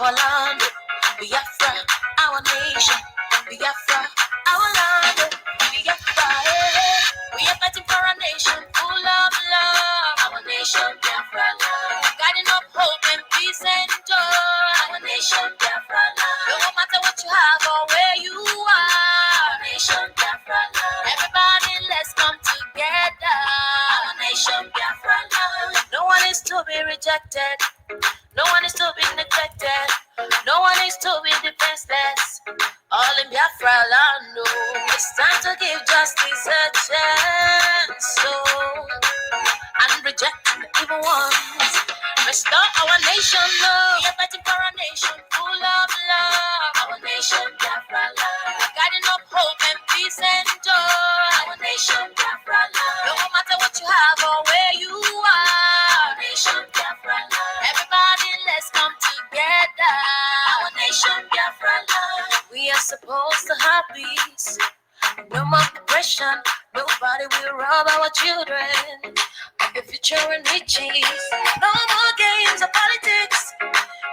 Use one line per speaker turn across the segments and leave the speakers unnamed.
our land. Biafra, our nation. Biafra, our land. Biafra, we are fighting for a nation full of love. Our nation, Biafra love. Guiding up hope and peace and joy. Our nation, Biafra love. No matter what you have or where you are. Our nation, Biafra love. Everybody, let's come together. Our nation, Biafra love. No one is to be rejected. No one is to be neglected. No one is to be defenseless. All in Biafra land, oh. It's time to give justice a chance, so and reject the evil ones. Restore our nation, love. We are fighting for a nation full of love. Our nation, Biafra love. Guiding up hope and peace and joy. Our nation, Biafra love. No matter what you have or where you are. Our nation, Biafra love. Everybody, let's come together. Our nation, Biafra love. We are supposed to have peace. No more oppression. Nobody will rob our children. The future and riches. No more games or politics.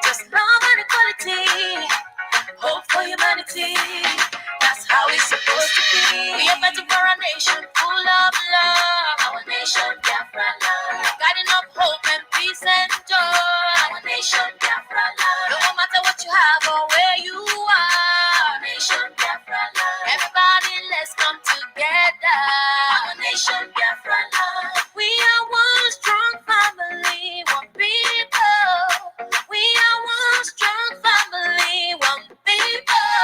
Just love and equality. Hope for humanity. That's how it's supposed to be. We are fighting for a nation full of love. Our nation, Biafra love. Guiding up hope and peace and joy. Our nation, Biafra love. No matter what you have or where you are. Our nation, Biafra love. Everybody, let's come together. Our nation, Biafra love. We are one strong family, one people. We are one strong family, one people.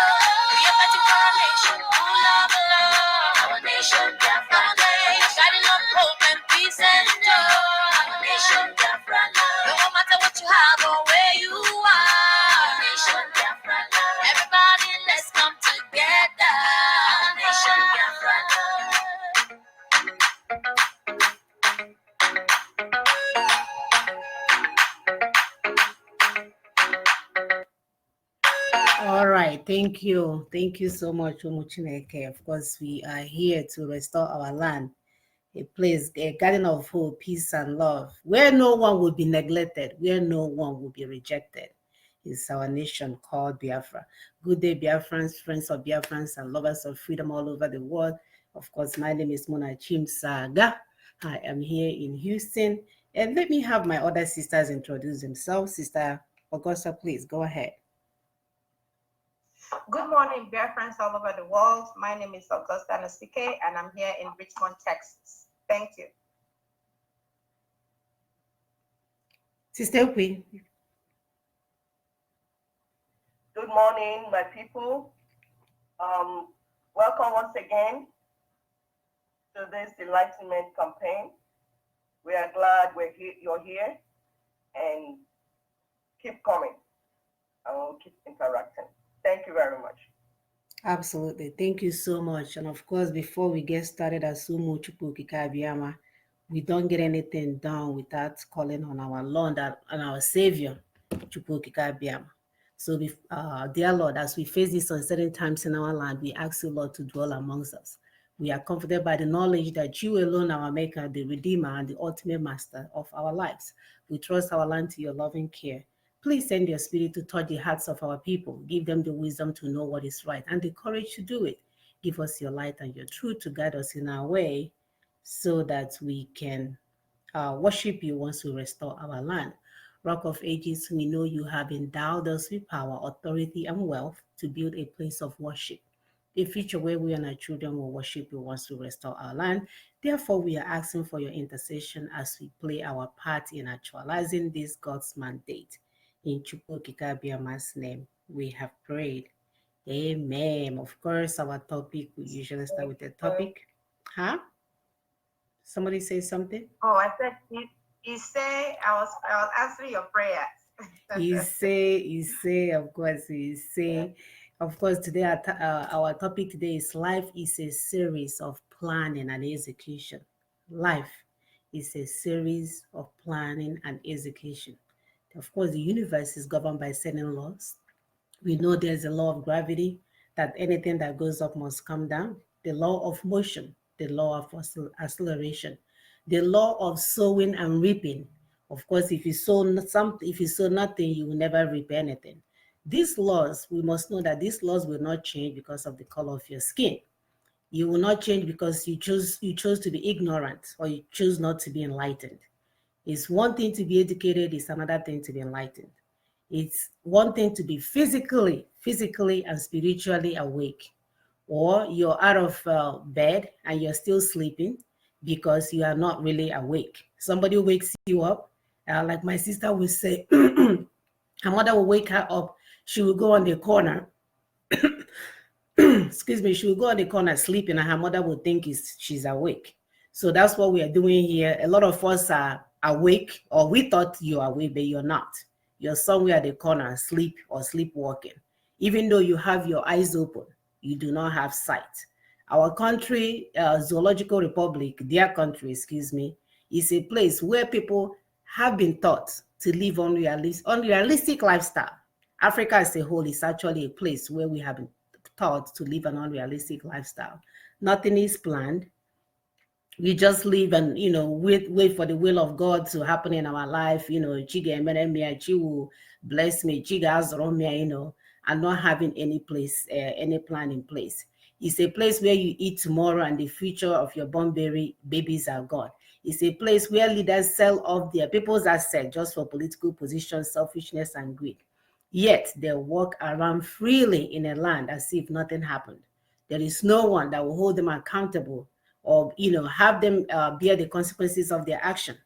We are fighting for a nation full of love. Our nation, Biafra love. Guiding up hope and peace and joy. Our nation, Biafra love. No matter what you have or where you are. Our nation, Biafra love. Everybody, let's come together. Our nation, Biafra love.
All right, thank you. Thank you so much, Umuchineke. Of course, we are here to restore our land, a place, a garden of hope, peace, and love, where no one will be neglected, where no one will be rejected. It's our nation called Biafra. Good day, Biafrans, friends of Biafrans, and lovers of freedom all over the world. Of course, my name is Mona Chimsaga. I am here in Houston, and let me have my other sisters introduce themselves. Sister Augusta, please go ahead.
Good morning, Biafrans all over the world. My name is Augusta Nasike, and I'm here in Richmond, Texas. Thank you.
Sister Ukwi.
Good morning, my people. Welcome once again to this enlightenment campaign. We are glad you're here, and keep coming, and we'll keep interacting. Thank you very much.
Absolutely. Thank you so much. And of course, before we get started, Asumu Chukwu, we don't get anything done without calling on our Lord and our Savior, Chukwu. So, dear Lord, as we face this uncertain times in our land, we ask you, Lord, to dwell amongst us. We are comforted by the knowledge that you alone, our Maker, the Redeemer, and the ultimate Master of our lives. We trust our land to your loving care. Please send your spirit to touch the hearts of our people. Give them the wisdom to know what is right and the courage to do it. Give us your light and your truth to guide us in our way so that we can worship you once we restore our land. Rock of Ages, we know you have endowed us with power, authority, and wealth to build a place of worship, a future where we and our children will worship you once we restore our land. Therefore, we are asking for your intercession as we play our part in actualizing this God's mandate. In Chukwukikabiama's name, we have prayed. Amen. Of course, our topic, we usually start with the topic. Huh? Somebody say something?
Oh, I said, he say, I was answering your prayers.
He say, of course, he say. Of course, today our topic today is life is a series of planning and execution. Life is a series of planning and execution. Of course, the universe is governed by certain laws. We know there's a law of gravity, that anything that goes up must come down. The law of motion, the law of acceleration, the law of sowing and reaping. Of course, if you sow nothing, you will never reap anything. These laws, we must know that these laws will not change because of the color of your skin. You will not change because you chose to be ignorant or you choose not to be enlightened. It's one thing to be educated, it's another thing to be enlightened. It's one thing to be physically and spiritually awake, or you're out of bed and you're still sleeping because you are not really awake. Somebody wakes you up, like my sister would say, her mother will wake her up. She will go on the corner excuse me, she will go on the corner sleeping and her mother will think she's awake. So that's what we are doing here. A lot of us are awake, or we thought you're awake, but you're not. You're somewhere at the corner asleep or sleepwalking. Even though you have your eyes open, you do not have sight. Our country, Zoological Republic, their country, excuse me, is a place where people have been taught to live unrealistic lifestyle. Africa as a whole is actually a place where we have been taught to live an unrealistic lifestyle. Nothing is planned. We just live and wait for the will of God to happen in our life. Chi will bless me, Chi ga-azụrụ me, and not having any plan in place. It's a place where you eat tomorrow and the future of your born babies are gone. It's a place where leaders sell off their people's assets just for political position, selfishness, and greed. Yet they walk around freely in a land as if nothing happened. There is no one that will hold them accountable or have them bear the consequences of their action.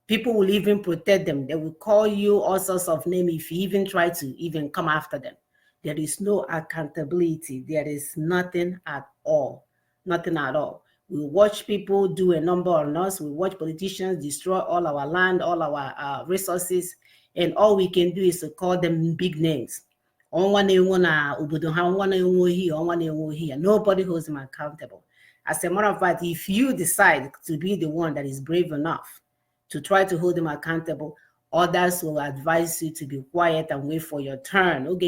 People will even protect them. They will call you all sorts of names if you even try to even come after them. There is no accountability. There is nothing at all. Nothing at all. We watch people do a number on us. We watch politicians destroy all our land, all our resources, and all we can do is to call them big names. Nobody holds them accountable. As a matter of fact, if you decide to be the one that is brave enough to try to hold them accountable, others will advise you to be quiet and wait for your turn. That's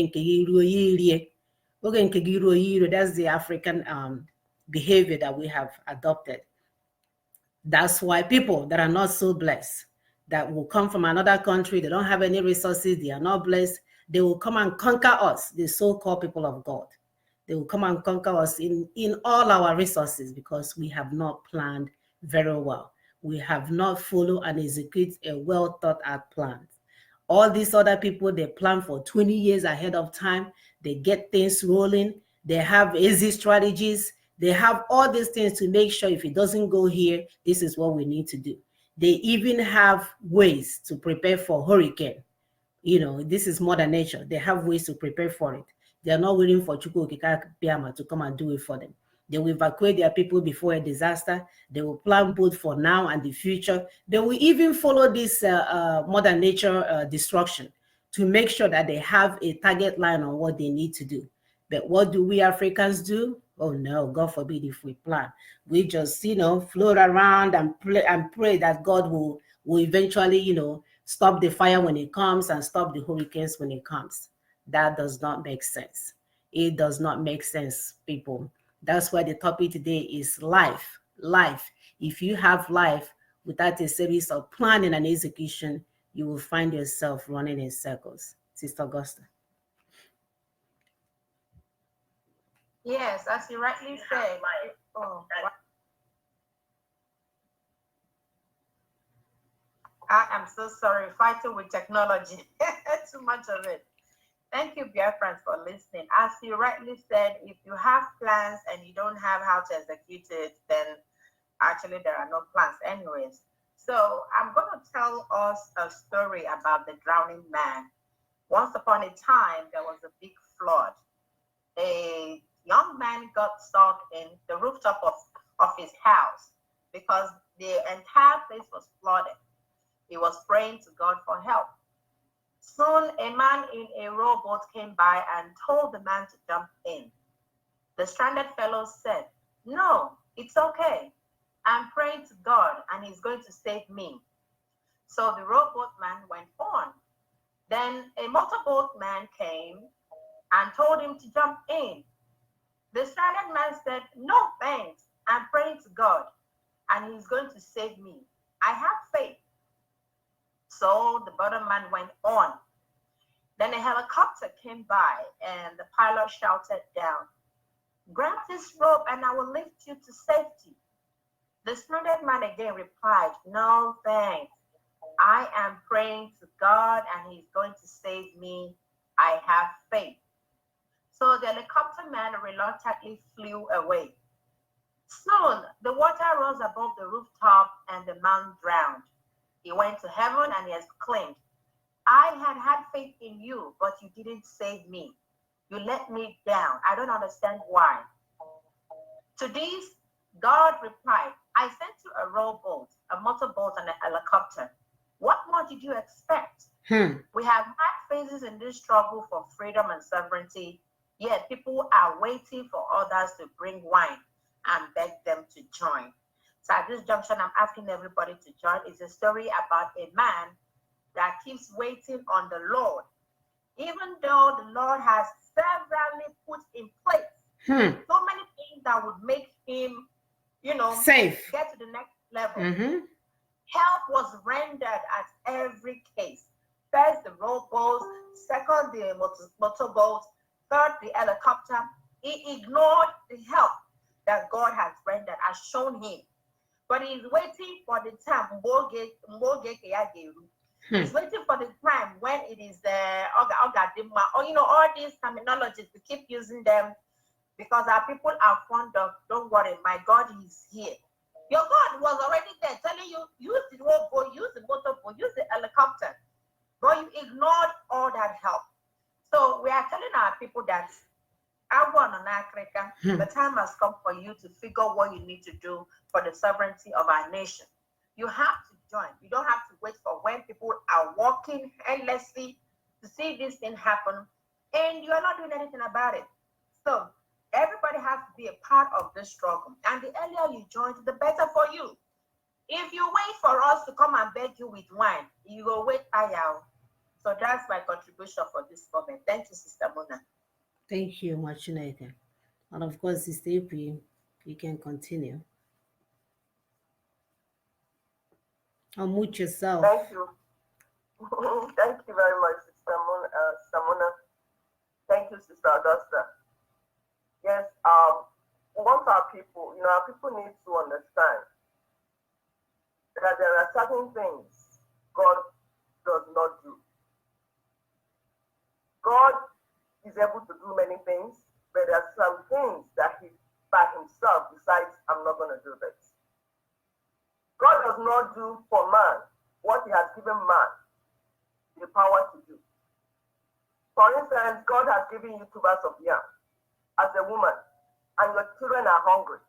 the African behavior that we have adopted. That's why people that are not so blessed, that will come from another country, they don't have any resources, they are not blessed, they will come and conquer us, the so-called people of God. They will come and conquer us in all our resources because we have not planned very well. We have not followed and execute a well thought out plan. All these other people, they plan for 20 years ahead of time. They get things rolling. They have easy strategies. They have all these things to make sure if it doesn't go here, this is what we need to do. They even have ways to prepare for hurricane. This is Mother Nature. They have ways to prepare for it. They are not waiting for Chukwu Okike Abịama to come and do it for them. They will evacuate their people before a disaster. They will plan both for now and the future. They will even follow this Mother Nature destruction to make sure that they have a target line on what they need to do. But what do we Africans do? Oh no, God forbid if we plan. We just, float around and pray that God will eventually, stop the fire when it comes and stop the hurricanes when it comes. That does not make sense. It does not make sense, people. That's why the topic today is life. Life. If you have life without a series of planning and execution, you will find yourself running in circles. Sister Augusta.
Yes, as you rightly said. I am so sorry, fighting with technology. Too much of it. Thank you, Biafrans, for listening. As you rightly said, if you have plans and you don't have how to execute it, then actually there are no plans anyways. So I'm going to tell us a story about the drowning man. Once upon a time, there was a big flood. A young man got stuck in the rooftop of his house because the entire place was flooded. He was praying to God for help. Soon, a man in a rowboat came by and told the man to jump in. The stranded fellow said, "No, it's okay. I'm praying to God and he's going to save me." So the rowboat man went on. Then a motorboat man came and told him to jump in. The stranded man said, "No, thanks. I'm praying to God and he's going to save me. I have faith." So the bottom man went on. Then a helicopter helicopter came by and the pilot shouted down, "Grab this rope and I will lift you to safety." The snooded man again replied, "No, thanks. I am praying to God and He's going to save me. I have faith." So the helicopter man reluctantly flew away. Soon the water rose above the rooftop and the man drowned. He went to heaven and he exclaimed, "I had faith in you, but you didn't save me. You let me down. I don't understand why." To this, God replied, "I sent you a rowboat, a motorboat, and a helicopter. What more did you expect? We have had phases in this struggle for freedom and sovereignty, yet people are waiting for others to bring wine and beg them to join." So at this junction, I'm asking everybody to join. It's a story about a man that keeps waiting on the Lord, even though the Lord has severally put in place so many things that would make him,
safe,
get to the next level.
Mm-hmm.
Help was rendered at every case. First, the rowboat, second, the motorboat, third, the helicopter. He ignored the help that God has rendered, has shown him. But he's waiting for the time. He's waiting for the time when it is all these terminologies, we keep using them because our people are fond of, "Don't worry, my God is here." Your God was already there telling you, use the rowboat, use the motorboat, use the helicopter. But you ignored all that help. So we are telling our people that the time has come for you to figure what you need to do for the sovereignty of our nation. You have to join. You don't have to wait for when people are working endlessly to see this thing happen, and you are not doing anything about it. So everybody has to be a part of this struggle. And the earlier you join, the better for you. If you wait for us to come and beg you with wine, you will wait ayah. So that's my contribution for this moment. Thank you, Sister Mona.
Thank you, Machineke. And of course, Sister April, you can continue. Unmute yourself.
Thank you. Thank you very much, Sister Mona. Thank you, Sister Augusta. Yes, once our people need to understand that there are certain things God does not do. God is able to do many things, but there are some things that he by himself decides, "I'm not going to do this." God does not do for man what he has given man the power to do. For instance, God has given you 2 bars of yam as a woman, and your children are hungry.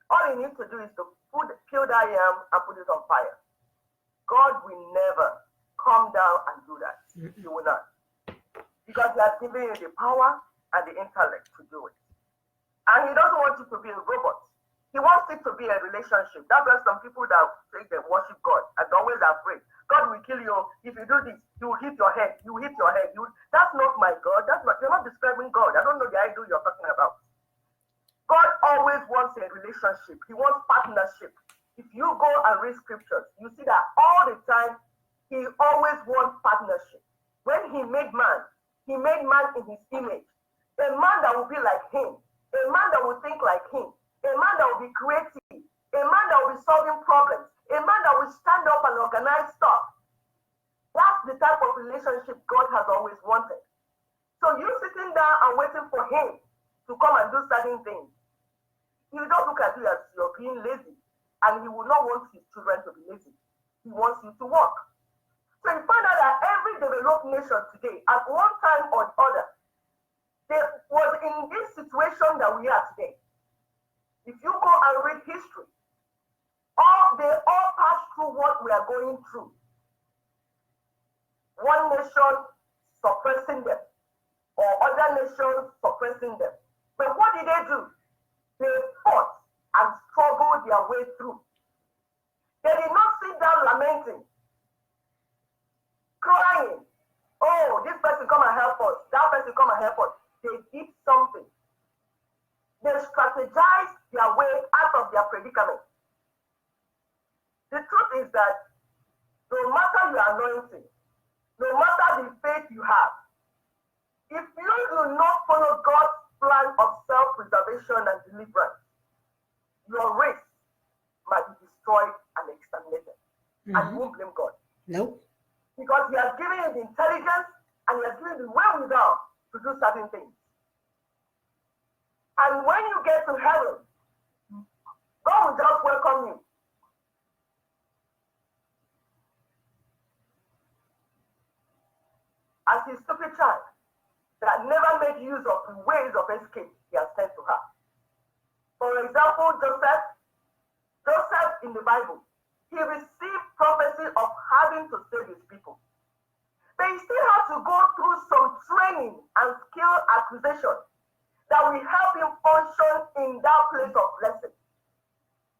All you need to do is to peel that yam and put it on fire. God will never come down and do that. He will not. Because he has given you the power and the intellect to do it. And he doesn't want you to be a robot. He wants it to be a relationship. That's why some people that say they worship God are always afraid. God will kill you. If you do this, you will hit your head. You will hit your head. That's not my God. You're not describing God. I don't know the idol you're talking about. God always wants a relationship. He wants partnership. If you go and read scriptures, you see that all the time, he always wants partnership. When he made man in his image. A man that will be like him. A man that will think like him. A man that will be creative. A man that will be solving problems. A man that will stand up and organize stuff. That's the type of relationship God has always wanted. So you sitting down and waiting for him to come and do certain things. He will not look at you as you're being lazy. And he will not want his children to be lazy. He wants you to work. So you find out that every developed nation today, at one time or the other, there was in this situation that we are today. If you go and read history, they all passed through what we are going through. One nation suppressing them, or other nations suppressing them. But what did they do? They fought and struggled their way through. They did not sit down lamenting, crying, "Oh, this person come and help us, that person come and help us." They did something. They strategized their way out of their predicament. The truth is that no matter your anointing, no matter the faith you have, If you do not follow God's plan of self-preservation and deliverance, your race might be destroyed and exterminated. And you won't blame God.
Nope.
Because he has given you the intelligence and he has given you the wherewithal to do certain things. And when you get to heaven, God will just welcome you. As his stupid child that never made use of the ways of escape he has sent to her. For example, Joseph in the Bible, he received prophecy of having to save his people. But he still had to go through some training and skill acquisition that will help him function in that place of blessing.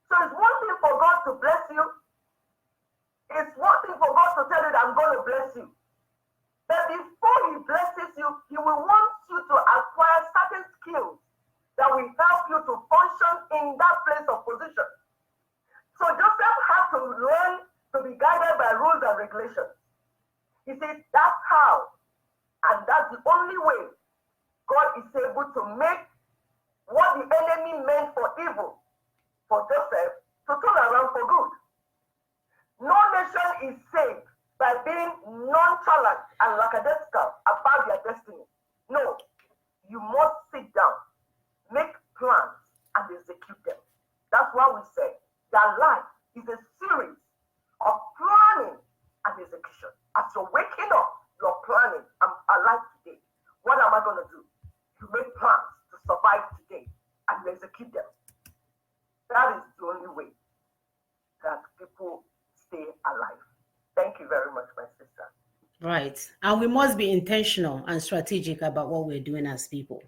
So it's one thing for God to bless you. It's one thing for God to tell you that I'm going to bless you. But before he blesses you, he will want you to acquire certain skills that will help you to function in that place of position. So Joseph had to learn to be guided by rules and regulations. He said that's how, and that's the only way God is able to make what the enemy meant for evil for Joseph to turn around for good. No nation is saved by being nonchalant and lackadaisical about their destiny. No, you must sit down, make plans, and execute them. That's why we say that life is a series of planning and execution. As you're waking up, you're planning. I'm alive today. What am I going to do? You make plans to survive today and you execute them. That is the only way that people stay alive. Thank you very much, my sister.
Right. And we must be intentional and strategic about what we're doing as people.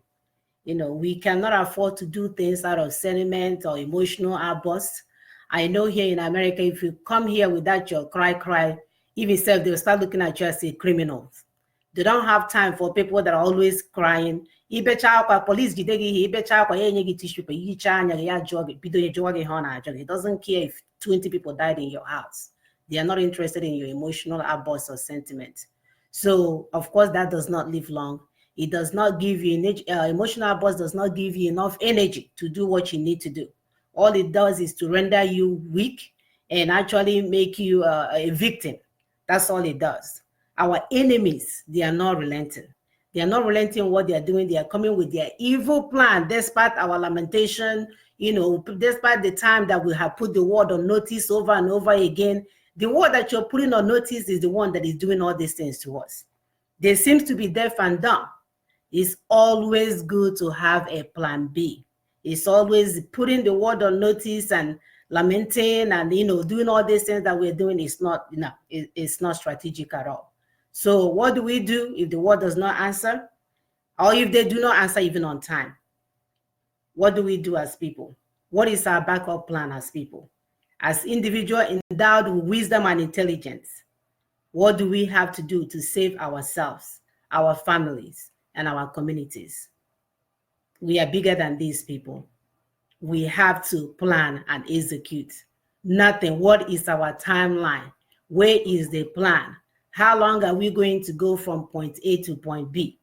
You know, we cannot afford to do things out of sentiment or emotional outbursts. I know here in America, if you come here without your cry, even self, they'll start looking at you as a criminal. They don't have time for people that are always crying. Police he doesn't care if 20 people died in your house. They are not interested in your emotional outbursts or sentiment. So, of course, that does not live long. It does not give you emotional outburst does not give you enough energy to do what you need to do. All it does is to render you weak and actually make you a victim. That's all it does. Our enemies, they are not relenting. They are not relenting what they are doing. They are coming with their evil plan, despite our lamentation, despite the time that we have put the word on notice over and over again. The word that you're putting on notice is the one that is doing all these things to us. They seem to be deaf and dumb. It's always good to have a plan B. It's always putting the word on notice and lamenting and doing all these things that we're doing is not it's not strategic at all. So what do we do if the word does not answer, or if they do not answer even on time? What do we do as people? What is our backup plan as people? As individuals endowed with wisdom and intelligence, what do we have to do to save ourselves, our families, and our communities? We are bigger than these people. We have to plan and execute. Nothing. What is our timeline? Where is the plan? How long are we going to go from point A to point B?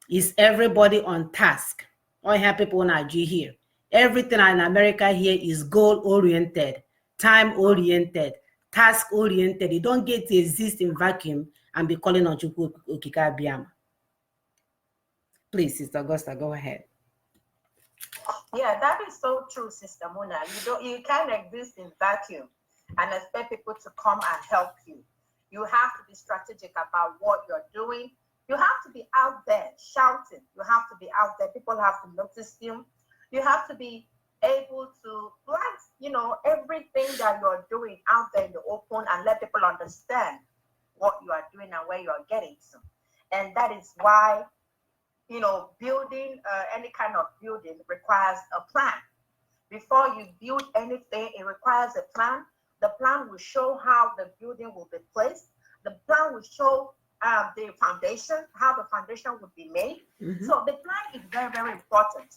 Is everybody on task? I have people in here. Everything in America here is goal-oriented, time-oriented, task-oriented. You don't get to exist in vacuum and be calling on Chukwu Okike Abiyama. Please, Sister Augusta, go ahead.
Yeah, that is so true, Sister Mona. You can't exist in vacuum and expect people to come and help you. You have to be strategic about what you're doing. You have to be out there shouting. You have to be out there. People have to notice you. You have to be able to plant, everything that you're doing out there in the open and let people understand what you are doing and where you are getting to. And that is why, building any kind of building requires a plan. Before you build anything, it requires a plan. The plan will show how the building will be placed. The plan will show the foundation, how the foundation would be made. Mm-hmm. So the plan is very, very important.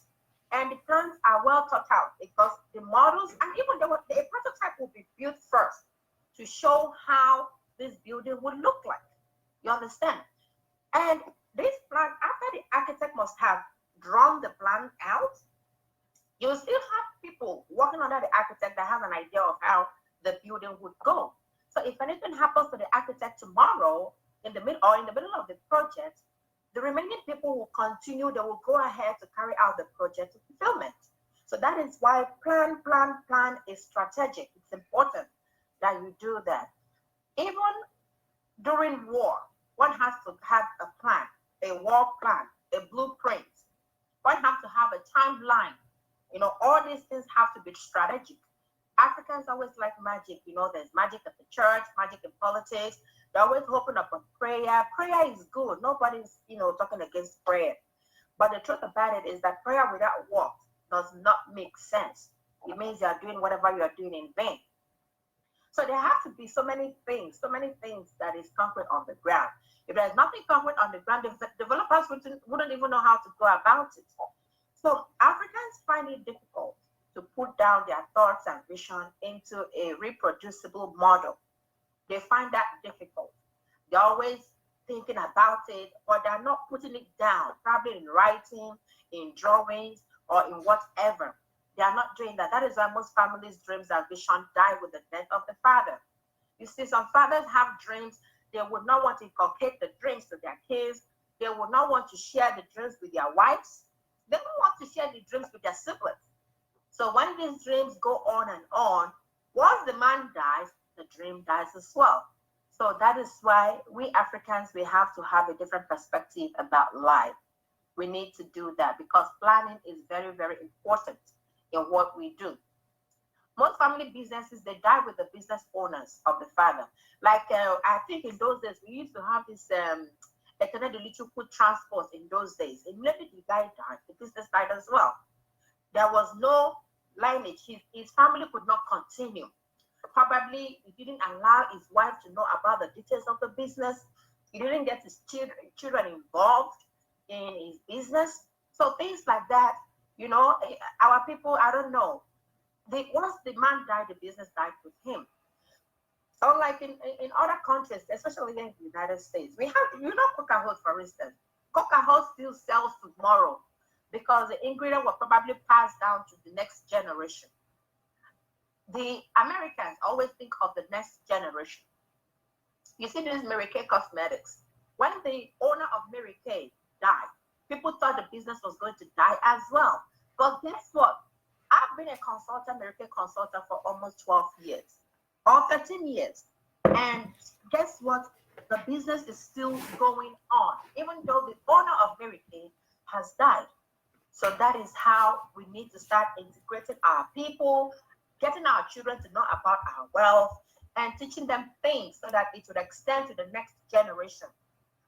And the plans are well thought out because the models and even the prototype will be built first to show how this building would look like. You understand? And this plan, after the architect must have drawn the plan out, you will still have people working under the architect that have an idea of how the building would go. So if anything happens to the architect tomorrow, in the middle of the project, the remaining people will continue, they will go ahead to carry out the project to fulfillment. So that is why plan is strategic. It's important that you do that. Even during war, one has to have a plan, a war plan, a blueprint. One has to have a timeline. All these things have to be strategic. Africans always like magic. There's magic at the church, magic in politics. They always open up on prayer. Prayer is good. Nobody's, talking against prayer. But the truth about it is that prayer without work does not make sense. It means you are doing whatever you are doing in vain. So there have to be so many things that is concrete on the ground. If there's nothing concrete on the ground, the developers wouldn't even know how to go about it. So Africans find it difficult to put down their thoughts and vision into a reproducible model. They find that difficult. They're always thinking about it, but they're not putting it down, probably in writing, in drawings, or in whatever. They are not doing that. That is why most families' dreams and vision die with the death of the father. You see, some fathers have dreams. They would not want to inculcate the dreams to their kids. They would not want to share the dreams with their wives. They don't want to share the dreams with their siblings. So when these dreams go on and on, once the man dies, the dream dies as well. So that is why we Africans, we have to have a different perspective about life. We need to do that because planning is very, very important in what we do. Most family businesses, they die with the business owners of the father. Like I think in those days, we used to have this little food transport in those days. Immediately the guy died, the business died as well. There was no lineage. His family could not continue. Probably he didn't allow his wife to know about the details of the business. He didn't get his children involved in his business. So things like that, our people, I don't know. Once the man died, the business died with him. So like in other countries, especially in the United States, we have, Coca-Cola, for instance. Coca-Cola still sells tomorrow because the ingredient will probably pass down to the next generation. The Americans always think of the next generation. You see this Mary Kay Cosmetics. When the owner of Mary Kay died, people thought the business was going to die as well. But guess what? I've been a consultant, Mary Kay consultant for almost 12 years or 13 years. And guess what? The business is still going on, even though the owner of Mary Kay has died. So that is how we need to start integrating our people, getting our children to know about our wealth, and teaching them things so that it would extend to the next generation.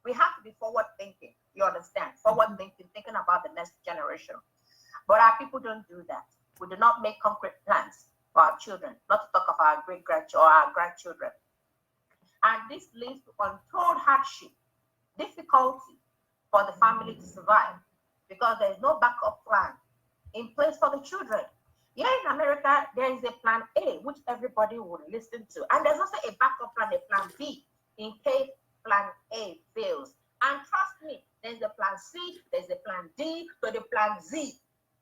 We have to be forward thinking, you understand? Forward thinking about the next generation. But our people don't do that. We do not make concrete plans for our children, not to talk of our great-grandchildren or our grandchildren. And this leads to untold hardship, difficulty for the family to survive because there is no backup plan in place for the children. Here in America, there is a plan A, which everybody would listen to. And there's also a backup plan, a plan B, in case plan A fails. And trust me, there's a plan C, there's a plan D, to the plan Z.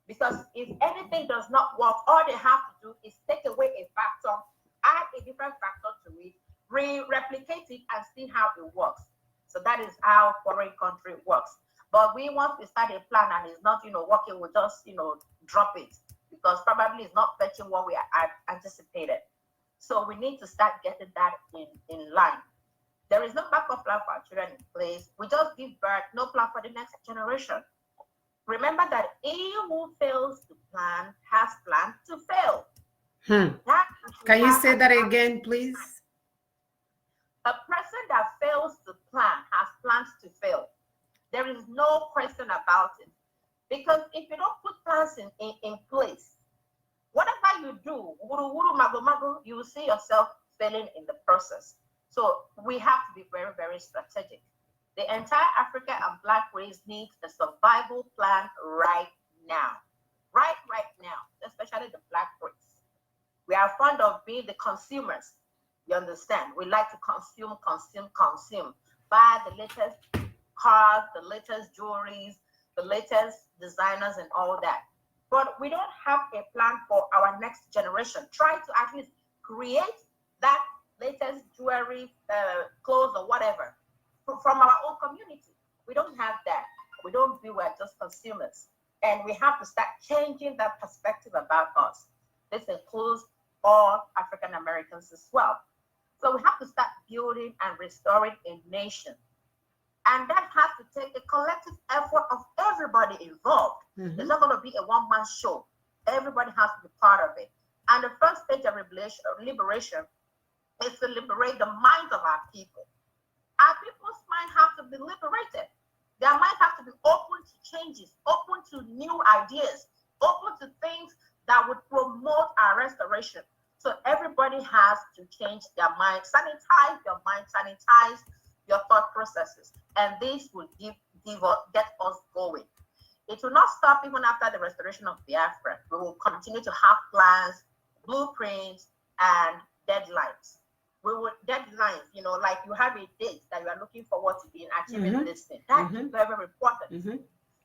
Because if anything does not work, all they have to do is take away a factor, add a different factor to it, replicate it, and see how it works. So that is how foreign country works. But once we start a plan and it's not, working, we just, drop it. Because probably it's not fetching what we anticipated. So we need to start getting that in line. There is no backup plan for our children in place. We just give birth, no plan for the next generation. Remember that he who fails to plan has planned to fail.
Can you say that again, please?
A person that fails to plan has plans to fail. There is no question about it. Because if you don't put plans in place, whatever you do, you will see yourself failing in the process. So we have to be very, very strategic. The entire Africa and Black race needs a survival plan right now. Right now, especially the Black race. We are fond of being the consumers. You understand? We like to consume. Buy the latest cars, the latest jewelries, the latest designers and all that. But we don't have a plan for our next generation. Try to at least create that latest jewelry, clothes or whatever from our own community. We don't have that. We don't be, we're just consumers. And we have to start changing that perspective about us. This includes all African Americans as well. So we have to start building and restoring a nation. And that has to take a collective effort of everybody involved.
Mm-hmm.
It's not going to be a one-man show. Everybody has to be part of it. And the first stage of liberation is to liberate the minds of our people. Our people's minds have to be liberated. Their minds have to be open to changes, open to new ideas, open to things that would promote our restoration. So everybody has to change their mind, sanitize your mind, sanitize your thought processes. And this will get us going. It will not stop even after the restoration of Biafra. We will continue to have plans, blueprints, and deadlines. Deadlines, like you have a date that you are looking forward to in achieving this thing. That is very, very important.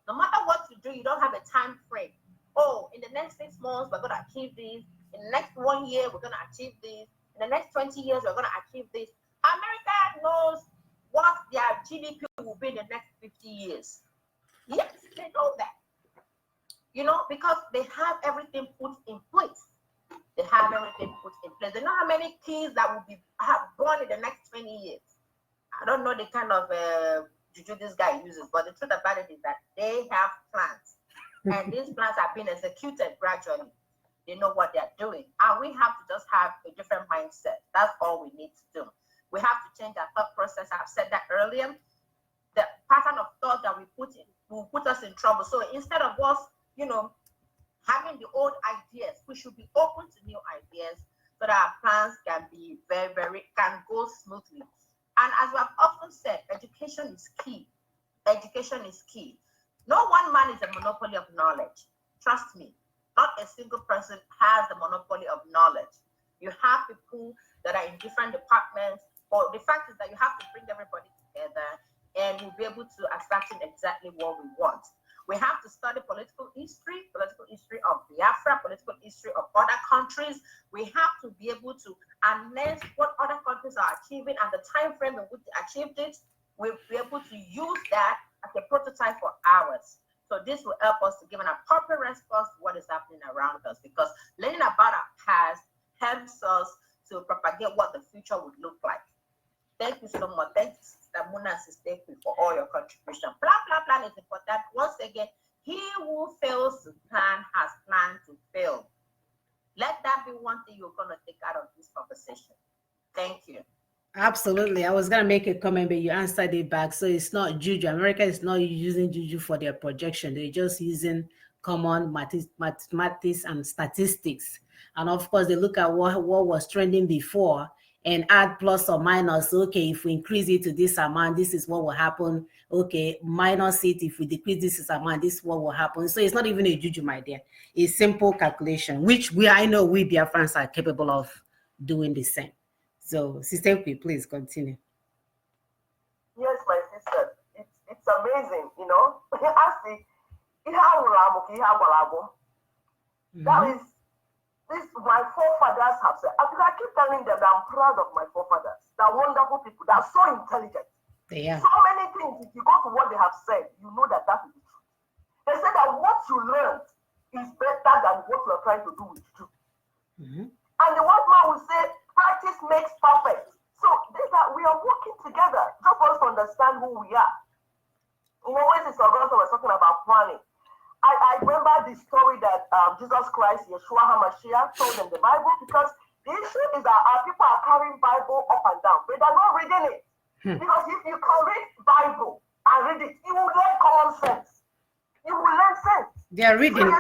No matter what you do, you don't have a time frame. Oh, in the next 6 months, we're going to achieve this. In the next 1 year, we're going to achieve this. In the next 20 years, we're going to achieve this. America knows what their GDP will be in the next 50 years. Yes, they know that. Because they have everything put in place. They have everything put in place. They know how many kids that will have born in the next 20 years. I don't know the kind of juju this guy uses, but the truth about it is that they have plans. And these plans are being executed gradually. They know what they're doing. And we have to just have a different mindset. That's all we need to do. We have to change our thought process. I've said that earlier. The pattern of thought that we put in will put us in trouble. So instead of us, having the old ideas, we should be open to new ideas so that our plans can be can go smoothly. And as we have often said, education is key. Education is key. No one man is a monopoly of knowledge. Trust me, not a single person has the monopoly of knowledge. You have people that are in different departments, but the fact is that you have to bring everybody together and we'll be able to ascertain exactly what we want. We have to study political history of Biafra, political history of other countries. We have to be able to analyze what other countries are achieving and the time frame in which they achieved it. We'll be able to use that as a prototype for ours. So this will help us to give an appropriate response to what is happening around us, because learning about our past helps us to propagate what the future would look like. Thank you so much. Thank you, Sister Muna and Sister Ekwe, for all your contribution. Plan is important. Once again, he who fails to plan has planned to fail. Let that be one thing you're going to take out of this conversation. Thank you.
Absolutely. I was going to make a comment, but you answered it back. So it's not juju. America is not using juju for their projection. They're just using common mathematics and statistics. And of course, they look at what was trending before and add plus or minus. Okay, if we increase it to this amount, this is what will happen. Okay, minus it. If we decrease this amount, this is what will happen. So it's not even a juju, my dear. It's simple calculation, which I know we Biafrans are capable of doing the same. So, Sister Ekwe, please continue.
Yes, my sister. It's amazing, That is this my forefathers have said. I keep telling them that I'm proud of my forefathers. They're wonderful people. They're so intelligent.
They are.
So many things, if you go to what they have said, you know that is the truth. They said that what you learned is better than what you are trying to do with you. And the white man will say, practice makes perfect. So we are working together just for us to understand who we are. When Sister Augusta was talking about planning, I remember the story that Jesus Christ, Yeshua HaMashiach, told in the Bible, because the issue is that our people are carrying Bible up and down, but they're not reading it. Because if you can read Bible and read it, you will learn common sense. You will learn sense.
They're reading,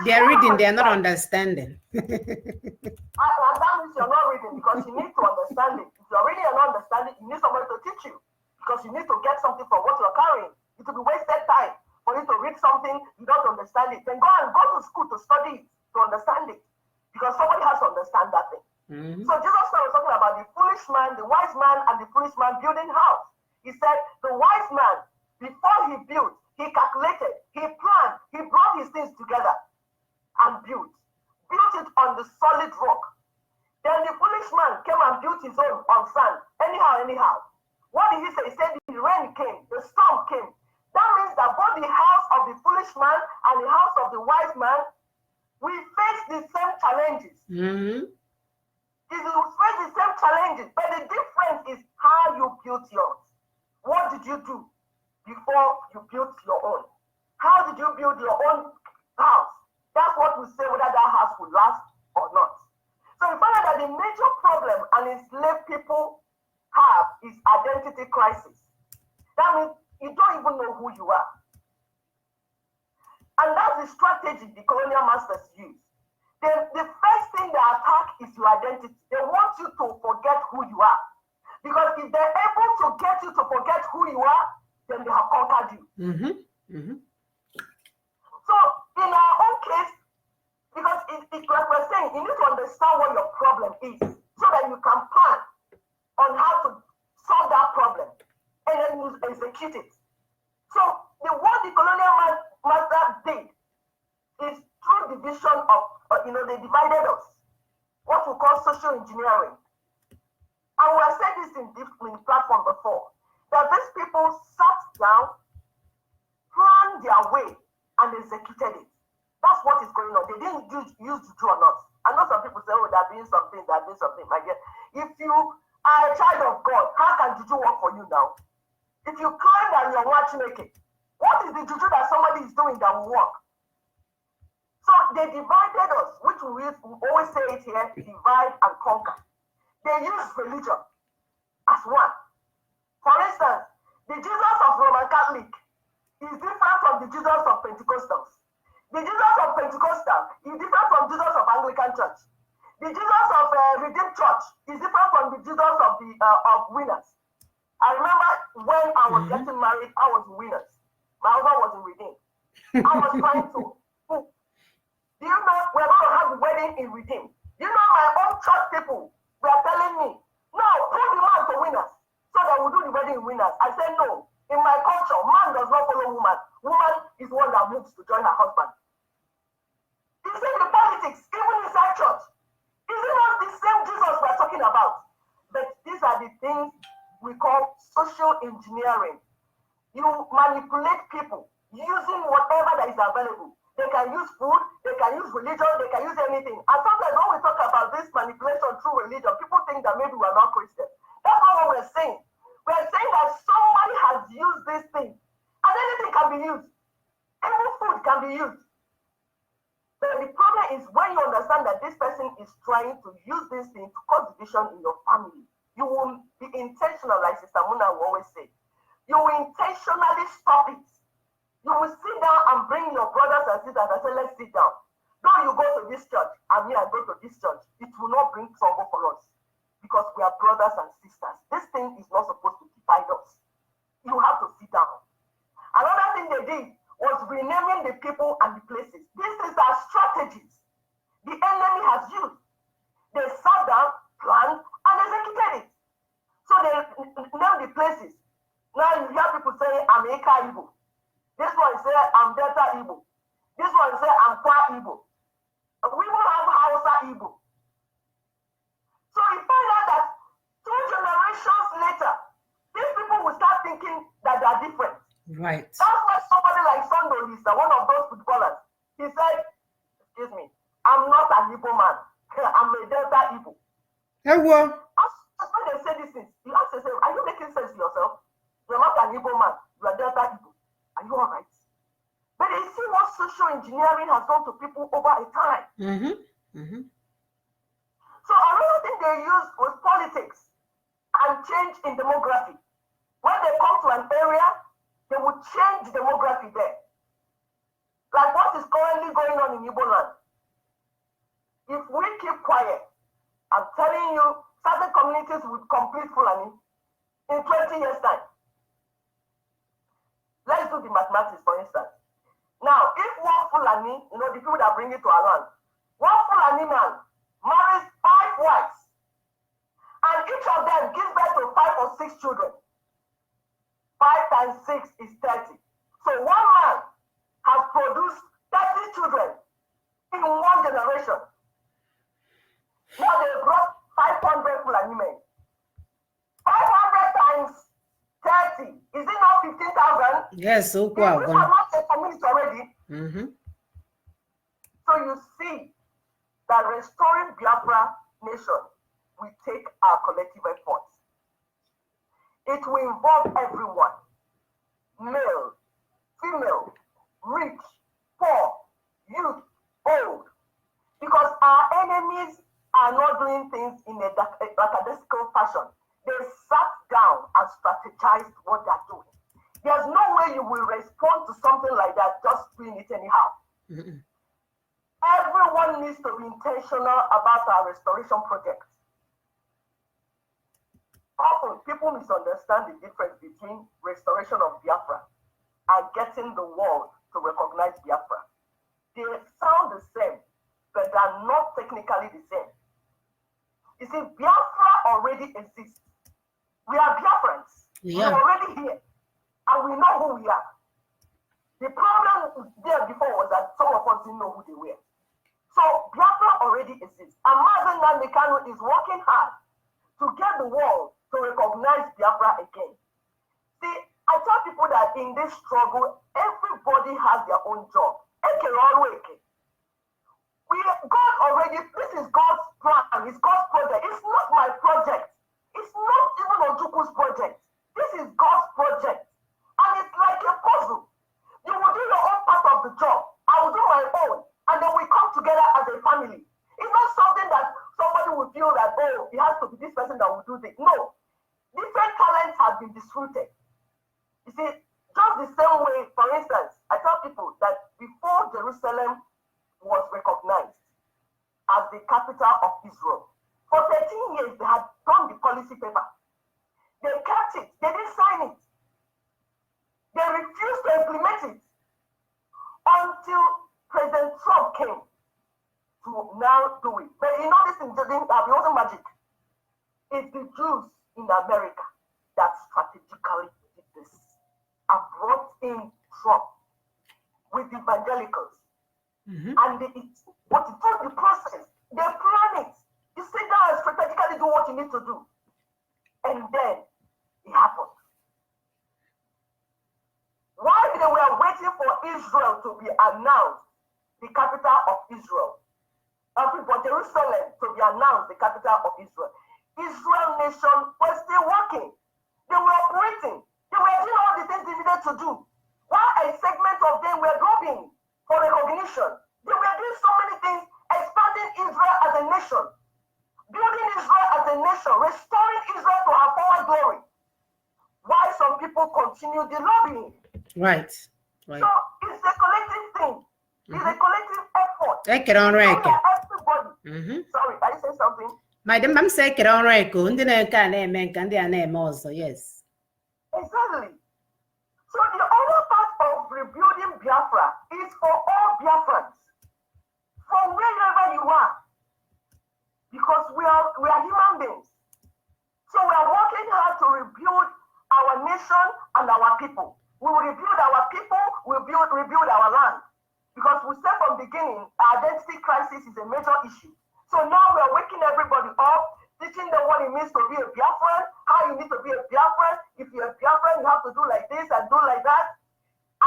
they're not understanding.
And that means you're not reading because you need to understand it. If you're reading and not understanding, you need somebody to teach you because you need to get something from what you're carrying. It will be wasted time for you to read something, you don't understand it. Then go to school to study it, to understand it. Because somebody has to understand that thing. So Jesus was talking about the foolish man, the wise man, and the foolish man building house. He said the wise man Before he built, he calculated, he planned, he brought his things together and built it on the solid rock. Then the foolish man came and built his own on sand, anyhow. What did he say? He said the rain came, the storm came. That means that both the house of the foolish man and the house of the wise man, we face the same challenges.
Mm-hmm.
We face the same challenges, but the difference is how you built yours. What did you do before you built your own? How did you build your own house? That's what will say whether that house will last or not. So we find out that the major problem an enslaved people have is identity crisis. That means you don't even know who you are. And that's the strategy the colonial masters use. The first thing they attack is your identity. They want you to forget who you are. Because if they're able to get you to forget who you are, then they have conquered you.
Mm-hmm. Mm-hmm.
So in our own case, because it's like we're saying, you need to understand what your problem is so that you can plan on how to solve that problem and then you execute it. So what the colonial master did is through division of, they divided us, what we call social engineering. And we have said this in platform before, that these people sat down, planned their way, and executed it. That's what is going on. They didn't use juju or not. I know some people say, oh, they're doing something, they're doing something. My dear, if you are a child of God, how can juju work for you now? If you claim that you're watchmaking, what is the juju that somebody is doing that will work? So they divided us, which we always say it here, divide and conquer. They use religion as one. For instance, the Jesus of Roman Catholic is different from the Jesus of Pentecostals. The Jesus of Pentecostal is different from Jesus of Anglican Church. The Jesus of Redeemed Church is different from the Jesus of the of Winners. I remember when I was getting married, I was in Winners. My husband was in Redeemed. I was trying to. Do you know we're going to have the wedding in Redeemed? You know my own church people were telling me, no, put the man to Winners so that we'll do the wedding in Winners. I said no. In my culture, man does not follow woman. Woman is one that moves to join her husband. You see the politics, even inside church. Is it not the same Jesus we're talking about? But these are the things we call social engineering. You manipulate people using whatever that is available. They can use food, they can use religion, they can use anything. And sometimes when we talk about this manipulation through religion, people think that maybe we're not Christian. That's not what we're saying. We're saying that somebody has used this thing. And anything can be used. Even food can be used. But the problem is when you understand that this person is trying to use this thing to cause division in your family, you will be intentional, like Sister Muna will always say. You will intentionally stop it. You will sit down and bring your brothers and sisters and say, let's sit down. Though you go to this church, and me, I go to this church, it will not bring trouble for us because we are brothers and sisters. This thing is not supposed to divide us. You have to sit down. Another thing they did was renaming the people and the places. This is our strategies the enemy has used. They sat down, planned, and executed it. So they named the places. Now you hear people saying, I'm Eka Igbo. This one say, I'm Delta Igbo. This one say, I'm Kwa Igbo. We will have Hausa Igbo. So you find out that 2 generations later, these people will start thinking that they are different.
Right.
That's why somebody like Sondo Lisa, one of those footballers, he said, excuse me, I'm not an Igbo man. I'm a Delta Igbo.
Hello.
That's when they say these things. You ask yourself, are you making sense to yourself? You're not an Igbo man. You are Delta Igbo. Are you all right? But you see what social engineering has done to people over a time.
Mm-hmm. Mm-hmm.
So another thing they used was politics and change in demography. When they come to an area, they would change demography there. Like what is currently going on in Igbo land. If we keep quiet, I'm telling you, certain communities would complete Fulani in 20 years' time. Let's do the mathematics, for instance. Now, if one Fulani, the people that bring it to our land, one Fulani man marries 5 wives, and each of them gives birth to 5 or 6 children. 5 times 6 is 30. So one man has produced 30 children in one generation. Now they brought 500 Fulani men. 500 times 30. Is it not 15,000?
Yes, so
These are not a community already. So you see that restoring Biafra nation will take our collective efforts. It will involve everyone, male, female, rich, poor, youth, old, because our enemies are not doing things in a lackadaisical fashion. They sat down and strategized what they're doing. There's no way you will respond to something like that just doing it anyhow. Everyone needs to be intentional about our restoration project. Often people misunderstand the difference between restoration of Biafra and getting the world to recognize Biafra. They sound the same, but they are not technically the same. You see, Biafra already exists. We are Biafrans. We are already here, and we know who we are. The problem there before was that some of us didn't know who they were. So Biafra already exists. And Mazen Nandekano is working hard to get the world to recognize Biafra again. See, I tell people that in this struggle, everybody has their own job. God already, this is God's plan, it's God's project. It's not my project. It's not even Ojuku's project. This is God's project. And it's like a puzzle. You will do your own part of the job. I will do my own. And then we come together as a family. It's not something that somebody will feel that, oh, it has to be this person that will do this. No. Different talents have been distributed. You see, just the same way, for instance, I tell people that before Jerusalem was recognized as the capital of Israel, for 13 years they had done the policy paper. They kept it. They didn't sign it. They refused to implement it until President Trump came to now do it. But you know, this thing didn't happen. It wasn't magic. It's the Jews in America that strategically did this and brought in Trump with the evangelicals. And they took the process. They plan it. You sit down and strategically do what you need to do. And then it happened. While they were waiting for Israel to be announced, the capital of Israel, for Jerusalem to be announced, the capital of Israel, Israel nation was still working. They were operating. They were doing all the things they needed to do. While a segment of them were lobbying for recognition, they were doing so many things, expanding Israel as a nation, building Israel as a nation, restoring Israel to her former glory. Why some people continue the lobbying?
Right.
So it's a collective thing. It's a collective effort.
Take it on record.
Everybody. Sorry, I say something.
Madam, I'm saying it on record. Yes.
Exactly. So the other part of rebuilding Biafra is for all Biafrans, from wherever you are, because we are human beings. So we are working hard to rebuild our nation and our people. We will rebuild our people, we will rebuild our land. Because we said from the beginning, identity crisis is a major issue. So now we are waking everybody up, teaching them what it means to be a Biafran, how you need to be a Biafran. If you're a Biafran, you have to do like this and do like that.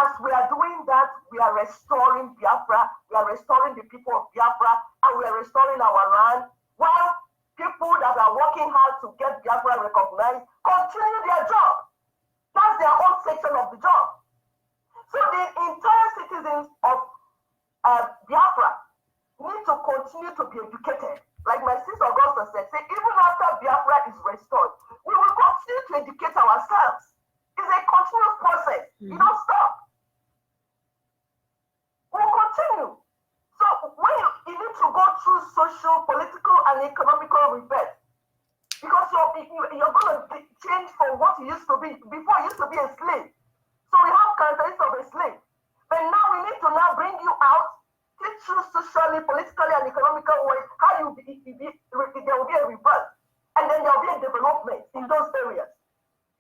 As we are doing that, we are restoring Biafra, we are restoring the people of Biafra, and we are restoring our land, while people that are working hard to get Biafra recognized continue their job. That's their own section of the job. So the entire citizens of Biafra need to continue to be educated. Like my sister Augusta said, even after Biafra is restored, we will continue to educate ourselves. It's a continuous process. You don't stop. We'll continue. So when you need to go through social, political, and economical rebirth, because you're going to change from what you used to be. Before, you used to be a slave. So we have characteristics of a slave. But now we need to now bring you out, teach you socially, politically, and economical ways how there will be a rebirth. And then there will be a development in those areas.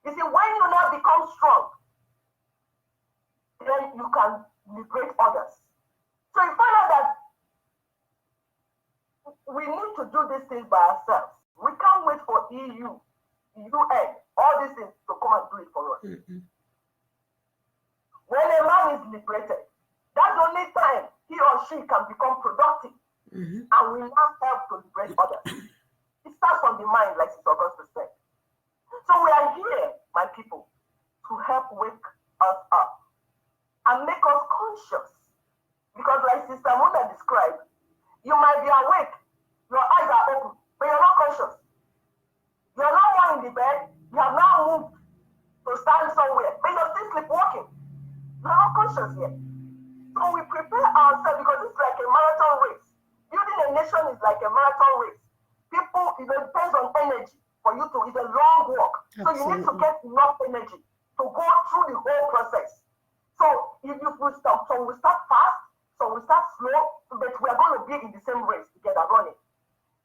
You see, when you now become strong,
then you can liberate others. So you find out that we need to do these things by ourselves. We can't wait for EU, UN, all these things to come and do it for us.
Mm-hmm.
When a man is liberated, that's the only time he or she can become productive and will not help to liberate others. It starts from the mind, like Sister Augustus said. So we are here, my people, to help wake us up and make us conscious. Because like Sister Munda described, you might be awake, your eyes are open, but you're not conscious. You're not one in the bed, you have not moved to stand somewhere, but you're still sleepwalking. You're not conscious yet. So we prepare ourselves because it's like a marathon race. Building a nation is like a marathon race. People, it depends on energy for you to, it's a long walk. So you need to get enough energy to go through the whole process. So if you will stop, so we start fast, so we start slow, but we are going to be in the same race together running.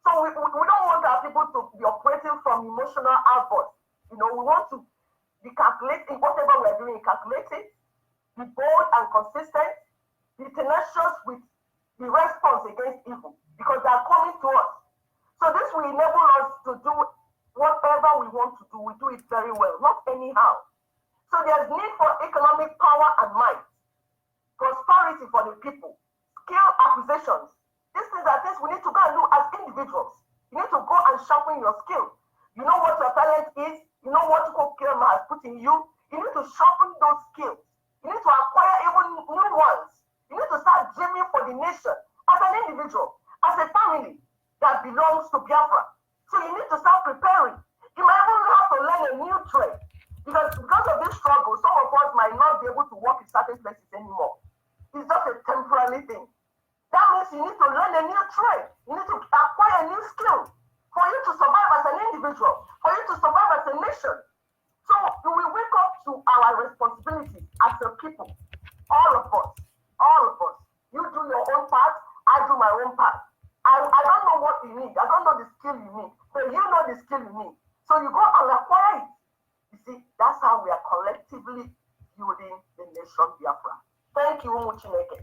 So we don't want our people to be operating from emotional outbursts. You know, we want to be calculating whatever we're doing, calculating, be bold and consistent, be tenacious with the response against evil because they are coming to us. So this will enable us to do whatever we want to do. We do it very well, not anyhow. So there's need for economic power and might, prosperity for the people, skill acquisitions. These things are things we need to go and do as individuals. You need to go and sharpen your skill. You know what your talent is. You know what Kokirama has put in you. You need to sharpen those skills. You need to acquire even new ones. You need to start dreaming for the nation as an individual, as a family that belongs to Biafra. So you need to start preparing. You might even have to learn a new trade. Because of this struggle, some of us might not be able to work in certain places anymore. It's just a temporary thing. That means you need to learn a new trade. You need to acquire a new skill for you to survive as an individual, for you to survive as a nation. So we wake up to our responsibilities as a people. All of us. You do your own part, I do my own part. I don't know what you need. I don't know the skill you need, but you know the skill you need. So you go and acquire it. You see, that's how we are collectively building the nation Biafra. Thank you, Umuchineke.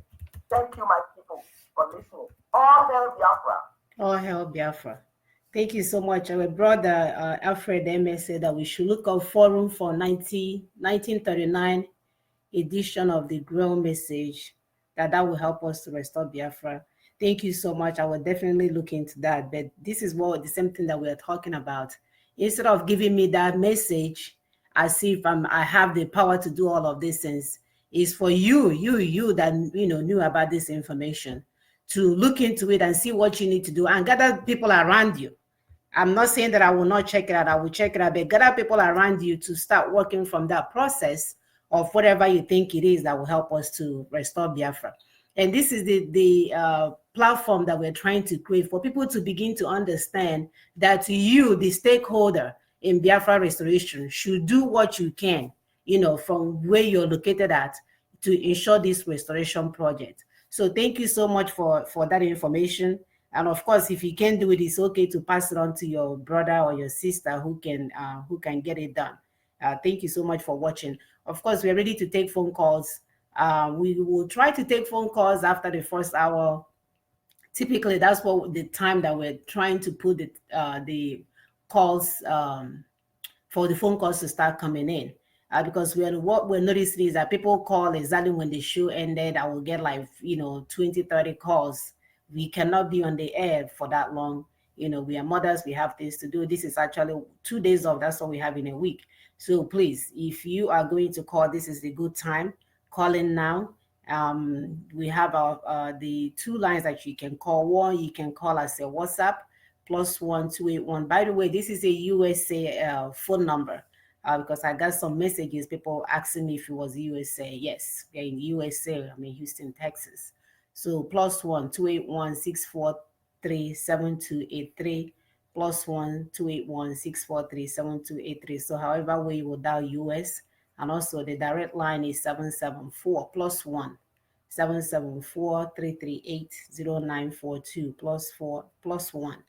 Thank you, my people, for listening. All hail Biafra.
All hail Biafra. Thank you so much. Our brother Alfred MS said that we should look up forum for 1939 edition of the Grail message, that will help us to restore Biafra. Thank you so much. I will definitely look into that. But this is the same thing that we're talking about. Instead of giving me that message as if I have the power to do all of these things, is for you that knew about this information to look into it and see what you need to do and gather people around you. I'm not saying that I will not check it out. I will check it out, but gather people around you to start working from that process of whatever you think it is that will help us to restore Biafra. And this is the platform that we're trying to create for people to begin to understand that you, the stakeholder in Biafra restoration, should do what you can, from where you're located at, to ensure this restoration project. So thank you so much for that information. And of course, if you can't do it, it's okay to pass it on to your brother or your sister who can get it done. Thank you so much for watching. Of course, we're ready to take phone calls. We will try to take phone calls after the first hour. Typically, that's what the time that we're trying to put the calls for the phone calls to start coming in. Because what we're noticing is that people call exactly when the show ended. I will get 20, 30 calls. We cannot be on the air for that long. We are mothers, we have things to do. This is actually 2 days off. That's what we have in a week. So please, if you are going to call, this is the good time. Call in now. We have the 2 lines that you can call. One, you can call us a WhatsApp, +1 281. By the way, this is a USA phone number. Because I got some messages, people asking me if it was USA. Yes, we're in USA. I'm in Houston, Texas. So +1 281 643 7283, +1 281 643 7283. So however way you will dial US, and also the direct line is 774 +1 774 338 0942 +1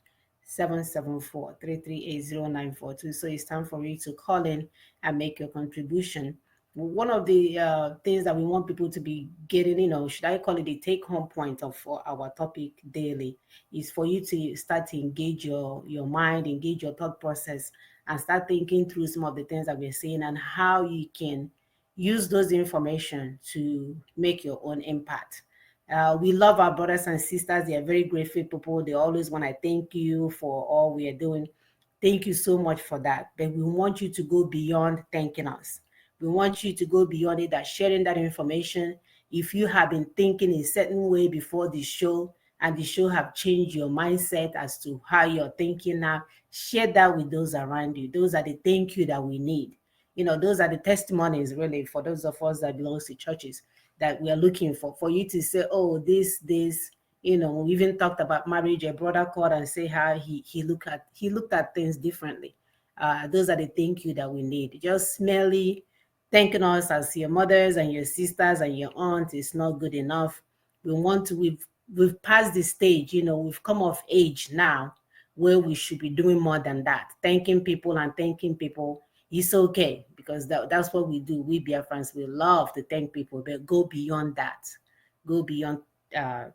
774 338 0942. So it's time for you to call in and make your contribution one of the things that we want people to be getting, should I call it the take home point of our topic daily, is for you to start to engage your mind, engage your thought process, and start thinking through some of the things that we're saying and how you can use those information to make your own impact. We love our brothers and sisters. They are very grateful people. They always want to thank you for all we are doing. Thank you so much for that. But we want you to go beyond thanking us. We want you to go beyond it, that sharing that information. If you have been thinking a certain way before the show and the show have changed your mindset as to how you're thinking now, share that with those around you. Those are the thank you that we need. Those are the testimonies really for those of us that belongs to churches that we are looking for you to say, oh, this, we even talked about marriage. A brother called and say how he looked at things differently. Those are the thank you that we need. Just merely thanking us as your mothers and your sisters and your aunts is not good enough. We've passed the stage, we've come of age now where we should be doing more than that. Thanking people is okay, because that's what we do. We Biafrans, we love to thank people, but go beyond that. Go beyond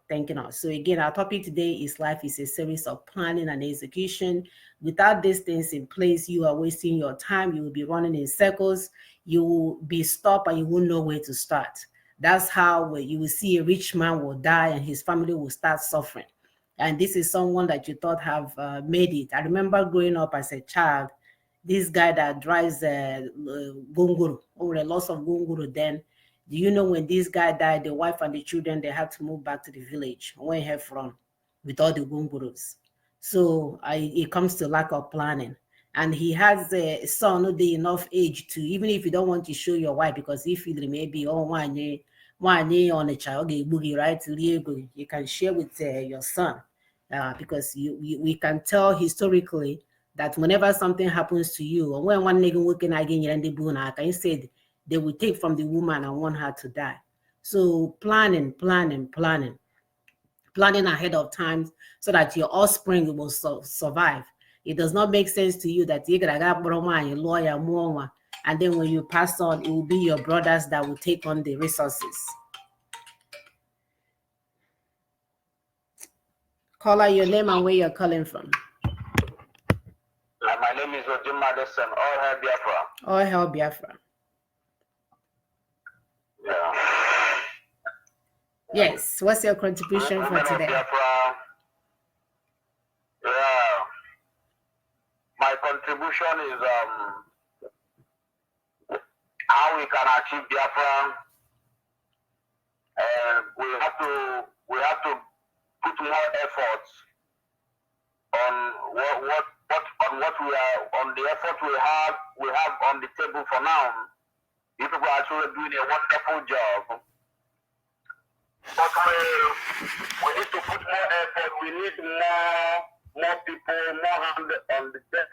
thanking us. So again, our topic today is life is a series of planning and execution. Without these things in place, you are wasting your time. You will be running in circles. You will be stopped and you won't know where to start. That's how you will see a rich man will die and his family will start suffering. And this is someone that you thought have made it. I remember growing up as a child, this guy that drives gongoro, or a loss of gongoro then. Do you know when this guy died, the wife and the children, they had to move back to the village where he from with all the gongoros. So it comes to lack of planning. And he has a son who they enough age to, even if you don't want to show your wife, because if you maybe, oh, one on a child, okay, boogie, right? You can share with your son. Because we can tell historically that whenever something happens to you, or when one nigga working again, and the buna, can you say they will take from the woman and want her to die. So planning ahead of time so that your offspring will survive. It does not make sense to you that you got a lawyer more, and then when you pass on, it will be your brothers that will take on the resources. Call out your name and where you're calling from.
My name is Ojim Madison. All hail Biafra.
All hail Biafra.
Yeah.
Yes. What's your contribution for today?
Biafra. Yeah. My contribution is how we can achieve Biafra, and we have to put more efforts on what we are on the effort we have on the table for now. You people are actually doing a wonderful job. But we need to put more effort. We need more people, more hands on the deck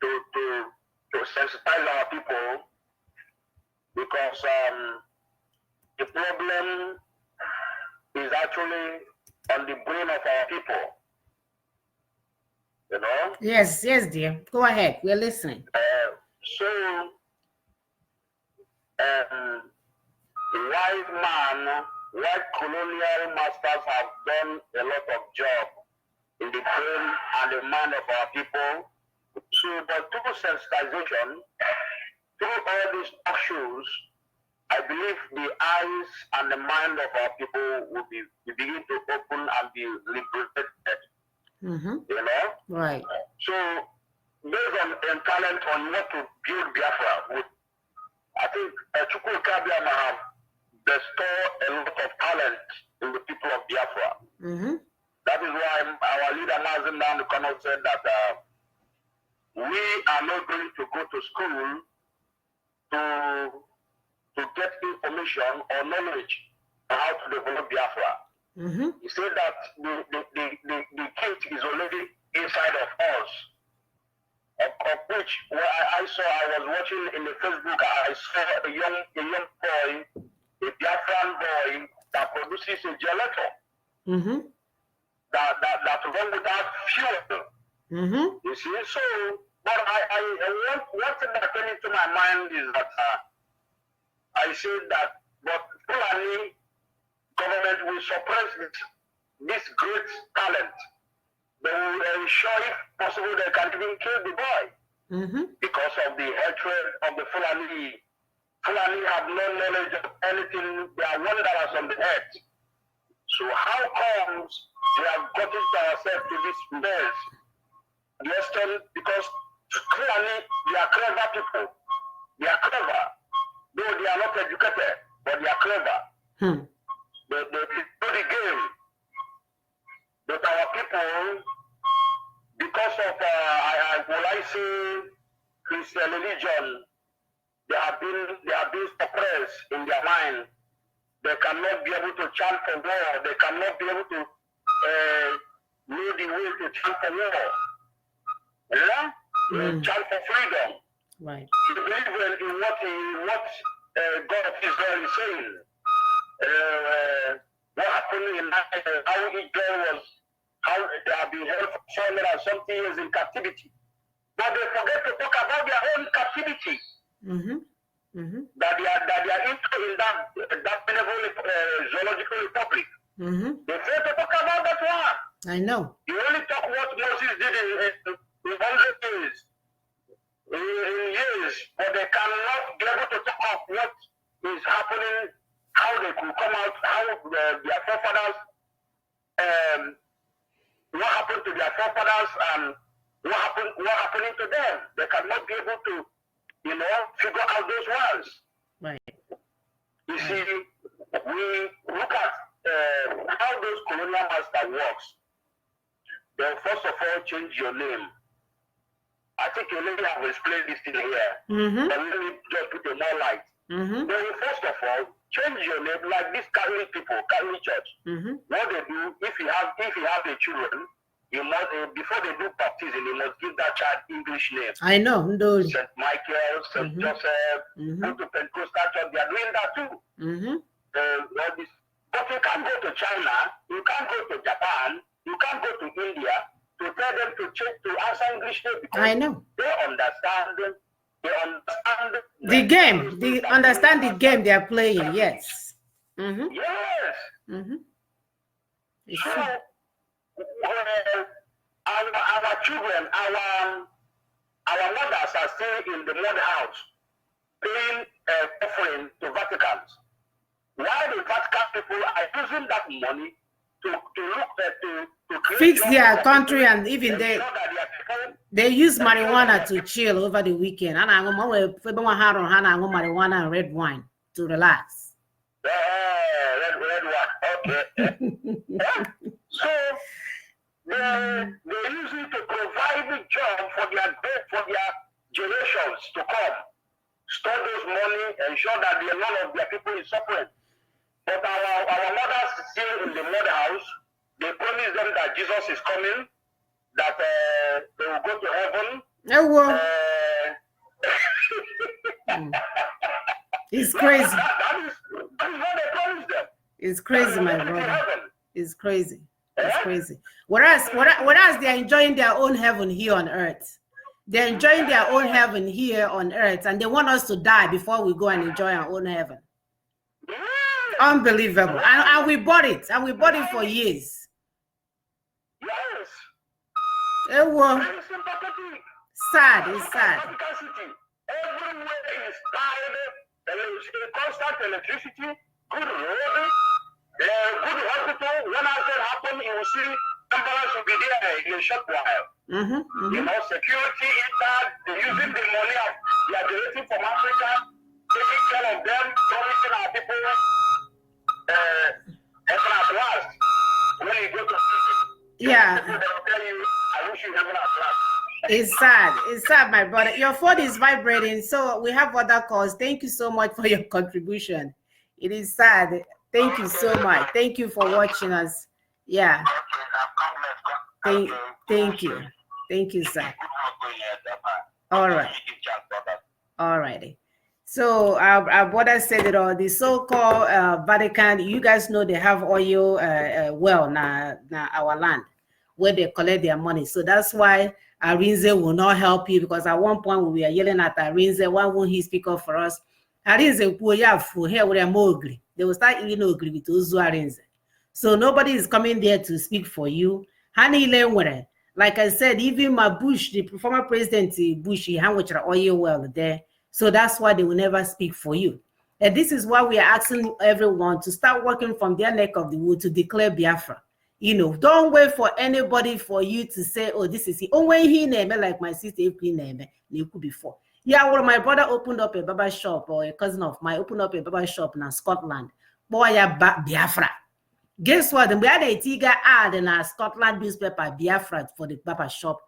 to sensitize our people, because the problem is actually on the brain of our people. You know?
Yes, dear. Go ahead. We're listening.
White colonial masters have done a lot of job in the brain and the mind of our people. So, but through sensitization, through all these talk shows, I believe the eyes and the mind of our people will begin to open and be liberated.
Mm-hmm.
You know?
Right.
So, based on talent on what to build Biafra, I think Chukwu Kabiama have bestowed a lot of talent in the people of Biafra.
Mm-hmm.
That is why our leader Mazin Namdekono said that we are not going to go to school to get information or knowledge on how to develop Biafra.
Mm-hmm.
He said that the kit is already inside of us. Of which I was watching in the Facebook, I saw a young boy, a Biafran boy that produces a gelato.
Mm-hmm.
That run without fuel.
Mm-hmm.
You see, so but one thing that came into my mind is that I say that, but Fulani government will suppress this great talent. They will ensure, if possible, they can even kill the boy because of the hatred of the Fulani. Fulani have no knowledge of anything. They are wanderers on the earth. So how comes we have gotten to ourselves to this mess? Because Fulani, they are clever people. They are clever. Though they are not educated, but they are clever. They know the game. But our people, because of, I say, Christian religion, they have been suppressed in their mind. They cannot be able to chant for war. They cannot be able to know the way to chant for war. Yeah? Chant for freedom.
Right.
You believe in what God of Israel is saying. What happened in how Israel was, how they have been held for 400 and something years in captivity. But they forget to talk about their own captivity. That they are into in that benevolent zoological republic. They fail to talk about that one.
I know.
You only talk what Moses did in 100 years. In years, but they cannot be able to talk of what is happening, how they could come out, how their forefathers, what happened to their forefathers, and what happening to them. They cannot be able to, figure out those ones.
Right.
You see, we look at how those colonial master works. They'll first of all change your name. I think you maybe have explained this thing here. But let me just put a more light. They will first of all change your name, like these Catholic people, Catholic Church. What they do, if you have the children, you must before they do baptism, you must give that child English name.
I know.
St. Michael, St. Joseph, go to Pentecostal church, they are doing that too. But you can't go to China, you can't go to Japan, you can't go to India to tell them to change to answer English name because
I know.
they understand
the game. They understand the game they are playing. Yes.
Yes.
It's
So
true.
our children, our mothers are still in the mother house paying offering to Vaticans. Why the Vatican people are using that money to look to
Fix their country, and even they use marijuana to chill over the weekend. And I go marijuana and red wine to relax.
Red wine. Okay. So they use it to provide the job for their generations to come. Store those money, ensure that none of their people is suffering. But our mothers still in the mother house, they promise them that Jesus is coming, that they will go to heaven.
It's crazy.
That is what they promise them.
It's crazy, my brother. It's crazy. It's crazy. Whereas they're enjoying their own heaven here on earth. They're enjoying their own heaven here on earth, and they want us to die before we go and enjoy our own heaven. Unbelievable. And we bought it. And we bought it for years.
Yes.
It was
Very sympathetic.
sad. It's sad.
Everywhere is tired. Constant electricity, good road, good hospital. When accident happen, you will see ambulance will be there in a short while. Security inside, they're using the money they are generating from Africa, taking care of them, promising our people heaven at last. When you go to
Yeah.
they will tell you, I wish you heaven at last.
It's sad. It's sad, my brother. Your phone is vibrating, so we have other calls. Thank you so much for your contribution. It is sad. Thank you so much. Thank you for watching us. Yeah. Thank you. Thank you, sir. All right. All righty. So our brother said it all. The so-called Vatican, you guys know they have oil well now our land where they collect their money. So that's why Arinze will not help you, because at one point we were yelling at Arinze, why won't he speak up for us? Arinze kwuo ya fu here were mogri. They will start eating ogri with ozu Arinze. So nobody is coming there to speak for you. Like I said, even my Bush, the former president Bush, he had oil well there. So that's why they will never speak for you. And this is why we are asking everyone to start working from their neck of the wood to declare Biafra. Don't wait for anybody for you to say, oh, this is it. Oh, when he name like my sister name before. Yeah, well, my brother opened up a barber shop, or a cousin of mine opened up a barber shop in Scotland. Boy, Biafra. Guess what? We had a tiger ad in our Scotland newspaper, Biafra, for the barber shop.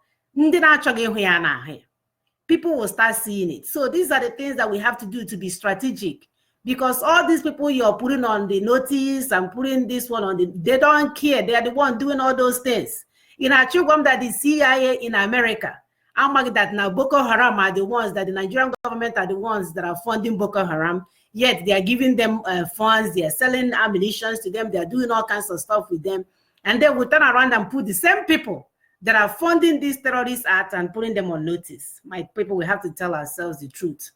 People will start seeing it. So these are the things that we have to do to be strategic. Because all these people you're putting on the notice and putting this one on they don't care. They are the one doing all those things. In our children, that the CIA in America, that now Boko Haram are the ones that the Nigerian government are the ones that are funding Boko Haram. Yet they are giving them funds, they are selling ammunition to them, they are doing all kinds of stuff with them. And then we turn around and put the same people that are funding these terrorist acts and putting them on notice. My people, we have to tell ourselves the truth.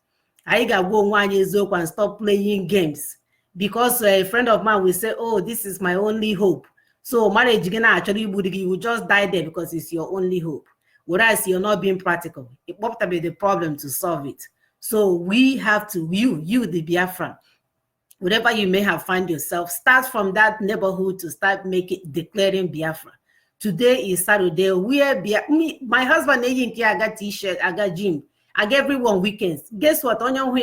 I got go 1 year old and stop playing games, because a friend of mine will say, oh, this is my only hope. So marriage actually you will just die there because it's your only hope. Whereas you're not being practical. It will be the problem to solve it. So we have to, you the Biafran, whatever you may have found yourself, start from that neighborhood to start declaring Biafra. Today is Saturday. My husband, I got t-shirt, I got gym. I get everyone weekends. Guess what? On your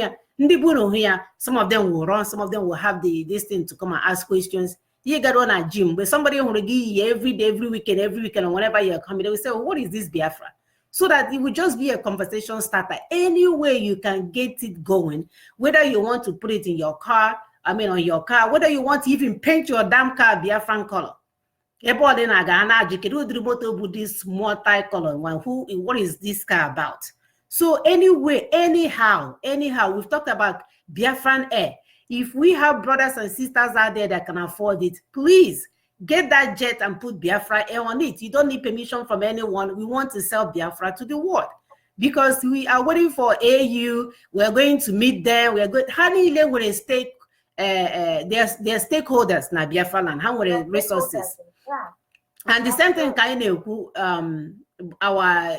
here, some of them will run, some of them will have this thing to come and ask questions. You got on a gym, but somebody will give you every day, every weekend, and whenever you're coming, they will say, what is this Biafra? So that it will just be a conversation starter. Any way you can get it going, whether you want to put it in your car, on your car, whether you want to even paint your damn car Biafran color. This multi-color one. What is this car about? So anyway, anyhow, we've talked about Biafran Air. If we have brothers and sisters out there that can afford it, please get that jet and put Biafra Air on it. You don't need permission from anyone. We want to sell Biafra to the world because we are waiting for AU. We're going to meet them. We're going. Honey, they will stake their stakeholders na Biafra land. How many resources?
Yeah.
And the same thing kind of our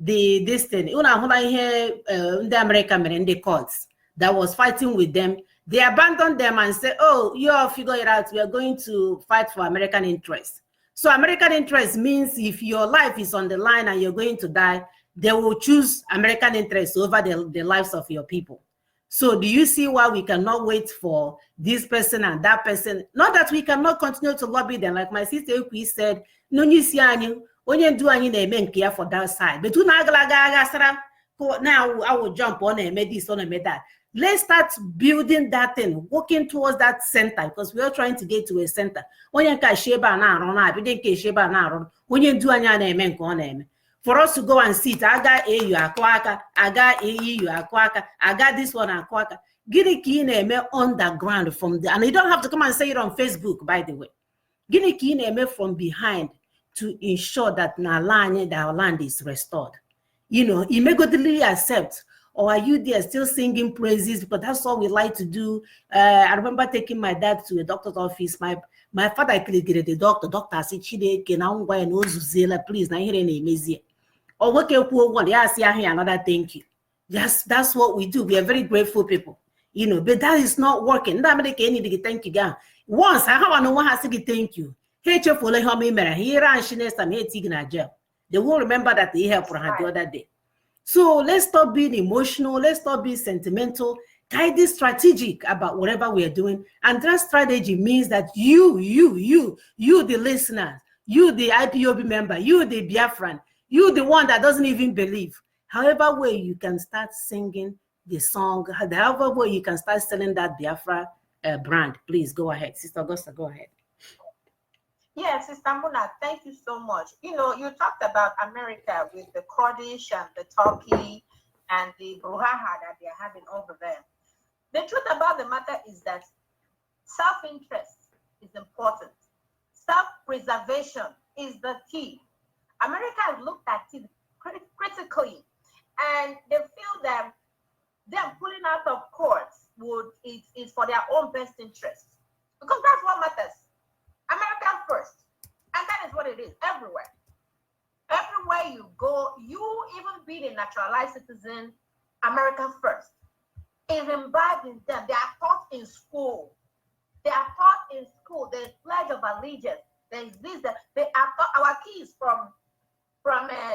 this thing the American in the courts that was fighting with them. They abandoned them and said, oh, you all figure it out. We are going to fight for American interests. So American interest means if your life is on the line and you're going to die, they will choose American interests over the lives of your people. So do you see why we cannot wait for this person and that person? Not that we cannot continue to lobby them. Like my sister Ukwi said, no you see any onye do any name care for that side. But now I will jump on and make this on and make that. Let's start building that thing, working towards that center, because we are trying to get to a center. Onye ka sheba na aron na bidin ke sheba na aron. Onye do anya na eme nke ọ na-eme. For us to go and sit, I got AU Akwaka, I got AU Akwaka, I got this one Akwaka. Gini ki underground from the, and you don't have to come and say it on Facebook, by the way. Gini ki from behind to ensure that our land is restored. Immediately accept. Or are you there still singing praises? Because that's all we like to do. I remember taking my dad to a doctor's office. My father actually get the doctor. Doctor said, please, now here in Amazia. Or what can another thank you. That's what we do. We are very grateful people. But that is not working. That make any thank you guy. Once I have no one has to thank you. Hey, for how many here and she next time jail. They won't remember that they helped her the other day. So let's stop being emotional. Let's stop being sentimental. Guide this strategic about whatever we are doing. And that strategy means that you, the listener, you, the IPOB member, you, the Biafran, you, the one that doesn't even believe. However way you can start singing the song, however way you can start selling that Biafra brand. Please go ahead. Sister Augusta, go ahead.
Yes, Sister Muna, thank you so much. You talked about America with the Kurdish and the Turkey and the brouhaha that they're having over there. The truth about the matter is that self-interest is important. Self-preservation is the key. America has looked at it critically, and they feel that them pulling out of court is for their own best interest. Because that's what matters. America first. And that is what it is everywhere. Everywhere you go, you even being a naturalized citizen, America first is imbibed in them. They are taught in school. They are taught in school. There's Pledge of Allegiance. There's this. They are taught, our kids from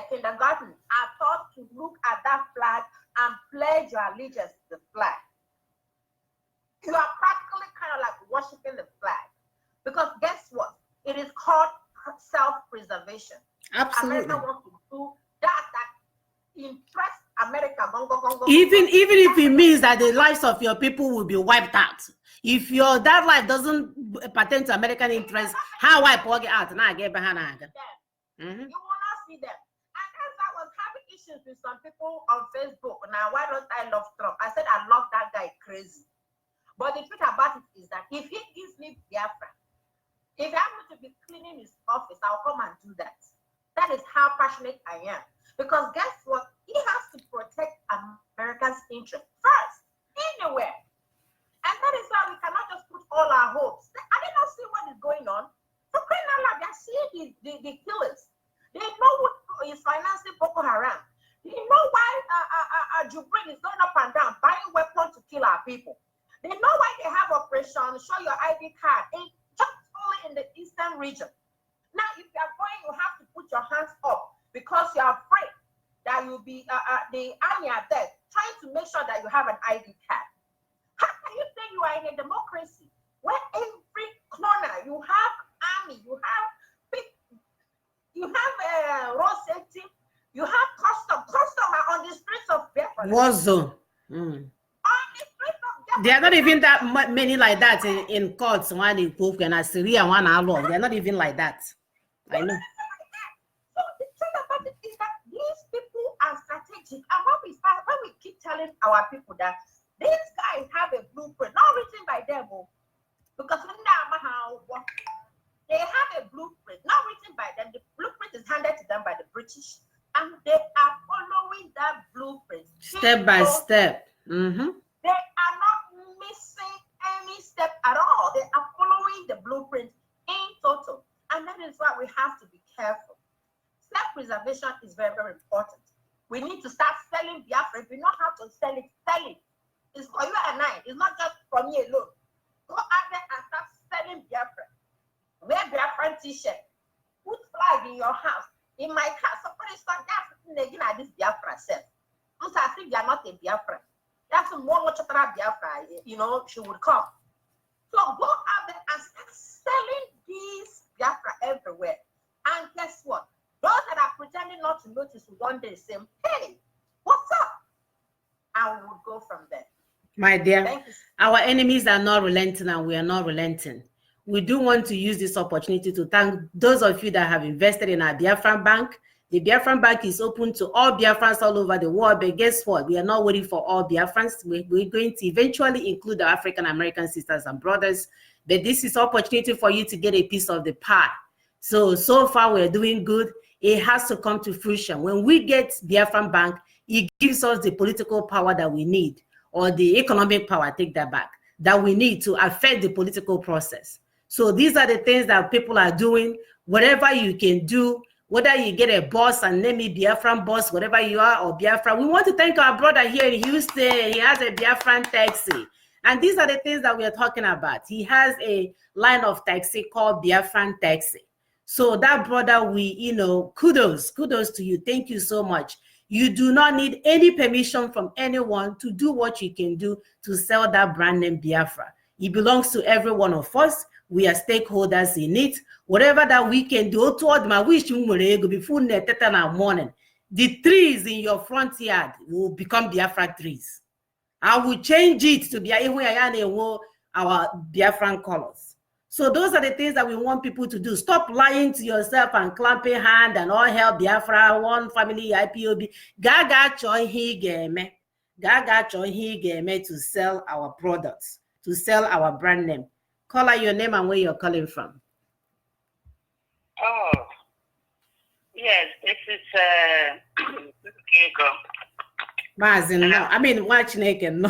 kindergarten are taught to look at that flag and pledge your allegiance to the flag. You are practically kind of like worshiping the flag. Because guess what? It is called self-preservation.
Absolutely.
America wants to do that impress America.
Even if it means that the lives of your people will be wiped out. If that life doesn't pertain to American interests, how wipe it out? Now I get behind that.
You will not see them. And as I was having issues with some people on Facebook, now why don't I love Trump? I said I love that guy crazy. But the truth about it is that if he gives me Biafra, if I'm going to be cleaning his office, I'll come and do that. That is how passionate I am. Because guess what? He has to protect America's interest first, anywhere. And that is why we cannot just put all our hopes. I did not see what is going on. For crying out loud, they're seeing the killers. They know who is financing Boko Haram. They know why Jubril is going up and down, buying weapons to kill our people. They know why they have Operation Show Your ID card just only in the eastern region. Now, if you are going, you have to put your hands up because you are afraid that you'll be the army are there trying to make sure that you have an ID card. How can you say you are in a democracy where every corner you have army, you have road safety, you have custom are on the streets of Biafra.
War zone. There are not even that many like that in courts. One in Pope and Assyria, one law. They're not even like that. I know.
So the truth about it is that these people are strategic. And when we keep telling our people that these guys have a blueprint, not written by them, because they have a blueprint, not written by them. The blueprint is handed to them by the British, and they are following that blueprint
step by step.
They are not missing any step at all. They are following the blueprint in total. And that is why we have to be careful. Self-preservation is very, very important. We need to start selling Biafra. If you know how to sell it, sell it. It's for you and I. It's not just for me alone. Go out there and start selling Biafra. Wear Biafran t-shirt. Put flag in your house. In my car, somebody start dancing at this Biafra self. Because I think they are not a Biafra. That's more Biafra, she would come. So go out there and start selling these Biafra everywhere. And guess what? Those that are pretending not to notice will one day say, hey, what's up? And we will go from there.
My dear, our enemies are not relenting and we are not relenting. We do want to use this opportunity to thank those of you that have invested in our Biafran Bank. The Biafran Bank is open to all Biafrans all over the world, but guess what? We are not waiting for all Biafrans. We're going to eventually include our African American sisters and brothers, but this is opportunity for you to get a piece of the pie. So far we're doing good. It has to come to fruition. When we get Biafran Bank, it gives us the political power that we need, or the economic power, take that back, that we need to affect the political process. So these are the things that people are doing. Whatever you can do, whether you get a boss and name me Biafran boss, whatever you are, or Biafra. We want to thank our brother here in Houston. He has a Biafran taxi. And these are the things that we are talking about. He has a line of taxi called Biafran Taxi. So that brother, kudos to you. Thank you so much. You do not need any permission from anyone to do what you can do to sell that brand name Biafra. It belongs to every one of us. We are stakeholders in it. Whatever that we can do toward my wish before morning, the trees in your front yard will become Biafra trees. I will change it to be our Biafran colors. So those are the things that we want people to do. Stop lying to yourself and clapping hand and all hell Biafra, one family, IPOB. Gaga choy higeme. Gaga choy higeme to sell our products, to sell our brand name. Call out your name and where you're calling from.
Oh, yes, this is Diego.
Mazin, no. I mean, watch naked, no.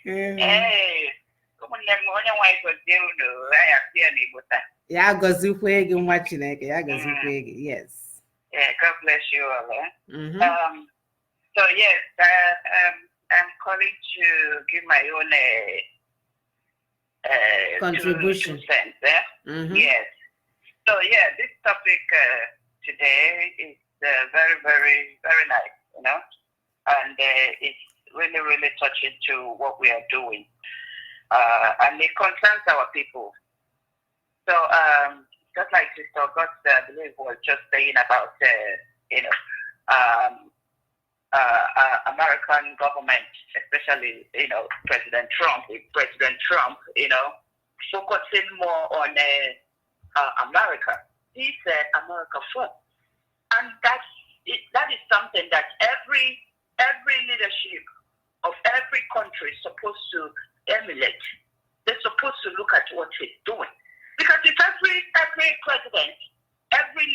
Hey, come on, onye nwa igozie unu, I have here n'Igbo taa.
Ya gozikwa ego nwa Chineke, ya gozikwa ego. Yes.
Yeah, God bless you all.
Mm-hmm.
So yes, I'm calling to give my own
contribution.
2 cents.
Mm-hmm.
Yes. So yeah, this topic today is very, very, very nice, you know, and it's really, really touching to what we are doing, and it concerns our people. So just like Sister August, I believe, was just saying about, you know, American government, especially, you know, President Trump, you know, focusing more on America. He said America first, and that is something that every leadership of every country is supposed to emulate. They're supposed to look at what he's doing, because if every president, every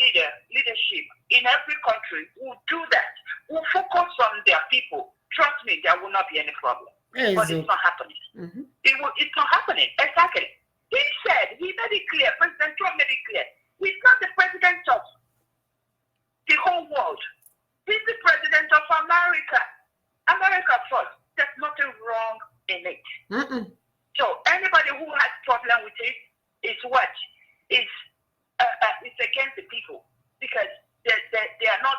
leadership in every country will do that, will focus on their people, trust me, there will not be any problem. But it's not happening.
Mm-hmm.
It's not happening. Exactly. He made it clear, President Trump made it clear, he's not the president of the whole world. He's the president of America. America first. There's nothing wrong in it.
Mm-mm.
So anybody who has problem with it is what? It's against the people, because they are not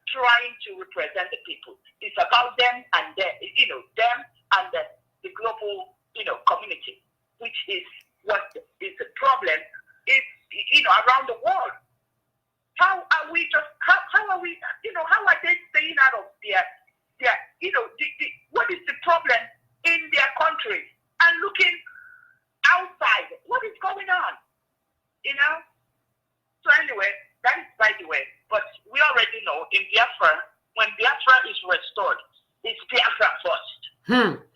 trying to represent the people. It's about them and them and the global, you know, community, which is what is the problem is, you know, around the world. How are we, you know, how are they staying out of their you know, what is the problem in their country and looking outside? What is going on? You know? So anyway, that is by the way. But we already know in Biafra, when Biafra is restored, it's Biafra first.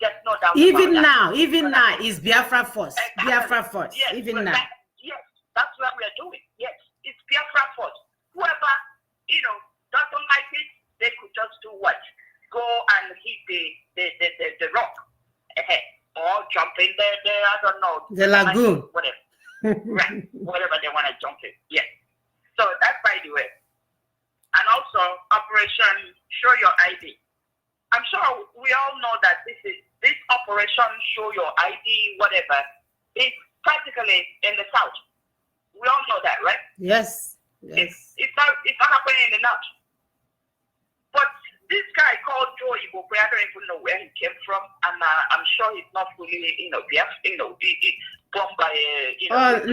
There's no doubt
Even
about
now, it's Biafra first.
Exactly.
Biafra first.
Yes,
even now.
Yes, that's what we are doing. Yes, it's Biafra first. Whoever, you know, doesn't like it, they could just do what? Go and hit the rock ahead, or jump in the I don't know,
the lagoon,
whatever. Right, whatever they want to jump in. Yes. So that's by the way. And also Operation Show Your ID. I'm sure we all know that this Operation Show Your ID, whatever, is practically in the south. We all know that, right?
Yes.
It's not happening in the north. But this guy called Joe Igbo, I don't even know where he came from, and I'm sure he's not fully, you know, born by, you know.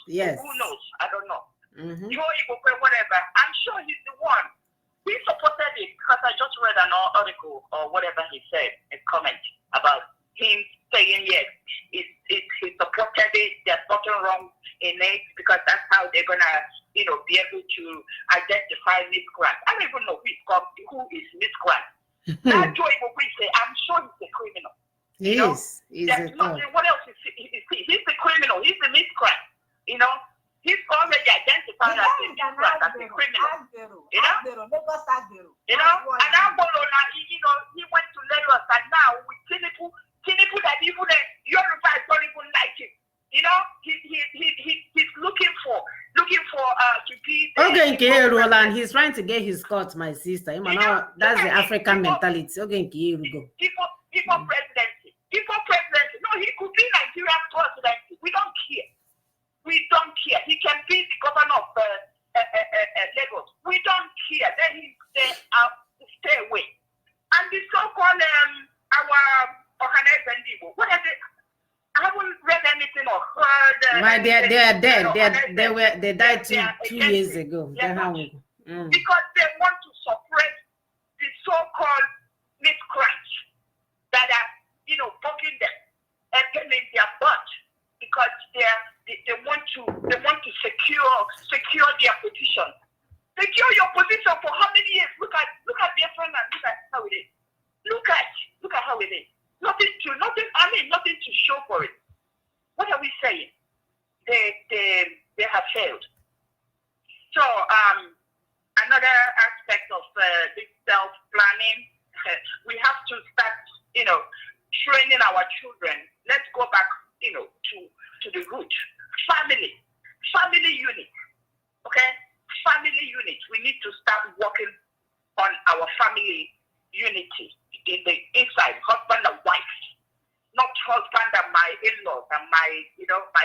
Yes.
Who knows? I don't know.
Mm-hmm.
Joe Igbo, whatever. I'm sure he's the one. He supported it because I just read an article or whatever he said, a comment about him saying yes, he supported it. There's nothing wrong in it because that's how they're gonna, you know, be able to identify miscreants. I don't even know who is miscreant. That Joy Igbo say, I'm sure he's a criminal.
Yes,
there's nothing. What else is he? He's the criminal. He's the miscreant. You know, he's already identified as a miscreant, as a criminal. You know, and Abolola, you know, he went to Lagos, and now with Tinubu that even Yoruba don't even like him. You know, he's looking for to be.
Okay, Roland, he's trying to get his cut, my sister. You know, that's the African mentality. Okay,
People presidency. No, he could be Nigerian presidency. We don't care. He can be the governor of Lagos. We don't care. Then he stay away. And the so-called our organization, what is it? I haven't read anything or heard.
Why they are dead? They died two years ago.
Because they want to suppress the so-called miscreants that are, you know, bugging them and getting their butt because they want to secure their position. Secure your position for how many years? Look at their friend and look at how it is. Look at how it is. Nothing to show for it. What are we saying? They have failed.
training our children. Let's go back, to the root. Family unit. Okay? Family unit. We need to start working on our family unity in the inside, husband and wife. Not husband and my in-laws and my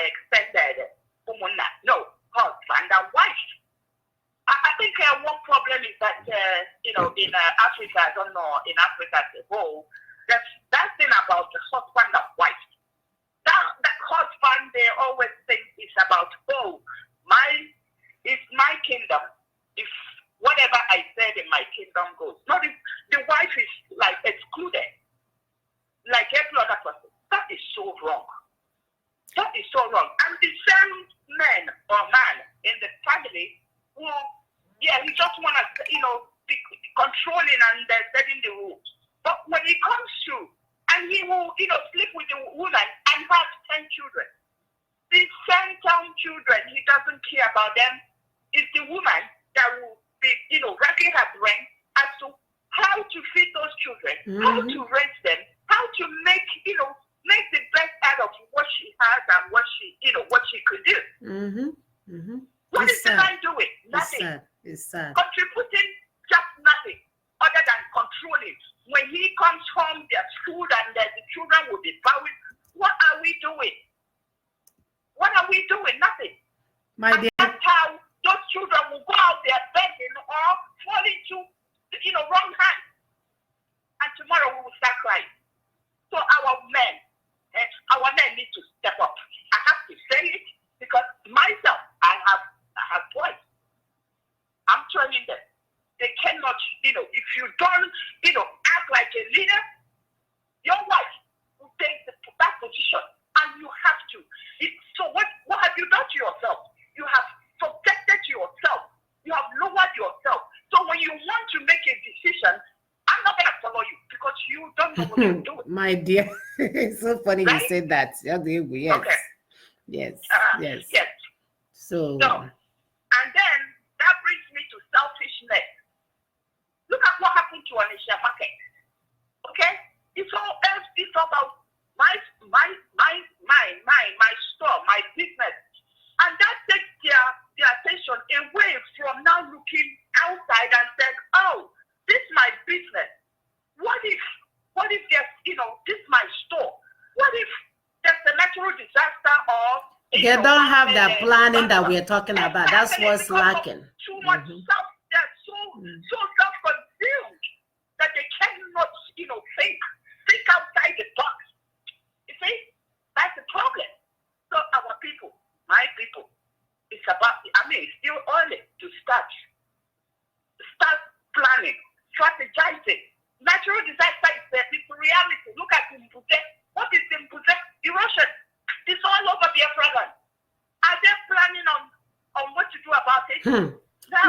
extended woman. No, husband and wife. I think one problem is that, in Africa, I don't know, in Africa as a whole, that thing about the husband and wife. That husband, they always think it's about, it's my kingdom. If whatever I said in my kingdom goes. No, the wife is like excluded, like every other person. That is so wrong. That is so wrong. And the same man or man in the family who, he just want to, be controlling and setting the rules. But when it comes to, and he will, sleep with the woman and have 10 children. The same 10 children, he doesn't care about them. It's the woman that will be, racking her brain as to how to feed those children, how to raise them, how to make the best out of what she has and what she could do. What is the man doing? Nothing.
It's sad.
Contributing just nothing other than controlling. When he comes home, there's food and the children will be bowing. What are we doing? What are we doing? Nothing.
My dear.
That's how those children will go out there begging or fall into wrong hands. And tomorrow we will start crying. So our men need to step up. I have to say it because myself, I have boys. I'm training them. They cannot, if you don't, act like a leader, your wife will take that position, and you have to. So what have you done to yourself? You have subjected yourself. You have lowered yourself. So when you want to make a decision, I'm not going to follow you because you don't know what you're doing.
My dear, it's so funny you said that. Yes.
Okay.
Yes. Yes.
Yes.
So,
and then that brings me to selfishness. Look at what happened to Anisha Market. Okay? It's all about my store, my business. And that takes their attention away from now looking outside and saying, oh, this is my business. What if there's, this is my store? What if there's a natural disaster or
they don't have that planning that we're talking about. That's what's lacking.
Too much stuff. They're so self-consumed that they cannot, think outside the box. You see, that's the problem. So our people, my people, it's about. It's still early to start planning, strategizing. Natural disaster is there. It's reality. Look at Timbuktu. What is Timbuktu? Erosion. It's all over Biafra land. Are they planning on what to do about it?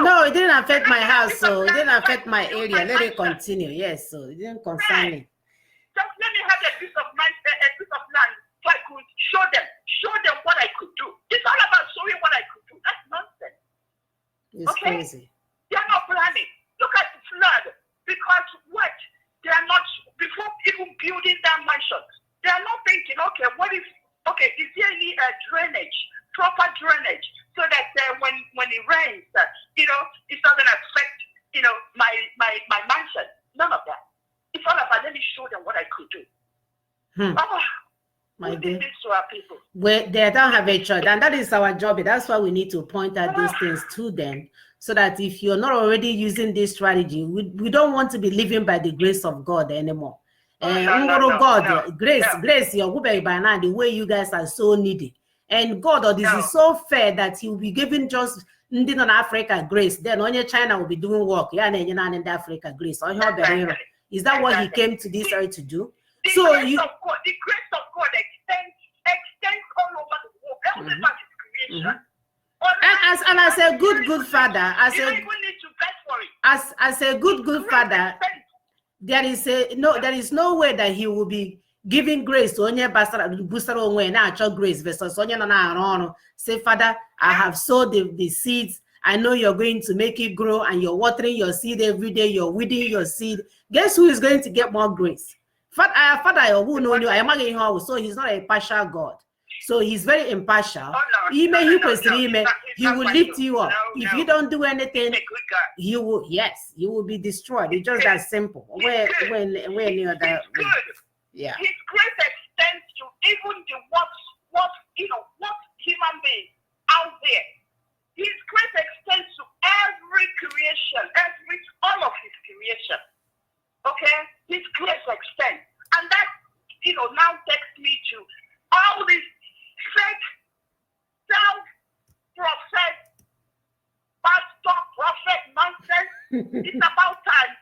No, it didn't affect my house, so it didn't affect my area. Let it continue. Yes, so it didn't concern me.
Just let me have a piece of land, so I could show them what I could do. It's all about showing what I could do. That's nonsense.
It's crazy.
They are not planning. Look at the flood. Because what? They are not, before even building that mansion, they are not thinking, is there any drainage, proper drainage, so that when it rains, it's not going to affect, my mansion. None of that. It's all about, let me show them what I could do.
My dear.
This to our people.
They don't have a choice, and that is our job. That's why we need to point out these things to them, so that if you're not already using this strategy, we don't want to be living by the grace of God anymore. Grace, your by now, the way you guys are so needy. And God, this is so fair that He will be giving just in Africa grace. Then only China will be doing work. Yeah, in Africa grace. Is that what He came to this earth to do?
The grace of God extends all over the world. Everybody's creation.
And as a good father,
you don't even need to beg for it.
As a good father, there is no way that He will be giving grace to onye busara onwe na-achọ grace versus onye nọ na-arụ. Say, Father, I have sowed the seeds. I know you're going to make it grow, and you're watering your seed every day. You're weeding your seed. Guess who is going to get more grace? Father, who know you, I am again how, so he's not a partial God. So he's very impartial. He will lift you up. If you don't do anything, you will, yes, you will be destroyed. It's just that simple. When you're that, yeah.
His grace extends to even the what human being out there. His grace extends to every creation, all of his creation. Okay? His grace extends. And that, now takes me to all these fake self-professed pastor, prophet nonsense. It's about time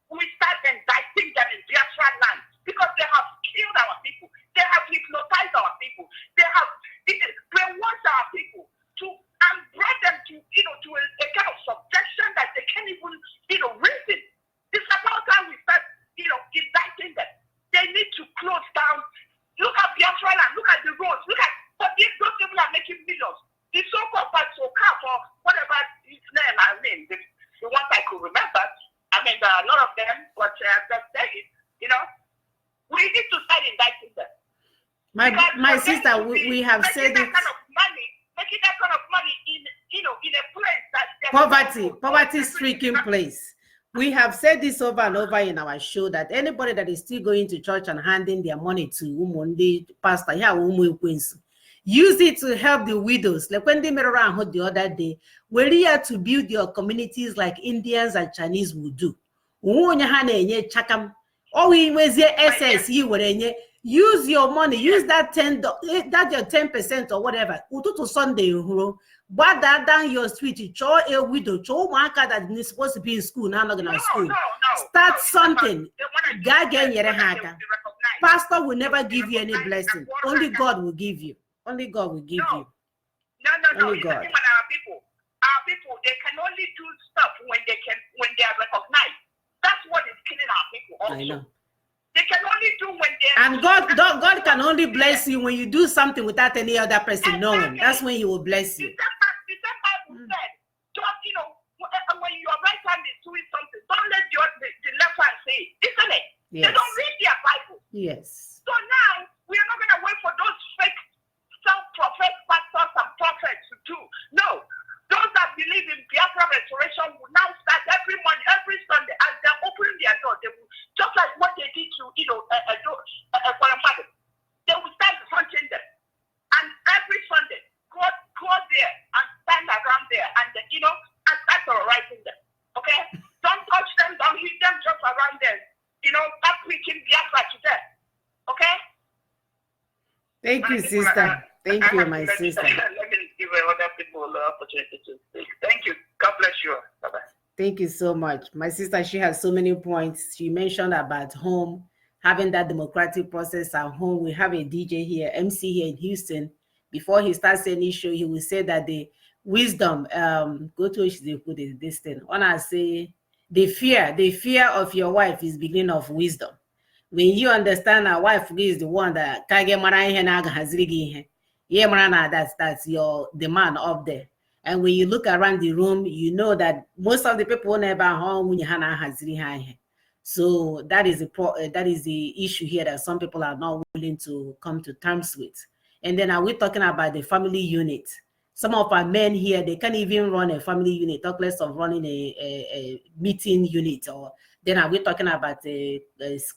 we start indicting them in Biafra land, because they have killed our people. They have hypnotized our people. They have brainwashed our people and brought them to a kind of subjection that they can't even reason. It's about time we start indicting them. They need to close down. Look at Biafra land. Look at the roads. But if those people are making millions, the so-called Pasoka, or whatever his name, the ones I could remember, there are a lot of them, but just say it, we need to start indicting them.
My sister, we have said it.
Making that kind of money in a place that
poverty-stricken place. We have said this over and over in our show that anybody that is still going to church and handing their money to Umundi pastor, use it to help the widows. Like when they made around the other day, we're here to build your communities like Indians and Chinese will do. Use your money, use that that's your 10% or whatever. To Sunday, but that down your street, show a widow, show one car that is supposed to be in school, now not in school. Start something. Pastor will never give you any blessing. Only God will give you. Only God will give you.
No. Only God. Our people, they can only do stuff when they are recognized. That's what is killing our people also.
I know.
They can only do when they
and God can only bless you when you do something without any other person knowing. That's when He will bless you.
The same Bible said, just when your right hand is doing something, don't let the left hand say it, isn't it?
Yes.
They don't read their Bible.
Yes.
So now we are not going to wait for those fake self-professed pastors and prophets to do. No. Those that believe in Biafra restoration will now start every morning, every Sunday, as they're opening their door. They will, just like what they did to, for a mother. They will start hunting them. And every Sunday, go there and stand around there and, and start terrorizing them. Okay? Don't touch them, don't hit them, just around them. Start preaching Biafra to them. Okay?
Thank you, sister. Thank you, my sister.
Let me give other people the opportunity to speak. Thank you. God bless you. Bye-bye.
Thank you so much. My sister, she has so many points. She mentioned about home, having that democratic process at home. We have a DJ here, MC here in Houston. Before he starts any show, he will say that the wisdom, go to this thing. When I say the fear of your wife is beginning of wisdom. When you understand our wife is the one that that's your demand up there. And when you look around the room, you know that most of the people never home when you have. So that is the issue here that some people are not willing to come to terms with. And then are we talking about the family unit? Some of our men here, they can't even run a family unit, talk less of running a meeting unit. Or then are we talking about a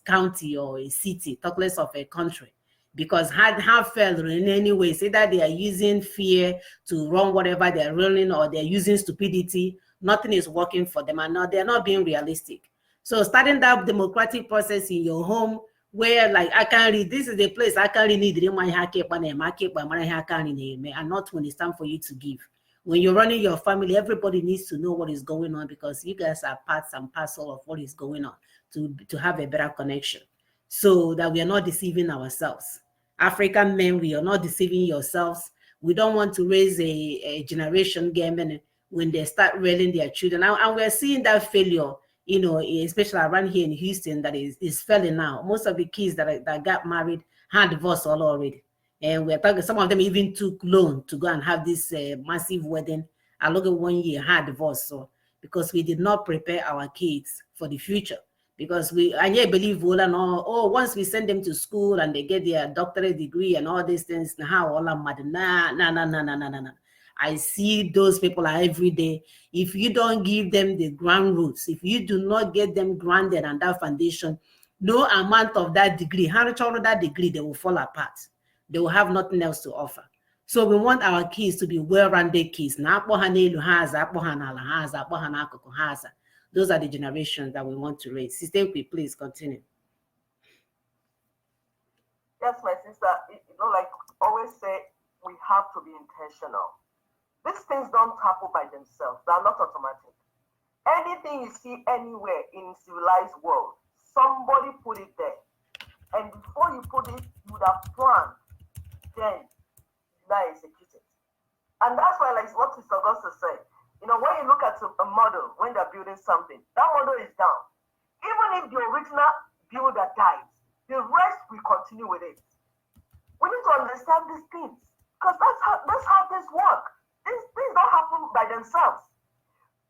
county or a city, talk less of a country? Because how failed in any way, say that they are using fear to run whatever they're running, or they're using stupidity, nothing is working for them, and they're not being realistic. So starting that democratic process in your home, where like I can read, this is the place I can read, and not when it's time for you to give. When you're running your family, everybody needs to know what is going on, because you guys are parts and parcel of what is going on to have a better connection, so that we are not deceiving ourselves. African men, we are not deceiving yourselves. We don't want to raise a generation gaming when they start railing their children. And we're seeing that failure, especially around here in Houston, that is failing now. Most of the kids that got married had divorced all already. And we're talking, some of them even took loan to go and have this massive wedding. I look at 1 year, had divorced. So because we did not prepare our kids for the future. Because I believe once we send them to school and they get their doctorate degree and all these things, nah. I see those people every day. If you don't give them the ground roots, if you do not get them grounded on that foundation, no amount of that degree, how much of that degree, they will fall apart. They will have nothing else to offer. So we want our kids to be well-rounded kids. Those are the generations that we want to raise. Sister, please continue.
Yes, my sister, like always say, we have to be intentional. These things don't happen by themselves. They are not automatic. Anything you see anywhere in civilized world, somebody put it there. And before you put it, you would have planned. Then you now execute it. And that's why, like what Sister Augusta said, when you look at a model, when they're building something, that model is down. Even if the original builder dies, the rest will continue with it. We need to understand these things because that's how this work. These things don't happen by themselves.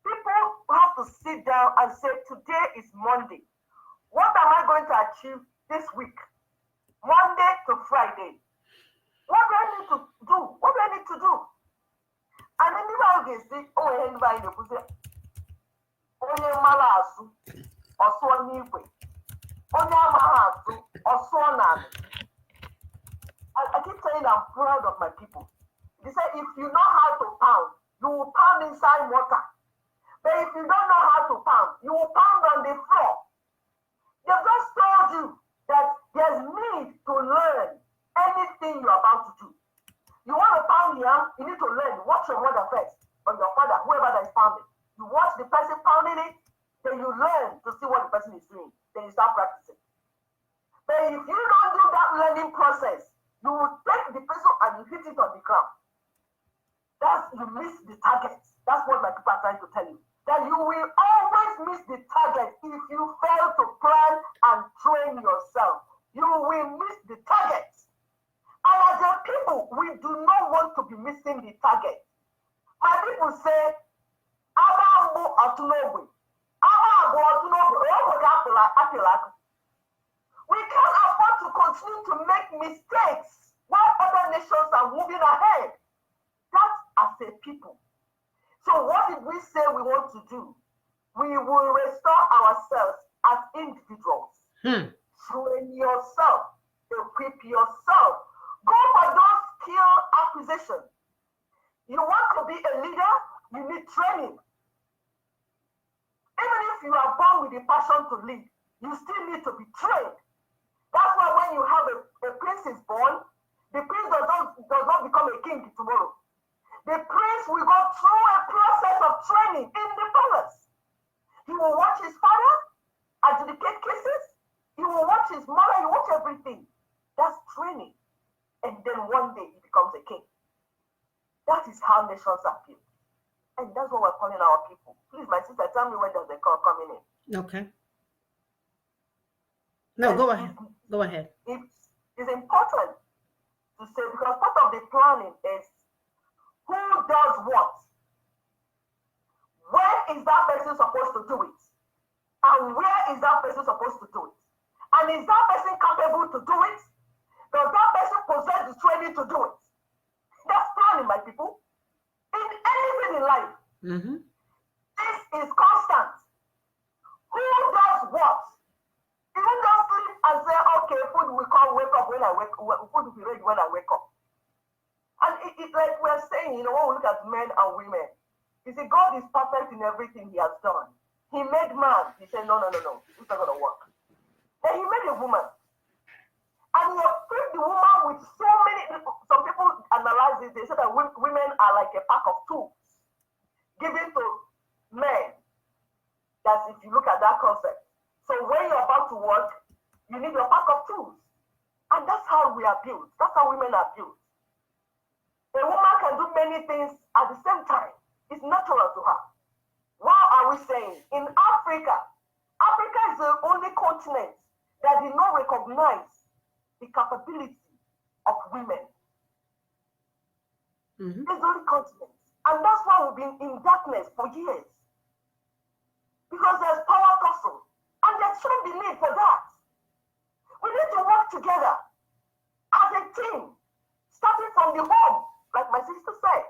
People have to sit down and say, today is Monday. What am I going to achieve this week? Monday to Friday. What do I need to do? What do I need to do? And then you can see, anybody in the pussy. Onye malasu, oso n'igwe. Onye amahasu, oso n'ala. I keep saying I'm proud of my people. They say if you know how to pound, you will pound inside water. But if you don't know how to pound, you will pound on the floor. They've just told you that there's need to learn anything you're about to do. You want to pound yam, you need to learn. Watch your mother first, or your father, whoever that is pounding. You watch the person pounding it, then you learn to see what the person is doing. Then you start practicing. But if you don't do that learning process, you will take the pencil and you hit it on the ground. You miss the target. That's what my people are trying to tell you. That you will always miss the target if you fail to plan and train yourself. You will miss the target. And as a people, we do not want to be missing the target. My people say, we can't afford to continue to make mistakes while other nations are moving ahead. That's as a people. So what did we say we want to do? We will restore ourselves as individuals. Train yourself, equip yourself. Go for those skill acquisition. You want to be a leader, you need training. Even if you are born with the passion to lead, you still need to be trained. That's why when you have a prince is born, the prince does not become a king tomorrow. The prince will go through a process of training in the palace. He will watch his father adjudicate cases. He will watch his mother. He will watch everything. That's training. And then one day he becomes a king. That is how nations are built. And that's what we're calling our people. Please, my sister, tell me when does the call coming in?
Okay. No, go ahead. Go ahead.
It's important to say, because part of the planning is who does what? When is that person supposed to do it? And where is that person supposed to do it? And is that person capable to do it? Does that person possess the training to do it? That's planning, my people. In anything in life, this is constant. Who does what? You don't just sleep and say, okay, food will come, wake up when I wake up, food will be ready when I wake up. And it's like we're saying, when we look at men and women, you see, God is perfect in everything he has done. He made man. He said, no, it's not going to work. Then he made a woman. And he equipped the woman with so many, some people analyze it, they say that women are like a pack of tools given to men. That's if you look at that concept. So when you're about to work, you need your pack of tools. And that's how we are built. That's how women are built. A woman can do many things at the same time. It's natural to her. What are we saying? In Africa is the only continent that did not recognize the capability of women. It's the only continent. And that's why we've been in darkness for years. Because there's power tussle. And there's there shouldn't be need for that. We need to work together as a team, starting from the home, like my sister said.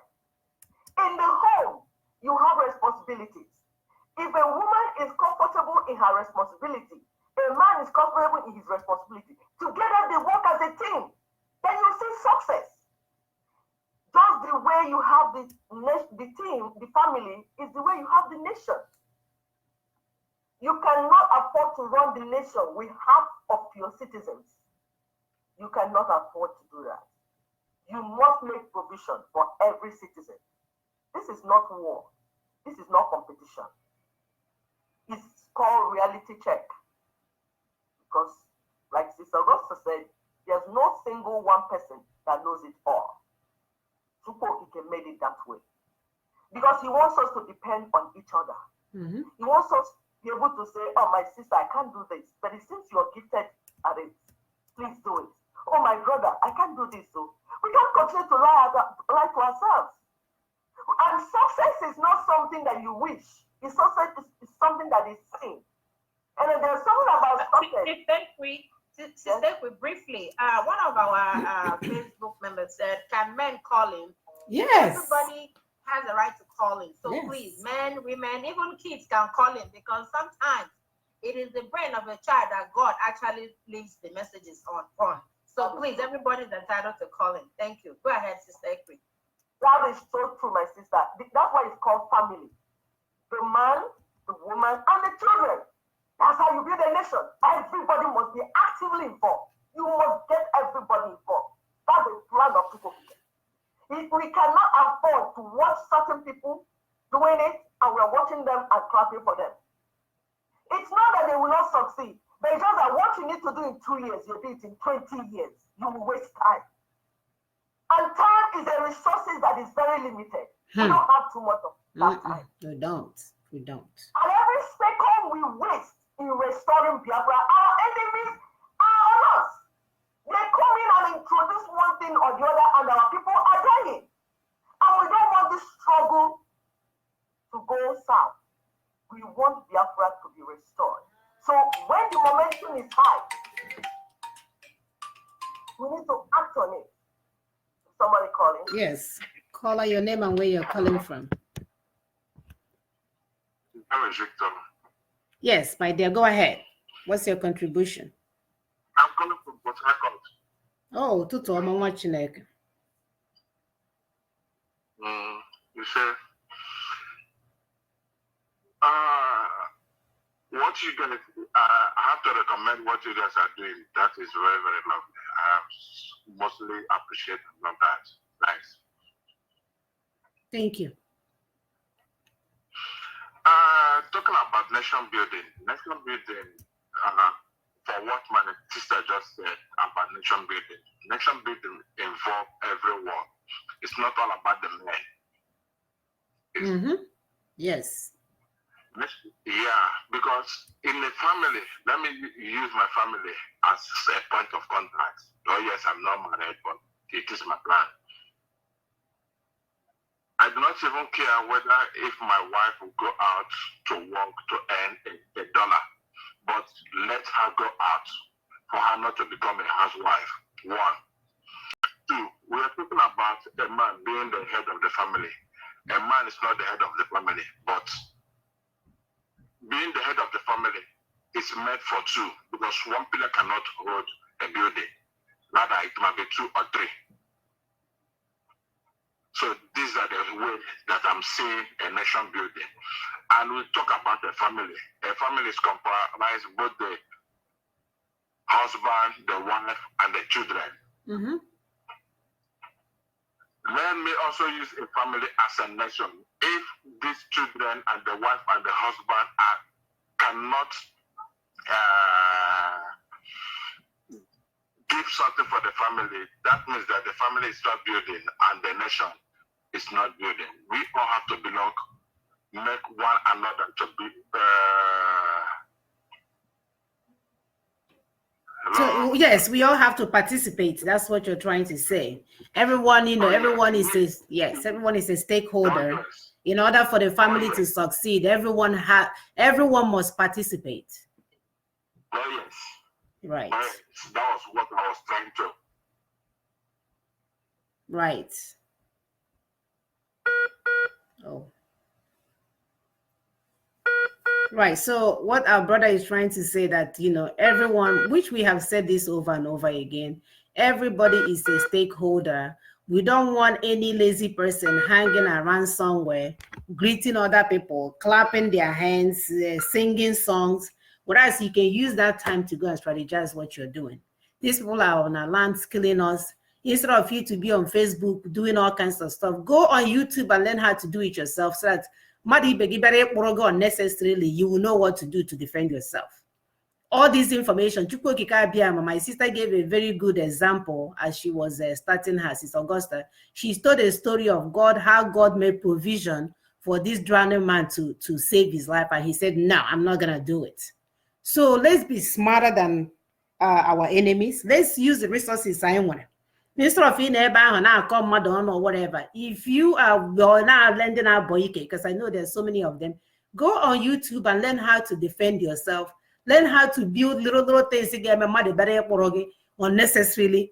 In the home, you have responsibilities. If a woman is comfortable in her responsibility, a man is comfortable in his responsibility, together they work as a team, then you see success. Just the way you have the team, the family, is the way you have the nation. You cannot afford to run the nation with half of your citizens. You cannot afford to do that. You must make provision for every citizen. This is not war. This is not competition. It's called reality check. Because, like Sister Augusta said, there's no single one person that knows it all. He can make it that way. Because he wants us to depend on each other.
Mm-hmm.
He wants us to be able to say, oh, my sister, I can't do this. But since you're gifted at it, please do it. Oh, my brother, I can't do this. So we can't continue to lie to ourselves. And success is not something that you wish. It's something that is seen. And then there's something about success.
Briefly, one of our Facebook members said, can men call in?
Yes.
Everybody has a right to call in. So
Yes.
please, men, women, even kids can call in, because sometimes it is the brain of a child that God actually leaves the messages on. So please, everybody is entitled to call in. Thank you. Go ahead, Sister Ekri.
That is so true, my sister. That's why it's called family. The man, the woman, and the children. That's how you build a nation. Everybody must be actively involved. You must get everybody involved. That's the plan of people. If we cannot afford to watch certain people doing it, and we're watching them and clapping for them. It's not that they will not succeed, but it's just that what you need to do in 2 years, you do it in 20 years. You will waste time. And time is a resource that is very limited. We don't have too much of that time.
We don't.
And every second we waste in restoring Biafra, our enemies are on us. They come in and introduce one thing or the other, and our people are dying. And we don't want this struggle to go south. We want Biafra to be restored. So when the momentum is high, we need to act on it. Somebody calling?
Yes. Call out your name and where you're calling from.
I'm Victor.
Yes, my dear, go ahead. What's your contribution?
I'm calling from Port Harcourt.
Oh, tutu mama Chineke.
You say, what you gonna? I have to recommend what you guys are doing. That is very, very lovely. I mostly appreciate and love that. Nice.
Thank you.
Talking about nation building, for what my sister just said about nation building involves everyone. It's not all about the men.
Yes.
Yeah, because in a family, let me use my family as a point of contact. Oh yes, I'm not married, but it is my plan. I do not even care whether if my wife will go out to work to earn a dollar, but let her go out for her not to become a housewife. 1. 2, we are talking about a man being the head of the family. A man is not the head of the family, but being the head of the family is meant for 2, because one pillar cannot hold a building. Rather, it might be 2 or 3. So these are the ways that I'm seeing a nation building. And we talk about a family. A family is comprised both the husband, the wife, and the children. Let me also use a family as a nation. If these children and the wife and the husband cannot give something for the family, that means that the family is not building and the nation is not building. We all have to belong, make one another to be.
So yes, we all have to participate. That's what you're trying to say. Everyone, everyone is a stakeholder. In order for the family to succeed, everyone must participate.
Oh, yes.
Right.
Yes. That was what I was trying to.
Right. Oh. Right. So what our brother is trying to say that, everyone, which we have said this over and over again, everybody is a stakeholder. We don't want any lazy person hanging around somewhere, greeting other people, clapping their hands, singing songs. Whereas you can use that time to go and strategize what you're doing. These people are on our lands killing us. Instead of you to be on Facebook doing all kinds of stuff, go on YouTube and learn how to do it yourself so that unnecessarily, you will know what to do to defend yourself. All this information, my sister gave a very good example as she was starting her, Sister Augusta. She told a story of God, how God made provision for this drowning man to save his life. And he said, no, I'm not going to do it. So let's be smarter than our enemies. Let's use the resources I want. Instead of in now come madon or whatever, if you are now lending out boyke, because I know there's so many of them, go on YouTube and learn how to defend yourself. Learn how to build little things again. Unnecessarily,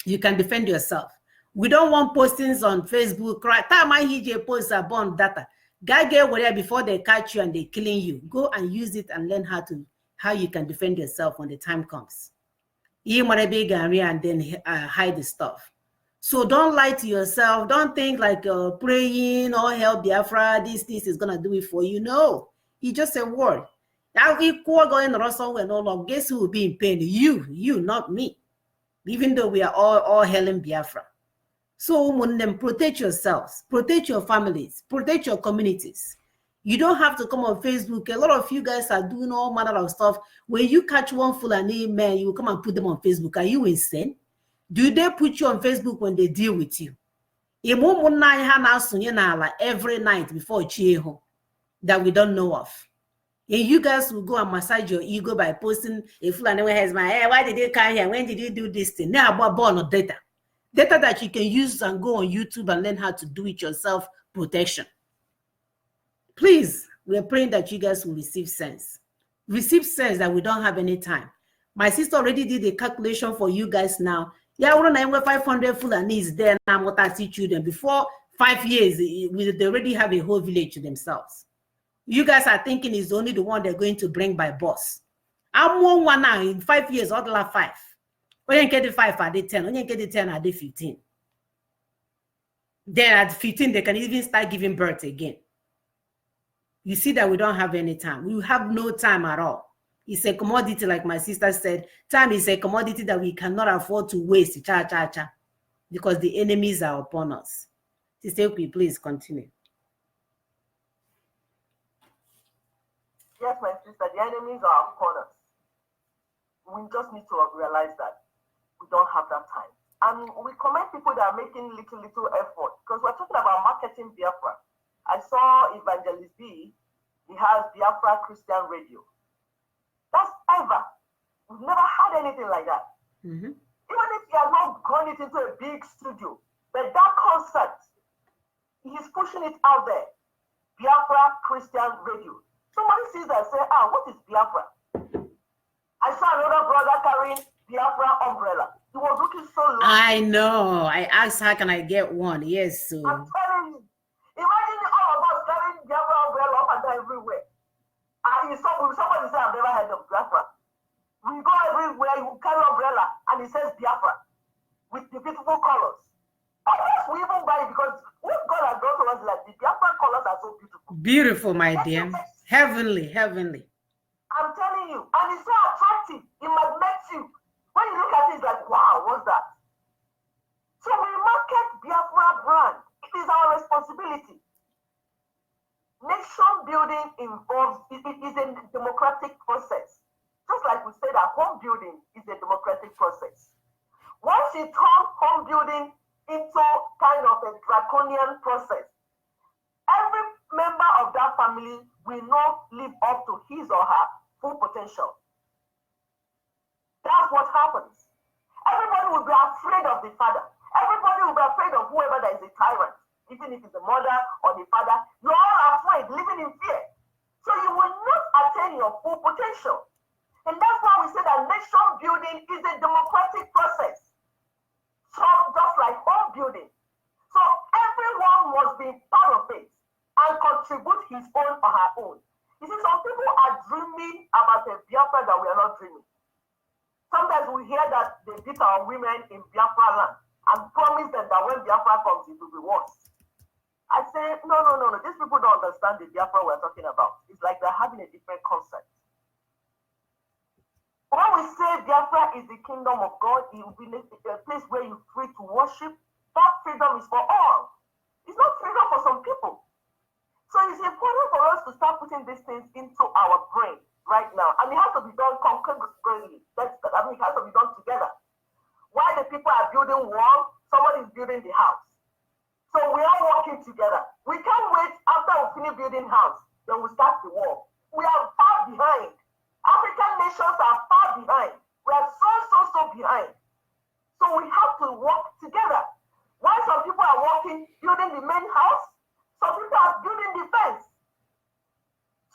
you can defend yourself. We don't want postings on Facebook. Time I hear posts about data. Guy get where before they catch you and they killing you. Go and use it and learn how you can defend yourself when the time comes. You might be and then hide the stuff. So don't lie to yourself. Don't think like praying or help Biafra, this is gonna do it for you. No, it's just a word. Now if going somewhere, no long, guess who will be in pain? You, not me. Even though we are all hailing Biafra. So protect yourselves, protect your families, protect your communities. You don't have to come on Facebook. A lot of you guys are doing all manner of stuff. When you catch one Fulani man, you come and put them on Facebook. Are you insane? Do they put you on Facebook when they deal with you? Every night before Chieho that we don't know of. And you guys will go and massage your ego by posting a Fulani has my hair. Why did you come here? When did you do this thing? Now about born of data. Data that you can use and go on YouTube and learn how to do it yourself, protection. Please, we're praying that you guys will receive sense. Receive sense that we don't have any time. My sister already did a calculation for you guys now. Yeah, we're not 500 Fulanis there now, what I teach you them. Before 5 years, they already have a whole village to themselves. You guys are thinking it's only the one they're going to bring by bus. I'm one now in 5 years, all the 5. When you get the 5, are they 10? When you get the 10, are they 15? Then at 15, they can even start giving birth again. You see that we don't have any time. We have no time at all. It's a commodity, like my sister said. Time is a commodity that we cannot afford to waste, because the enemies are upon us. Sister, please continue.
Yes, my sister, the enemies are upon us. We just need to realize that we don't have that time. And we commend people that are making little effort, because we're talking about marketing Biafra. I saw Evangelist B, he has Biafra Christian Radio. That's ever. We've never had anything like that.
Mm-hmm.
Even if you are not growing it into a big studio, but that concept, he's pushing it out there. Biafra Christian Radio. Somebody sees that and say, what is Biafra? I saw another brother carrying Biafra umbrella. He was looking so long.
I know. I asked, how can I get one? Yes, so.
I'm telling you. Imagine all of us carrying Biafra umbrella up and down everywhere. Somebody say, I've never heard of Biafra. We go everywhere, you carry umbrella, and it says Biafra with the beautiful colors. I guess we even buy it because what God has done to us, like the Biafra colors are so beautiful.
Beautiful, my dear. Heavenly.
I'm telling you, and it's so attractive. It magnetes you. When you look at it, it's like, wow, what's that? So we market Biafra brand. It is our responsibility. Nation building involves, it is a democratic process. Just like we said that home building is a democratic process. Once you turn home building into kind of a draconian process, every member of that family will not live up to his or her full potential. That's what happens. Everybody will be afraid of the father. Everybody will be afraid of whoever that is a tyrant. Even if it's the mother or the father, you're all afraid, living in fear. So you will not attain your full potential. And why we say that nation building is a democratic process. So just like home building. So everyone must be part of it and contribute his own or her own. You see, some people are dreaming about a Biafra that we are not dreaming. Sometimes we hear that they beat our women in Biafra land and promise them that when Biafra comes, it will be worse. I say, no. These people don't understand the Biafra we're talking about. It's like they're having a different concept. When we say Biafra is the kingdom of God, it will be a place where you're free to worship. That freedom is for all. It's not freedom for some people. So it's important for us to start putting these things into our brain right now. And it has to be done concurrently. It has to be done together. While the people are building wall, someone is building the house. So we are working together. We can't wait after we finish building house, then we start the wall. We are far behind. African nations are far behind. We are so behind. So we have to work together. While some people are working, building the main house, some people are building the fence.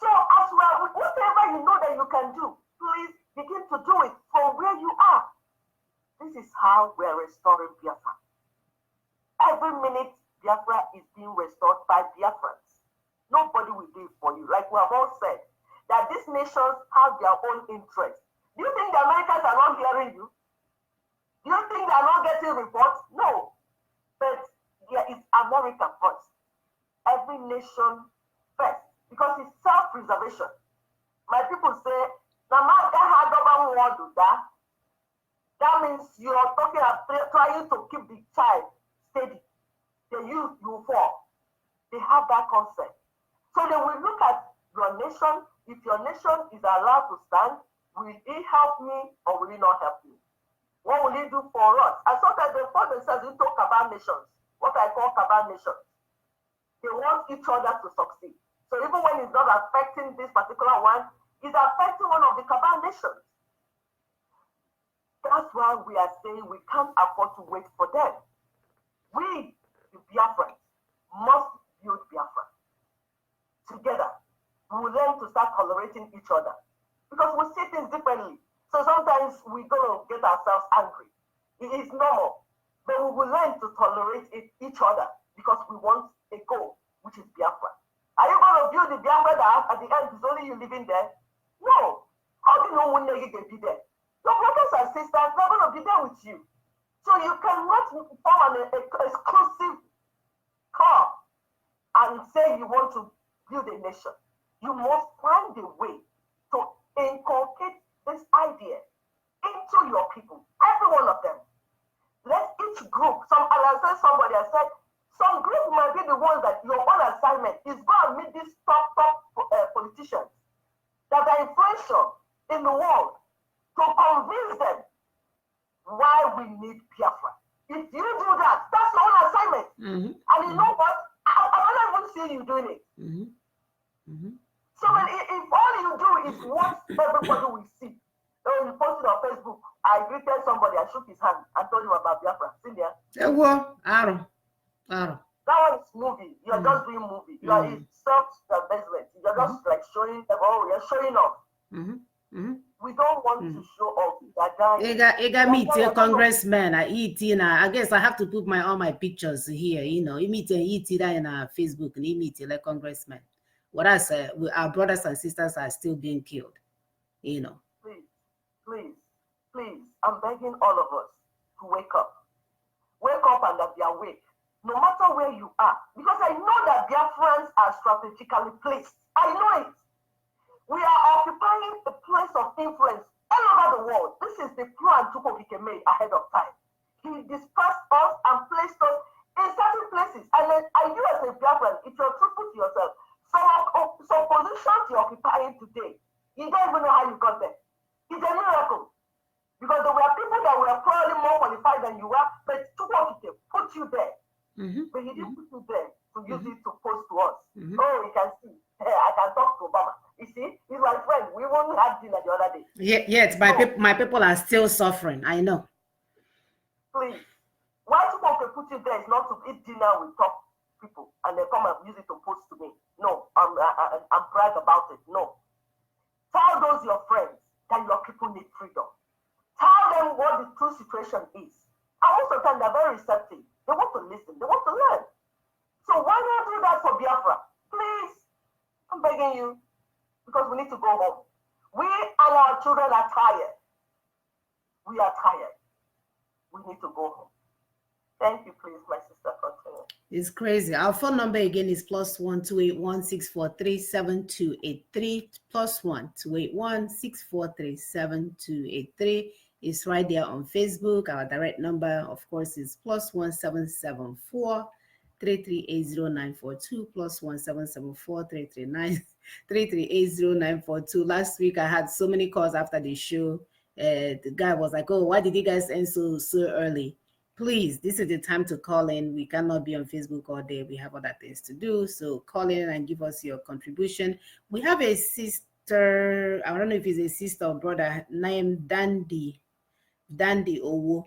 So as well, whatever you know that you can do, please begin to do it from where you are. This is how we are restoring Biafra. Every minute, Biafra is being restored by Biafrans. Nobody will do it for you. Like we have all said, that these nations have their own interests. Do you think the Americans are not hearing you? Do you think they are not getting reports? No. But there is America first. Every nation first. Because it's self-preservation. My people say, that means you are talking about trying to keep the child steady. The youth will fall. They have that concept. So they will look at your nation. If your nation is allowed to stand, will it help me or will it not help me? What will it do for us? And sometimes they find themselves into cabal nations, what I call cabal nations. They want each other to succeed. So even when it's not affecting this particular one, it's affecting one of the cabal nations. That's why we are saying we can't afford to wait for them. We, the Biafrans, must build Biafra. Together, we will learn to start tolerating each other. Because we see things differently. So sometimes we're going to get ourselves angry. It is normal. But we will learn to tolerate each other because we want a goal, which is Biafra. Are you going to build the Biafra that at the end is only you living there? No. How do you know when you can be there? Your brothers and sisters, they're going to be there with you. So you cannot form an exclusive club and say you want to build a nation. You must find a way to inculcate this idea into your people, every one of them. Let each group, somebody has said, some group might be the ones that your own assignment is go and meet these top politicians that are influential in the world to convince them why we need Biafra. If you do that, that's your own assignment. And you know what? I'm not even seeing you doing it. So if all you do is what everybody will see, you post it on Facebook, I greeted somebody, I shook his hand and told him about Biafra. See there? That one is movie. You're just doing movie. You are in self-investment. You're just like showing them, you're showing off. We don't want to show off.
You got me to a congressman. I guess I have to put all my pictures here. You meet that in Facebook and meet like congressman. What I say, our brothers and sisters are still being killed.
Please, I'm begging all of us to wake up. Wake up and be awake. No matter where you are. Because I know that Biafrans are strategically placed. I know it. We are occupying a place of influence all over the world. This is the plan Chukwukike made ahead of time. He dispersed us and placed us in certain places. And then, you as a Biafran, if you're truthful to yourself, some positions you're occupying today, you don't even know how you got there. It's a miracle. Because there were people that were probably more qualified than you are, but Chukwukike put you there. But he didn't put you there to use it to post to us. Oh, you can see. I can talk to Obama. You see, he's my friend. We won't have dinner the other day.
Yes, my people are still suffering. I know.
Please, why Chukwukike put you there is not to eat dinner with top people and they come and use it to post to me. No, I'm brag about it. No. Tell those your friends that your people people need freedom. Tell them what the true situation is. And most of the time, they're very receptive. They want to listen. They want to learn. So why not do that for Biafra? Please, I'm begging you, because we need to go home. We and our children are tired. We are tired. We need to go home. Thank you, please, my sister. Continue.
It's crazy. Our phone number again is +1 281 643 7283 +1 281 643 7283. It's right there on Facebook. Our direct number, of course, is +1 774 3380942 +1 774 3380942. Last week I had so many calls after the show. The guy was like, "Oh, why did you guys end so early?" Please, this is the time to call in. We cannot be on Facebook all day. We have other things to do. So call in and give us your contribution. We have a sister, I don't know if it's a sister or brother, named Dandy Owo.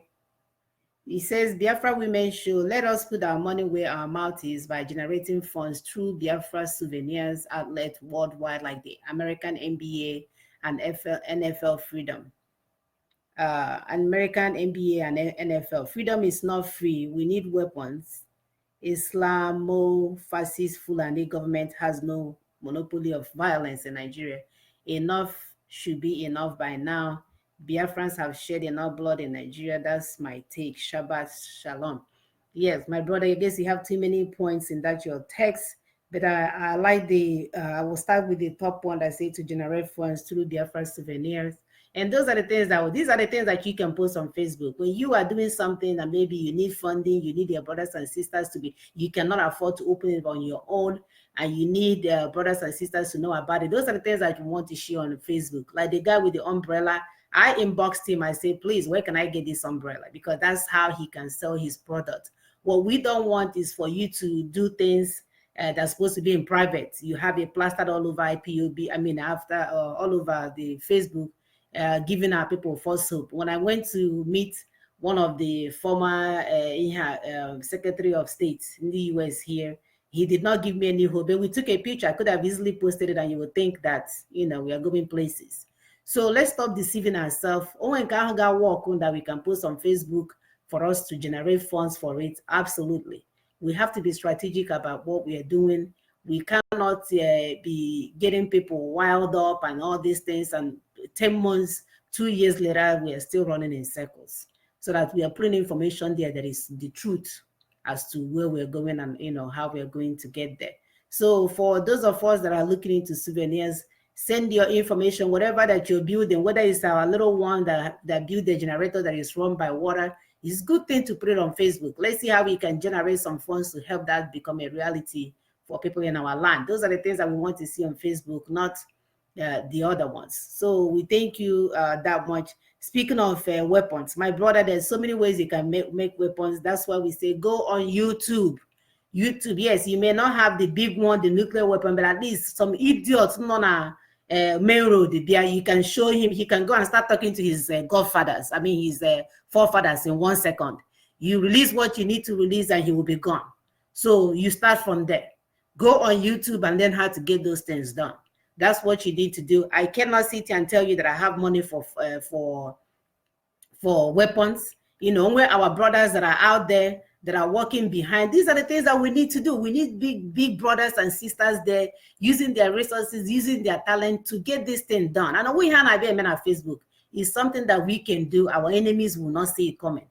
He says, Biafra Women Show, let us put our money where our mouth is by generating funds through Biafra souvenirs outlet worldwide like the American NBA and NFL Freedom. American NBA and NFL. Freedom is not free. We need weapons. Islamo-fascist Fulani government has no monopoly of violence in Nigeria. Enough should be enough by now. Biafrans have shed enough blood in Nigeria. That's my take. Shabbat Shalom. Yes, my brother, I guess you have too many points in that your text, but I like I will start with the top one that say to generate funds through Biafra souvenirs. And these are the things that you can post on Facebook. When you are doing something and maybe you need funding, you need your brothers and sisters you cannot afford to open it on your own, and you need brothers and sisters to know about it. Those are the things that you want to share on Facebook. Like the guy with the umbrella, I inboxed him. I said, please, where can I get this umbrella? Because that's how he can sell his product. What we don't want is for you to do things that's supposed to be in private. You have it plastered all over all over the Facebook, giving our people false hope. When I went to meet one of the former Secretary of State in the US here, he did not give me any hope. But we took a picture. I could have easily posted it, and you would think that, we are going places. So let's stop deceiving ourselves. We can work on that we can post on Facebook for us to generate funds for it. Absolutely. We have to be strategic about what we are doing. We cannot be getting people wild up and all these things, and 10 months, 2 years later, we are still running in circles. So that we are putting information there that is the truth as to where we're going and how we're going to get there. So for those of us that are looking into souvenirs, send your information, whatever that you're building, whether it's our little one that build the generator that is run by water. It's a good thing to put it on Facebook. Let's see how we can generate some funds to help that become a reality for people in our land. Those are the things that we want to see on Facebook, not the other ones. So we thank you that much. Speaking of weapons, my brother, there's so many ways you can make weapons. That's why we say go on YouTube. YouTube, yes, you may not have the big one, the nuclear weapon, but at least some idiots on a main road there, you can show him. He can go and start talking to his godfathers. His forefathers in 1 second. You release what you need to release, and he will be gone. So you start from there. Go on YouTube and learn how to get those things done. That's what you need to do. I cannot sit here and tell you that I have money for weapons. Where our brothers that are out there that are working behind, these are the things that we need to do. We need big brothers and sisters there using their resources, using their talent to get this thing done. And we have men on Facebook is something that we can do. Our enemies will not see it coming.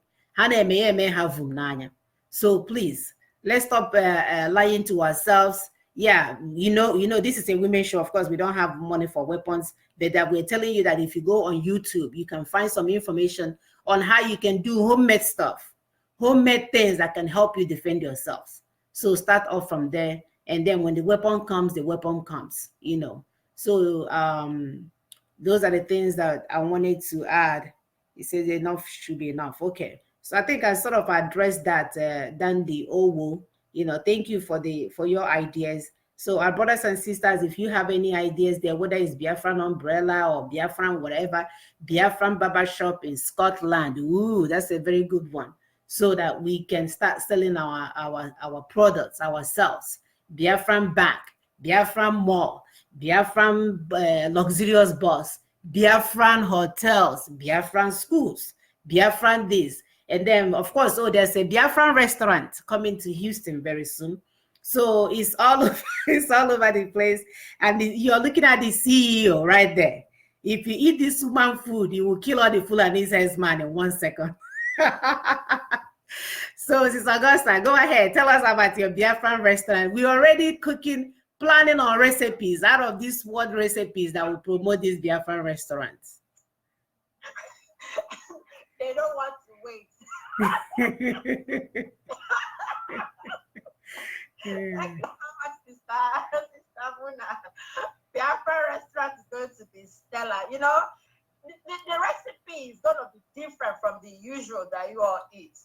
So please, let's stop lying to ourselves. Yeah, this is a women's show. Of course, we don't have money for weapons, but that we're telling you that if you go on YouTube, you can find some information on how you can do homemade stuff, homemade things that can help you defend yourselves. So start off from there, and then when the weapon comes, So those are the things that I wanted to add. It says enough should be enough. Okay, so I think I sort of addressed that. Dandy Owo, thank you for your ideas. So our brothers and sisters, if you have any ideas there, whether it's Biafran umbrella or Biafran whatever, Biafran barbershop in Scotland, ooh, that's a very good one. So that we can start selling our products ourselves. Biafran bank, Biafran mall, Biafran luxurious bus, Biafran hotels, Biafran schools, Biafran this. And then, of course, there's a Biafran restaurant coming to Houston very soon. So it's all over, it's all over the place. And you're looking at the CEO right there. If you eat this human food, you will kill all the Fulani man in 1 second. So, Sister Augusta, go ahead. Tell us about your Biafran restaurant. We're already planning on recipes out of these world recipes that will promote these Biafran restaurants.
They don't want to wait. Thank you so much, Sister Muna. Biafra restaurant is going to be stellar. You know, the recipe is going to be different from the usual that you all eat.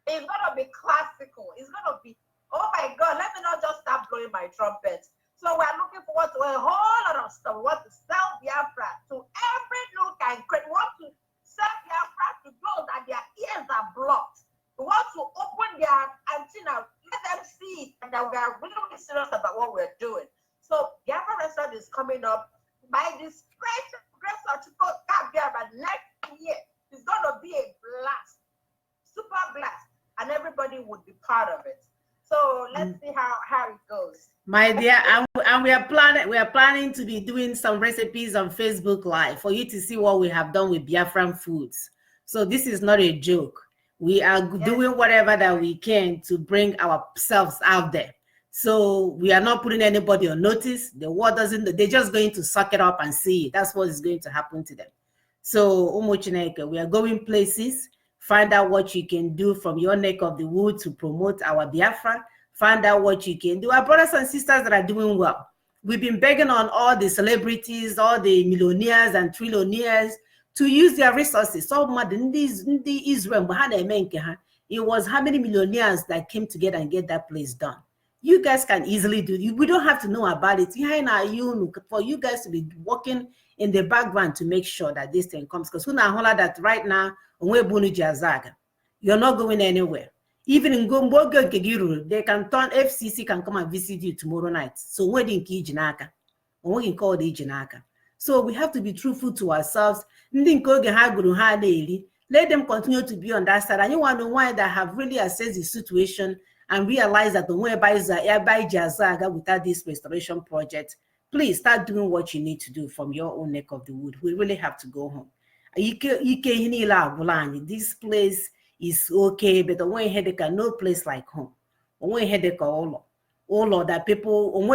It's going to be classical. It's going to be, oh my God, let me not just start blowing my trumpet. So we're looking forward to a whole lot of stuff. We want to sell Biafra to every nook and cranny. We want to sell Biafra to those that their ears are blocked. We want to open their antenna, let them see it, and that we are really, really serious about what we're doing. So Biafra restaurant is coming up by this grace of Biafra next year. It's going to be a blast, super blast. And everybody would be part of it. So let's see how it goes.
My dear, and we are planning to be doing some recipes on Facebook Live for you to see what we have done with Biafran foods. So this is not a joke. We are doing whatever that we can to bring ourselves out there. So we are not putting anybody on notice. The world doesn't, they're just going to suck it up and see it. That's what is going to happen to them. So we are going places. Find out what you can do from your neck of the wood to promote our Biafra. Find out what you can do. Our brothers and sisters that are doing well. We've been begging on all the celebrities, all the millionaires and trillionaires to use their resources. So Israel, it was how many millionaires that came together and get that place done. You guys can easily do it. We don't have to know about it. For you guys to be working in the background to make sure that this thing comes. Because that right now, you're not going anywhere. Even in Gombo, they can turn FCC can come and visit you tomorrow night. So wedding kijinaka, or we can call the jinaka. So we have to be truthful to ourselves. Let them continue to be on that side. And you want to know why that have really assessed the situation and realize that the way by Jazaga without this restoration project, please start doing what you need to do from your own neck of the wood. We really have to go home. This place is okay, but when headache, no place like home. When headache, all that people, and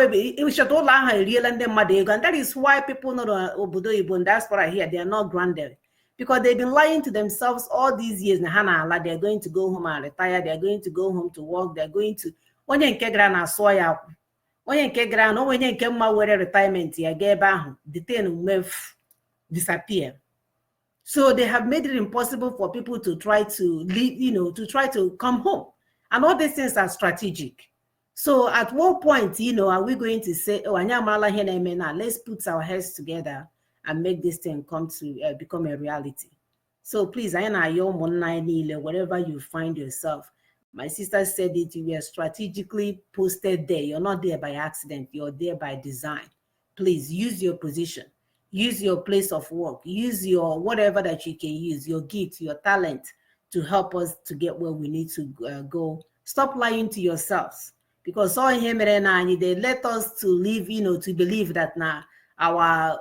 that is why people know Obodo Ibo and diaspora here, they are not grounded. Because they've been lying to themselves all these years. They're going to go home and retire. They're going to go home to work. They're going to retirement disappear. So they have made it impossible for people to try to leave, to try to come home. And all these things are strategic. So at what point, are we going to say, oh, let's put our heads together and make this thing come to become a reality? So please, wherever you find yourself, my sister said it, you were strategically posted there. You're not there by accident. You're there by design. Please use your position. Use your place of work. Use your whatever that you can use, your gift, your talent to help us to get where we need to go. Stop lying to yourselves. Because all him and they let us to live, to believe that now our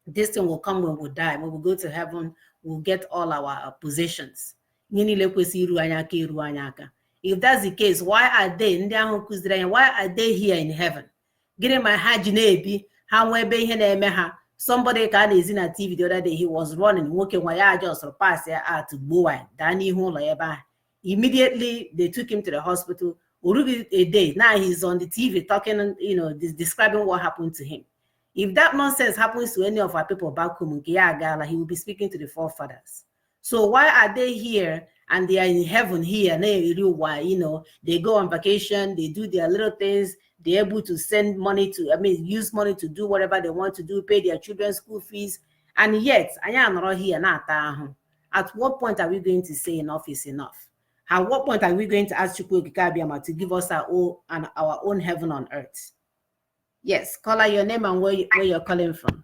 this thing will come when we die. When we go to heaven, we'll get all our possessions. If that's the case, why are they? Why are they here in heaven? Getting my hajj somebody can is in a TV the other day. He was running, walking while I just surpassed to Boy, Danny Hola. Immediately they took him to the hospital. A day now he's on the TV talking, describing what happened to him. If that nonsense happens to any of our people back home, he will be speaking to the forefathers. So why are they here and they are in heaven here? They go on vacation, they do their little things, they're able to send money use money to do whatever they want to do, pay their children's school fees, and yet I am not here now. At what point are we going to say enough is enough? At what point are we going to ask Chukwu Okike to give us our own heaven on earth? Yes, caller, your name and where you're calling from.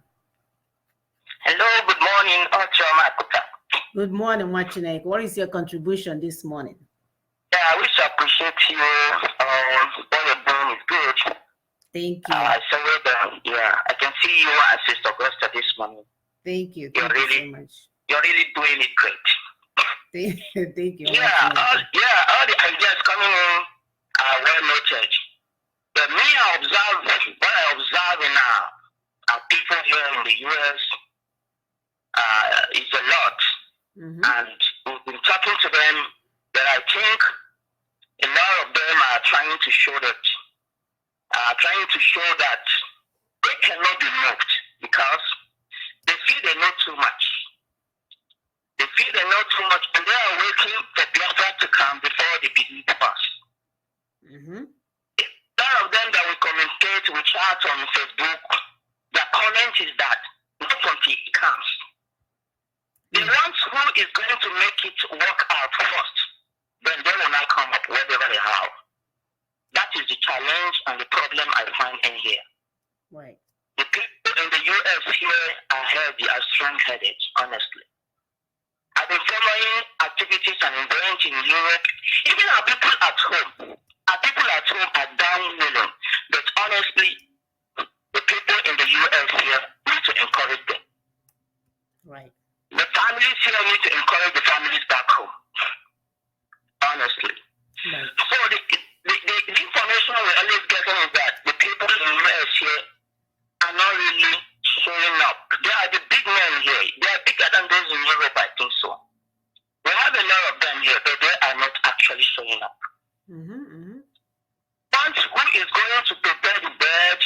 Hello, good morning, Ochoma.
Good morning, Machineke. What is your contribution this morning?
Yeah, I wish I appreciate you. What you're doing is good.
Thank you.
So well done. Yeah, I can see you and Sister Augusta this morning.
Thank you.
You're
Thank you
really,
so much.
you're really doing it great.
Thank you.
Yeah,
Machineke.
all the ideas coming in are well noted. But me, what I observe in our people here in the US is a lot.
Mm-hmm.
And we've been talking to them, but I think a lot of them are trying to show that they cannot be moved because they feel they know too much. They feel they know too much, and they are waiting for Biafra to come before they believe us.
Mm-hmm.
A lot of them that we communicate, we chat on Facebook, their comment is that not until it comes. The ones who is going to make it work out first, then they will not come up whatever they have. That is the challenge and the problem I find in here.
Right.
The people in the US here are heavy, are strong-headed, honestly. I've been following activities and events in Europe. Even our people at home are down-willing. But honestly, the people in the US here need to encourage them.
Right.
The families here need to encourage the families back home. Honestly.
Right.
So the information we're always getting is that the people in the US here are not really showing up. They are the big men here. They are bigger than those in Europe, I think so. We have a lot of them here, but they are not actually showing up.
Mm-hmm. Mm-hmm.
Once who is going to prepare the bed,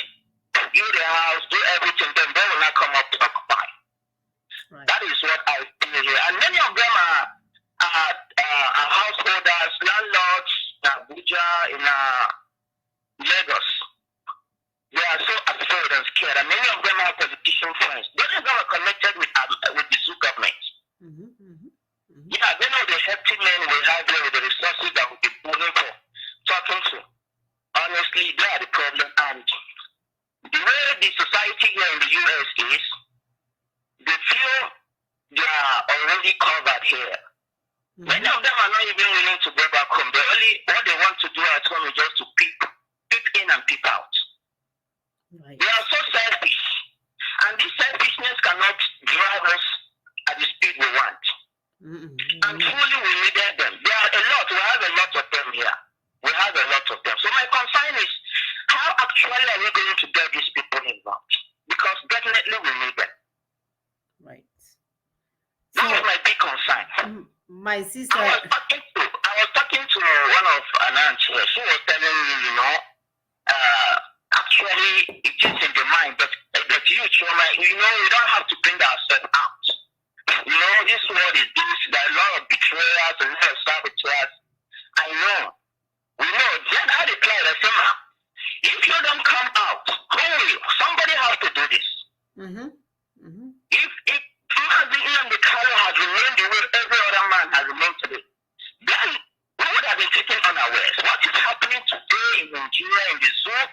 build the house, do everything, then they will not come up to occupy.
Right.
That is what I feel here. And many of them are householders, landlords in Abuja, in Lagos. They are so afraid and scared. And many of them are politician friends. Those of them are connected with the zoo government.
Mm-hmm. Mm-hmm. Mm-hmm.
Yeah, they know the hefty men we have here with the resources that we'll be pulling for, talking to. Honestly, they are the problem. And the way the society here in the US is, they feel they are already covered here. Mm-hmm. Many of them are not even willing to go back home. What they want to do at home is just to peep in and peep out.
Right.
They are so selfish. And this selfishness cannot drive us at the speed we want.
Mm-hmm.
And truly we needed them. There are a lot. We have a lot of them here. We have a lot of them. So my concern is, how actually are we going to get these people involved? Because definitely we need them.
Right.
That is my big concern.
My sister.
I was talking to one of an aunt here. She was telling me, actually it is in the mind, but you, Choma, we don't have to bring ourselves out. This world is this. There are a lot of betrayers, a lot of saboteurs. I know. We know. Then I declared, I said, if you don't come out, who will? Somebody has to do this.
Mm-hmm. Mm-hmm.
If the color has remained the way every other man has remained today, then we would have been taken unawares. What is happening today in Nigeria, in the zoo,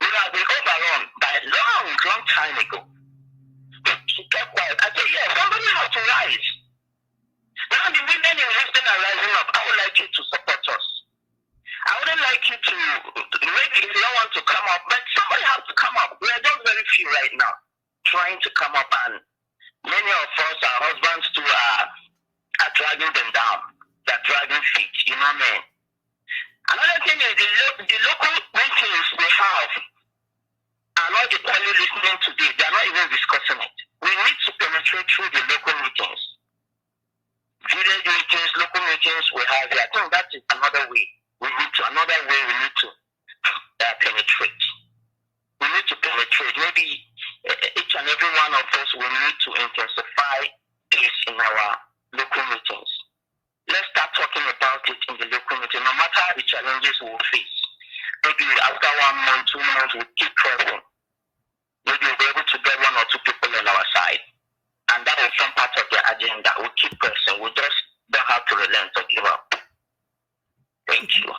would have been overrun by a long, long time ago. She kept quiet. I said, yeah, somebody has to rise. Now the women in Houston are rising up. I would like you to support us. I wouldn't like you to, maybe if you don't want to come up, but somebody has to come up. We are just very few right now trying to come up, and many of us, our husbands too, are dragging them down. They're dragging feet, man. Another thing is the local meetings we have are not equally listening today. They are not even discussing it. We need to penetrate through the local meetings. Village meetings, local meetings we have here. I think that is another way we need to penetrate. We need to penetrate. Maybe each and every one of us will need to intensify this in our local meetings. Let's start talking about it in the local meeting, no matter the challenges we will face. Maybe after 1 month, 2 months, we keep pressing. Maybe we'll be able to get 1 or 2 people on our side. And that will form part of the agenda. We'll keep pressing. We just don't have to relent or give up. Thank you.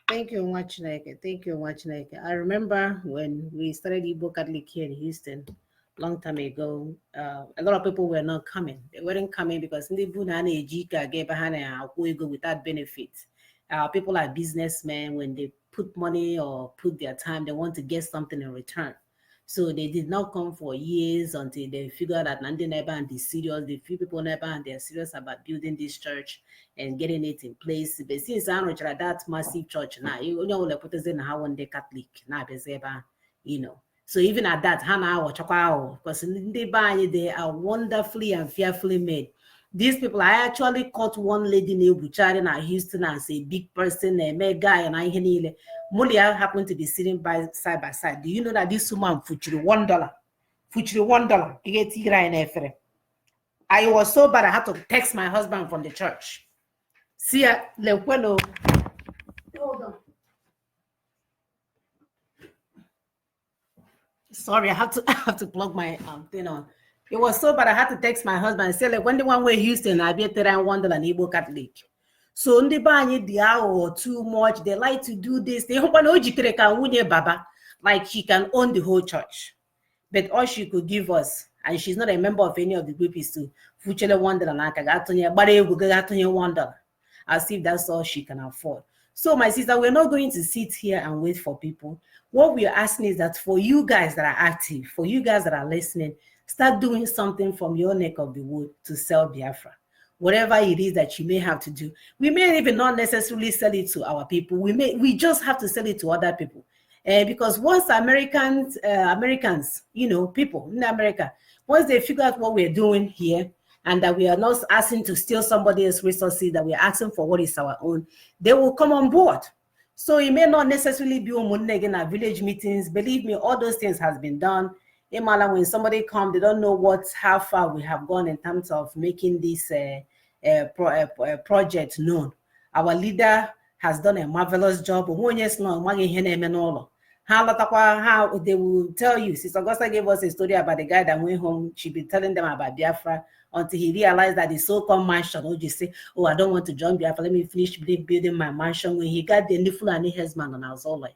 Thank you, Machineke. Thank you, Machineke. I remember when we started Igbo Catholic here in Houston, long time ago. A lot of people were not coming. They weren't coming because without benefits. People are businessmen. When they put money or put their time, they want to get something in return. So they did not come for years until they figured out Nandi Neba and the serious, the few people Neba and they're serious about building this church and getting it in place. But since I know that massive church now, you know, like put us in how one day Catholic now, you know. So even at that, Hannah or Chakao, because they are wonderfully and fearfully made. These people, I actually caught one lady named Buchari in Houston as a big person, a mega guy, and I hear Mulia happened to be sitting by side. Do you know that this woman fuchiri $1? Fuchiri $1. I was so bad I had to text my husband from the church. See ya, hold on. Sorry, I have to plug my thing on. It was so bad I had to text my husband and say, like, when the one way Houston, I be $1 and Igbo Catholic. So ndị be anyị dị aghụghọ too much. They like to do this. They hope Baba, like she can own the whole church. But all she could give us, and she's not a member of any of the group, is to fuchele $1 as if that's all she can afford. So my sister, we're not going to sit here and wait for people. What we are asking is that for you guys that are active, for you guys that are listening, start doing something from your neck of the wood to sell Biafra. Whatever it is that you may have to do. We may even not necessarily sell it to our people. We just have to sell it to other people. Because once Americans, you know, people in America, once they figure out what we're doing here, and that we are not asking to steal somebody else's resources, that we are asking for what is our own, they will come on board. So it may not necessarily be again at village meetings. Believe me, all those things has been done. When somebody comes, they don't know how far we have gone in terms of making this project known. Our leader has done a marvelous job. How they will tell you. Sister Augusta gave us a story about the guy that went home. She'd be telling them about Biafra until he realized that the so-called mansion, or just say, oh, I don't want to join Biafra, let me finish building my mansion. When he got the Nifulani husband on our life,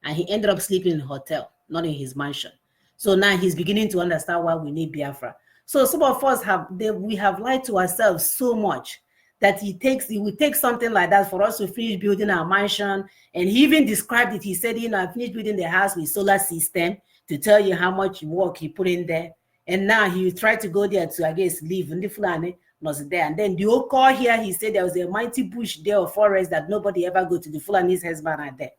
and he ended up sleeping in a hotel, not in his mansion. So now he's beginning to understand why we need Biafra. So some of us we have lied to ourselves so much that it would take something like that for us to finish building our mansion. And he even described it. He said, you know, I finished building the house with solar system to tell you how much work he put in there. And now he tried to go there to, I guess, live in the Fulani was there. And then the old call here, he said there was a mighty bush there of forest that nobody ever go to. The Fulani's husband are there.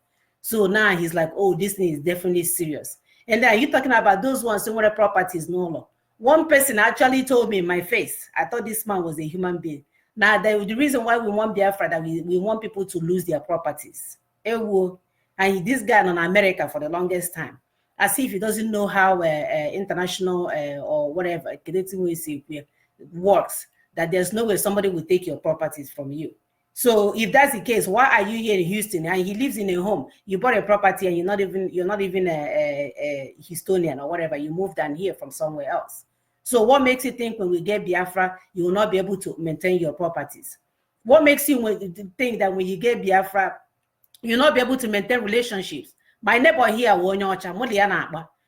So now he's like, oh, this thing is definitely serious. And then you're talking about those ones who want the properties no law. One person actually told me in my face, I thought this man was a human being. Now, the reason why we want Biafra, that we want people to lose their properties. And this guy in America for the longest time, as if he doesn't know how international or whatever works, that there's no way somebody will take your properties from you. So if that's the case, why are you here in Houston and he lives in a home? You bought a property and you're not even a Houstonian or whatever. You moved down here from somewhere else. So what makes you think when we get Biafra, you will not be able to maintain your properties? What makes you think that when you get Biafra, you'll not be able to maintain relationships? My neighbor here,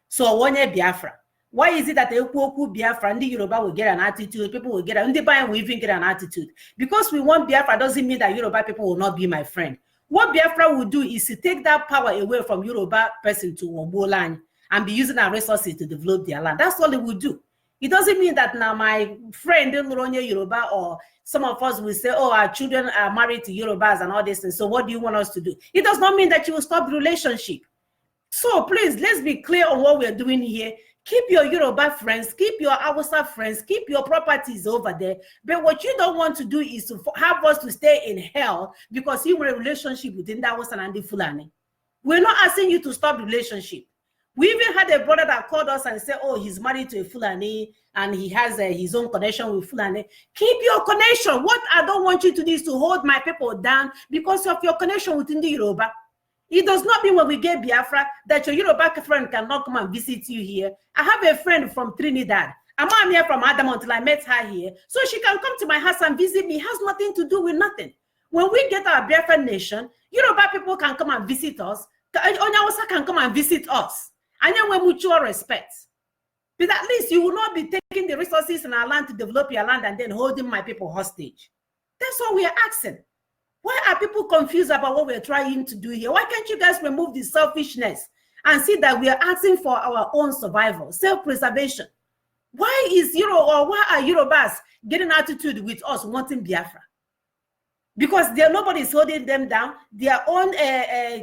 so Biafra. Why is it that Biafra and the Yoruba will get an attitude, people will get an will even get an attitude? Because we want Biafra doesn't mean that Yoruba people will not be my friend. What Biafra will do is to take that power away from Yoruba person to Obolan and be using our resources to develop their land. That's all it will do. It doesn't mean that now my friend Yoruba or some of us will say, oh, our children are married to Yorubas and all this things. So what do you want us to do? It does not mean that you will stop the relationship. So please, let's be clear on what we're doing here. Keep your Yoruba friends, keep your Hausa friends, keep your properties over there. But what you don't want to do is to have us to stay in hell because you were in a relationship with Hausa and the Fulani. We're not asking you to stop the relationship. We even had a brother that called us and said, oh, he's married to a Fulani and he has his own connection with Fulani. Keep your connection. What I don't want you to do is to hold my people down because of your connection within the Yoruba. It does not mean when we get Biafra that your Yoruba friend cannot come and visit you here. I have a friend from Trinidad. I'm here from Adam until I met her here. So she can come to my house and visit me. It has nothing to do with nothing. When we get our Biafra nation, Yoruba people can come and visit us. Onyawasa can come and visit us. And then we mutual respect. But at least you will not be taking the resources in our land to develop your land and then holding my people hostage. That's what we are asking. Why are people confused about what we're trying to do here? Why can't you guys remove the selfishness and see that we are asking for our own survival, self-preservation? Why is why are Yorubas getting attitude with us wanting Biafra? Because nobody is holding them down. Their own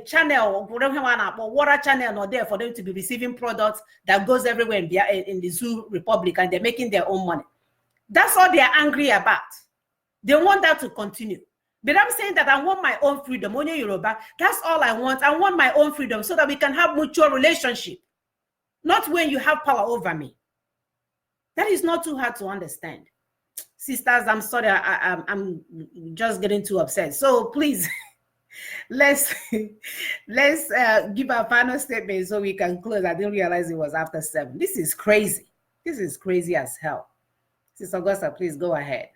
channel, water channel, not there for them to be receiving products that goes everywhere in the Zoo Republic, and they're making their own money. That's all they're angry about. They want that to continue. But I'm saying that I want my own freedom. Only Yoruba, that's all I want. I want my own freedom so that we can have mutual relationship. Not when you have power over me. That is not too hard to understand. Sisters, I'm sorry, I'm just getting too upset. So please, let's give our final statement so we can close. I didn't realize it was after 7. This is crazy. This is crazy as hell. Sister Augusta, please go ahead.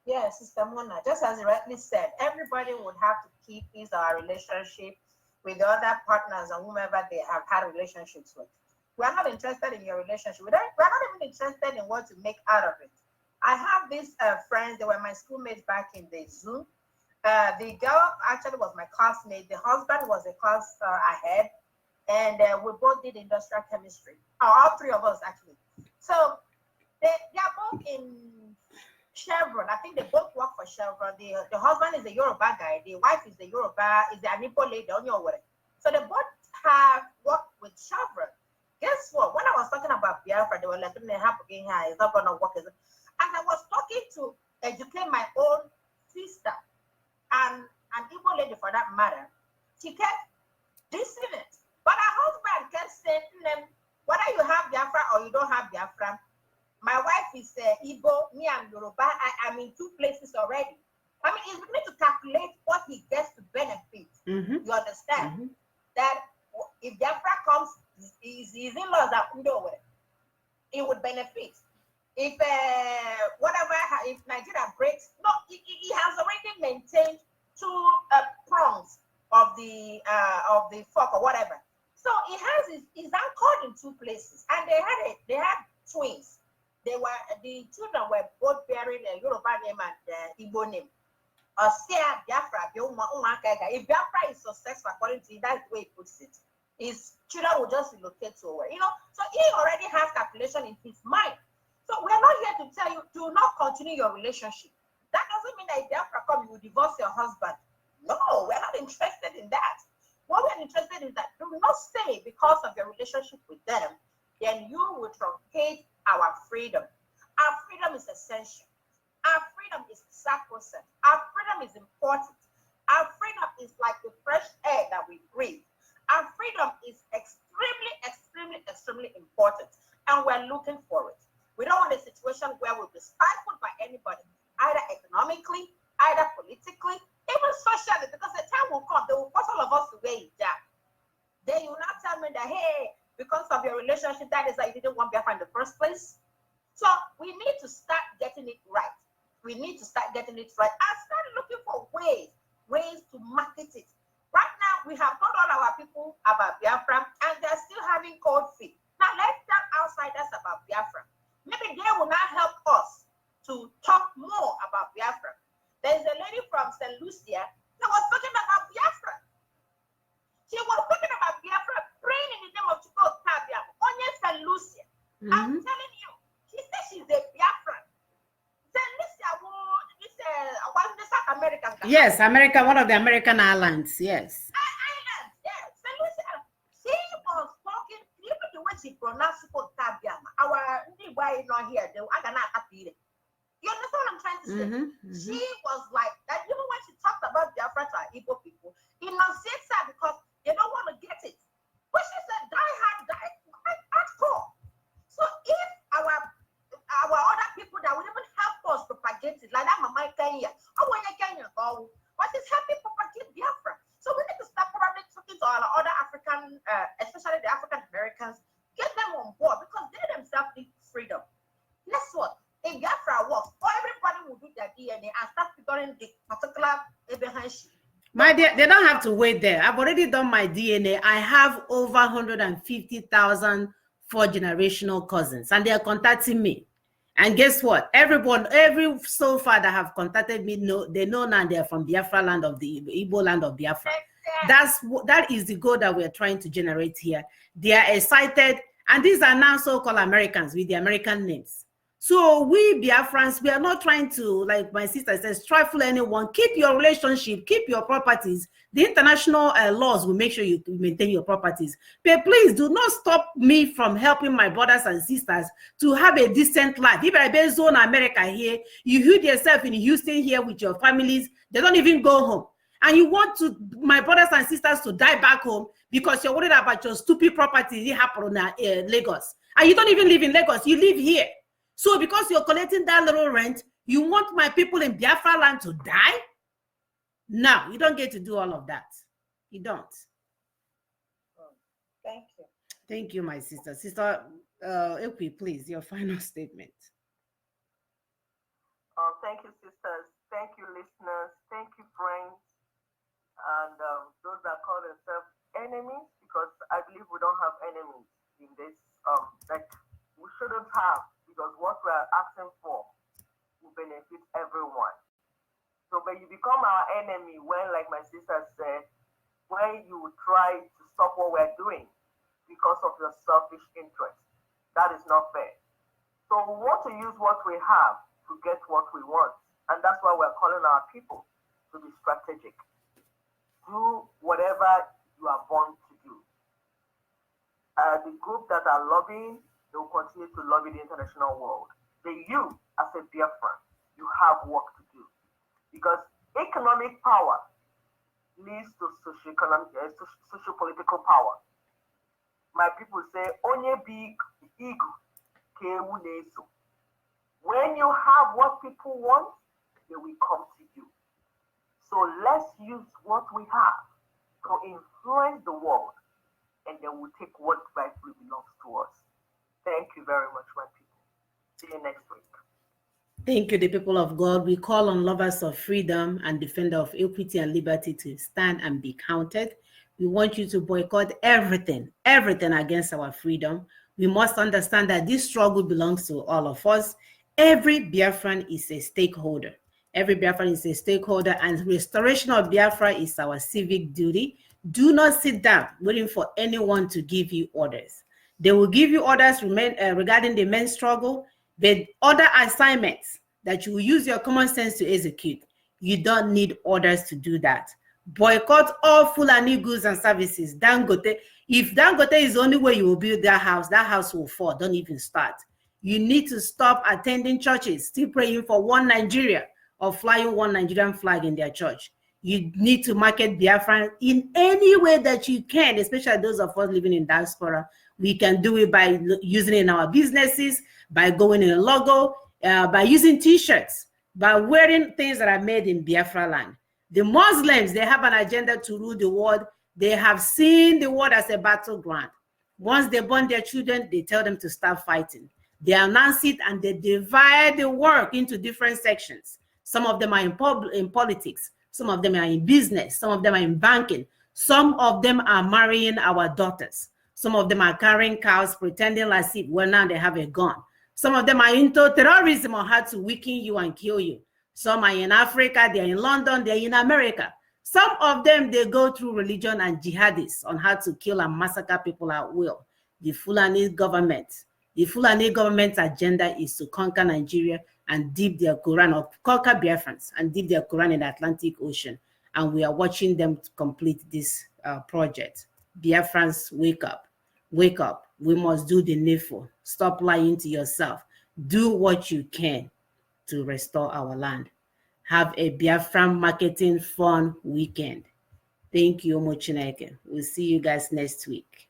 Yes, Sister Mona, just as you rightly said, everybody would have to keep his or her relationship with the other partners and whomever they have had relationships with. We are not interested in your relationship. We're not even interested in what to make out of it. I have these friends, they were my schoolmates back in the Zoom. The girl actually was my classmate. The husband was a class ahead. And we both did industrial chemistry. All 3 of us, actually. So they are both in Chevron. I think they both work for Chevron. The husband is a Yoruba guy. The wife is a Yoruba, is the Anipo lady on your way. So they both have worked with Chevron. Guess what? When I was talking about Biafra, they were like, it's not going to work. And I was talking to educate my own sister and an Igbo lady for that matter. She kept dissing it. But her husband kept saying, whether you have Biafra or you don't have Biafra, my wife is Igbo, me and Yoruba. I'm in 2 places already. I mean, he's beginning to calculate what he gets to benefit. You understand? That if Biafra comes, his in-laws are underwear. It would benefit. If if Nigeria breaks, no, he has already maintained 2 prongs of the fork or whatever. So he has he's anchored in 2 places, and they had twins. The children were both bearing a Yoruba name and Igbo name. Biafra, if Biafra is successful according to that's the way he puts it, his children will just relocate to where, so he already has calculation in his mind. So we're not here to tell you do not continue your relationship. That doesn't mean that if Biafra come, you will divorce your husband. No, we're not interested in that. What we're interested in is that do not stay because of your relationship with them, then you will truncate our freedom. Our freedom is essential. Our freedom is sacrosanct. Our freedom is important. Our freedom is like the fresh air that we breathe. Our freedom is extremely, extremely, extremely important, and we're looking for it. We don't want a situation where we'll be stifled by anybody, either economically, either politically, even socially, because the time will come, they will force all of us to wear hijab. Then you will not tell me that, hey, because of your relationship, that is why you didn't want Biafra in the first place. So we need to start getting it right. We need to start getting it right and start looking for ways to market it. Right now, we have told all our people about Biafra, and they're still having cold feet. Now, let's tell outsiders about Biafra. Maybe they will not help us to talk more about Biafra. There's a lady from St. Lucia that was talking about Biafra. She was talking about Biafra, praying in the name of Chukwu Biafra, only St. Lucia. I'm telling you, she said she's a Biafran. St. Lucia, this South American guy.
Yes, America, one of the American islands, yes.
Islands, yes. St. Lucia, she was talking, even the way she pronounced Chukwu Biafra, our Ndiwa not here, they are gonna happy. You understand what I'm trying to say? She was like that. Even when she talked about Biafra to our Igbo people, it enunciates her because they don't want to get it. But she said, die hardcore. So if our other people that would even help us propagate it, like that Mama Kenya, but it's helping propagate Biafra. So we need to start probably talking to our other African, especially the African Americans, get them on board because they themselves need freedom. Guess what? If Biafra works, everybody will do their DNA and start figuring the particular behind.
My dear, they don't have to wait there. I've already done my DNA. I have over 150,000 4 generational cousins, and they are contacting me. And guess what? Every so far that have contacted me, they know now they are from Biafra land of the Igbo land of Biafra. That is the goal that we are trying to generate here. They are excited, and these are now so-called Americans with the American names. So we Biafrans, we are not trying to, like my sister says, trifle anyone. Keep your relationship, keep your properties. The international laws will make sure you maintain your properties. But please do not stop me from helping my brothers and sisters to have a decent life. If I be zone America here, you hid yourself in Houston here with your families, they don't even go home. And you want my brothers and sisters to die back home because you're worried about your stupid property that happened in Lagos. And you don't even live in Lagos, you live here. So because you're collecting that little rent, you want my people in Biafra land to die? No, you don't get to do all of that. You don't.
Thank you.
Thank you, my sister. Sister Ekwi, please, your final statement.
Thank you, sisters. Thank you, listeners. Thank you, friends. And those that call themselves enemies, because I believe we don't have enemies in this, that we shouldn't have, because what we are asking for will benefit everyone. So when you become our enemy, when, like my sister said, when you try to stop what we're doing because of your selfish interest, that is not fair. So we want to use what we have to get what we want. And that's why we're calling our people to be strategic. Do whatever you are born to do. The group that are lobbying, they will continue to lobby the international world. You, as a Biafran, you have work to do. Because economic power leads to socio-political power. My people say, onye big ego kewu neso. When you have what people want, they will come to you. So let's use what we have to influence the world, and then we'll take what rightfully belongs to us. Thank you very much, my people. See you next week.
Thank you, the people of God. We call on lovers of freedom and defender of equity and liberty to stand and be counted. We want you to boycott everything against our freedom. We must understand that this struggle belongs to all of us. Every Biafran is a stakeholder. Every Biafran is a stakeholder, and restoration of Biafra is our civic duty. Do not sit down waiting for anyone to give you orders. They will give you orders regarding the men's struggle, but other assignments that you will use your common sense to execute. You don't need orders to do that. Boycott all Fulani goods and services. Dangote, if Dangote is the only way you will build that house will fall. Don't even start. You need to stop attending churches, still praying for one Nigeria, or flying one Nigerian flag in their church. You need to market Biafra in any way that you can, especially those of us living in diaspora. We can do it by using it in our businesses, by going in a logo, by using t-shirts, by wearing things that are made in Biafra land. The Muslims, they have an agenda to rule the world. They have seen the world as a battleground. Once they burn their children, they tell them to start fighting. They announce it and they divide the work into different sections. Some of them are in politics. Some of them are in business. Some of them are in banking. Some of them are marrying our daughters. Some of them are carrying cows, pretending like if, well, now they have a gun. Some of them are into terrorism on how to weaken you and kill you. Some are in Africa, they're in London, they're in America. Some of them, they go through religion and jihadists on how to kill and massacre people at will. The Fulani government's agenda is to conquer Nigeria and dip their Quran, or conquer Biafrans and dip their Quran in the Atlantic Ocean. And we are watching them complete this project. Biafrans, wake up. Wake up. We must do the needful. Stop lying to yourself. Do what you can to restore our land. Have a Biafran marketing fun weekend. Thank you, Mochineke. We'll see you guys next week.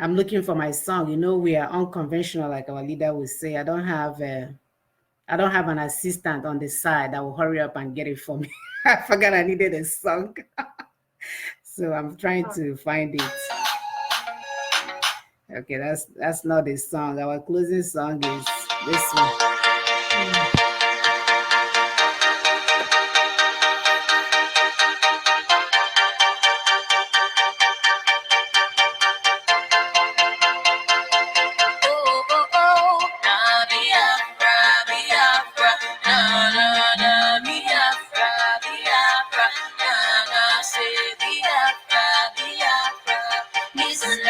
I'm looking for my song. You know, we are unconventional, like our leader would say. I don't have an assistant on the side that will hurry up and get it for me. I forgot I needed a song. So I'm trying to find it. Okay, that's not the song. Our closing song is This one.
Oh, oh, oh, na Biafra, Biafra, na na na Biafra, Biafra, na na say Biafra, Biafra, is alive.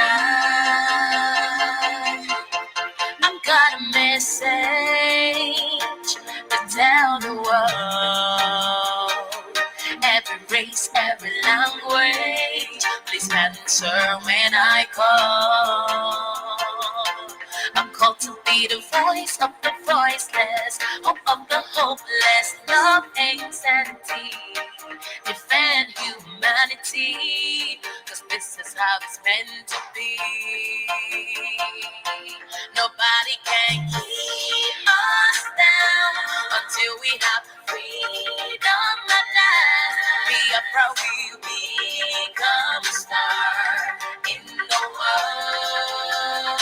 I've got a message to tell the world. Every race, every language, please answer when I call. I'm called to be the voice of the voiceless, hope of the hopeless, love anxiety, defend humanity, cause this is how it's meant to be. Nobody can keep us down until we have freedom at last. Biafra will become a star in the world.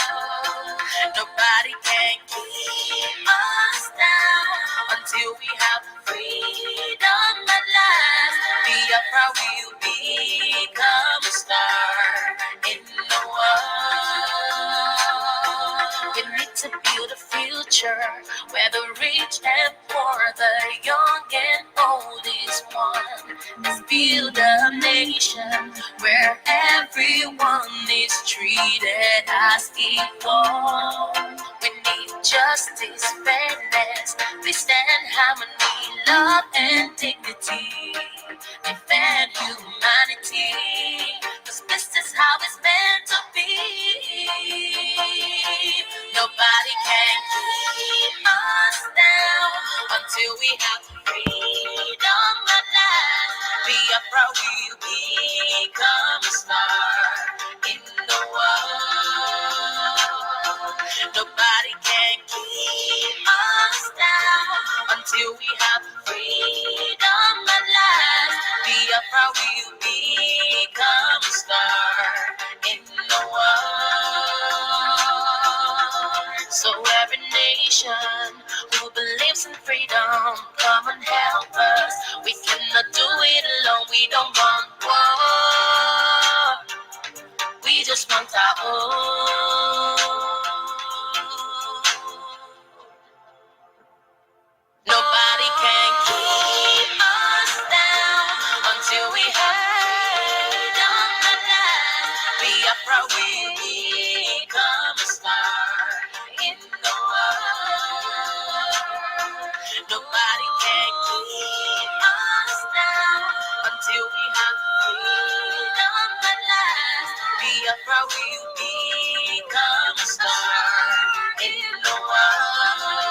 Nobody can keep us down until we have freedom at last. Biafra will become a star in the world. We need to build a future where the rich and poor, the young and old is one. Let's build a nation where everyone is treated as equal. We need justice, fairness, peace and harmony, love and dignity, defend humanity, cause this is how it's meant to be. Nobody can keep us down until we have freedom at last. Biafra will become a star in the world. Nobody can keep us down until we have freedom at last. Biafra will become a star in the world. So every nation who believes in freedom, come and help us. We cannot do it alone. We don't want war. We just want our own. Nobody can keep us down until we have freedom at last. Biafra will become a star in the world. Nobody can keep us down until we have freedom at last. Biafra will become a star in the world.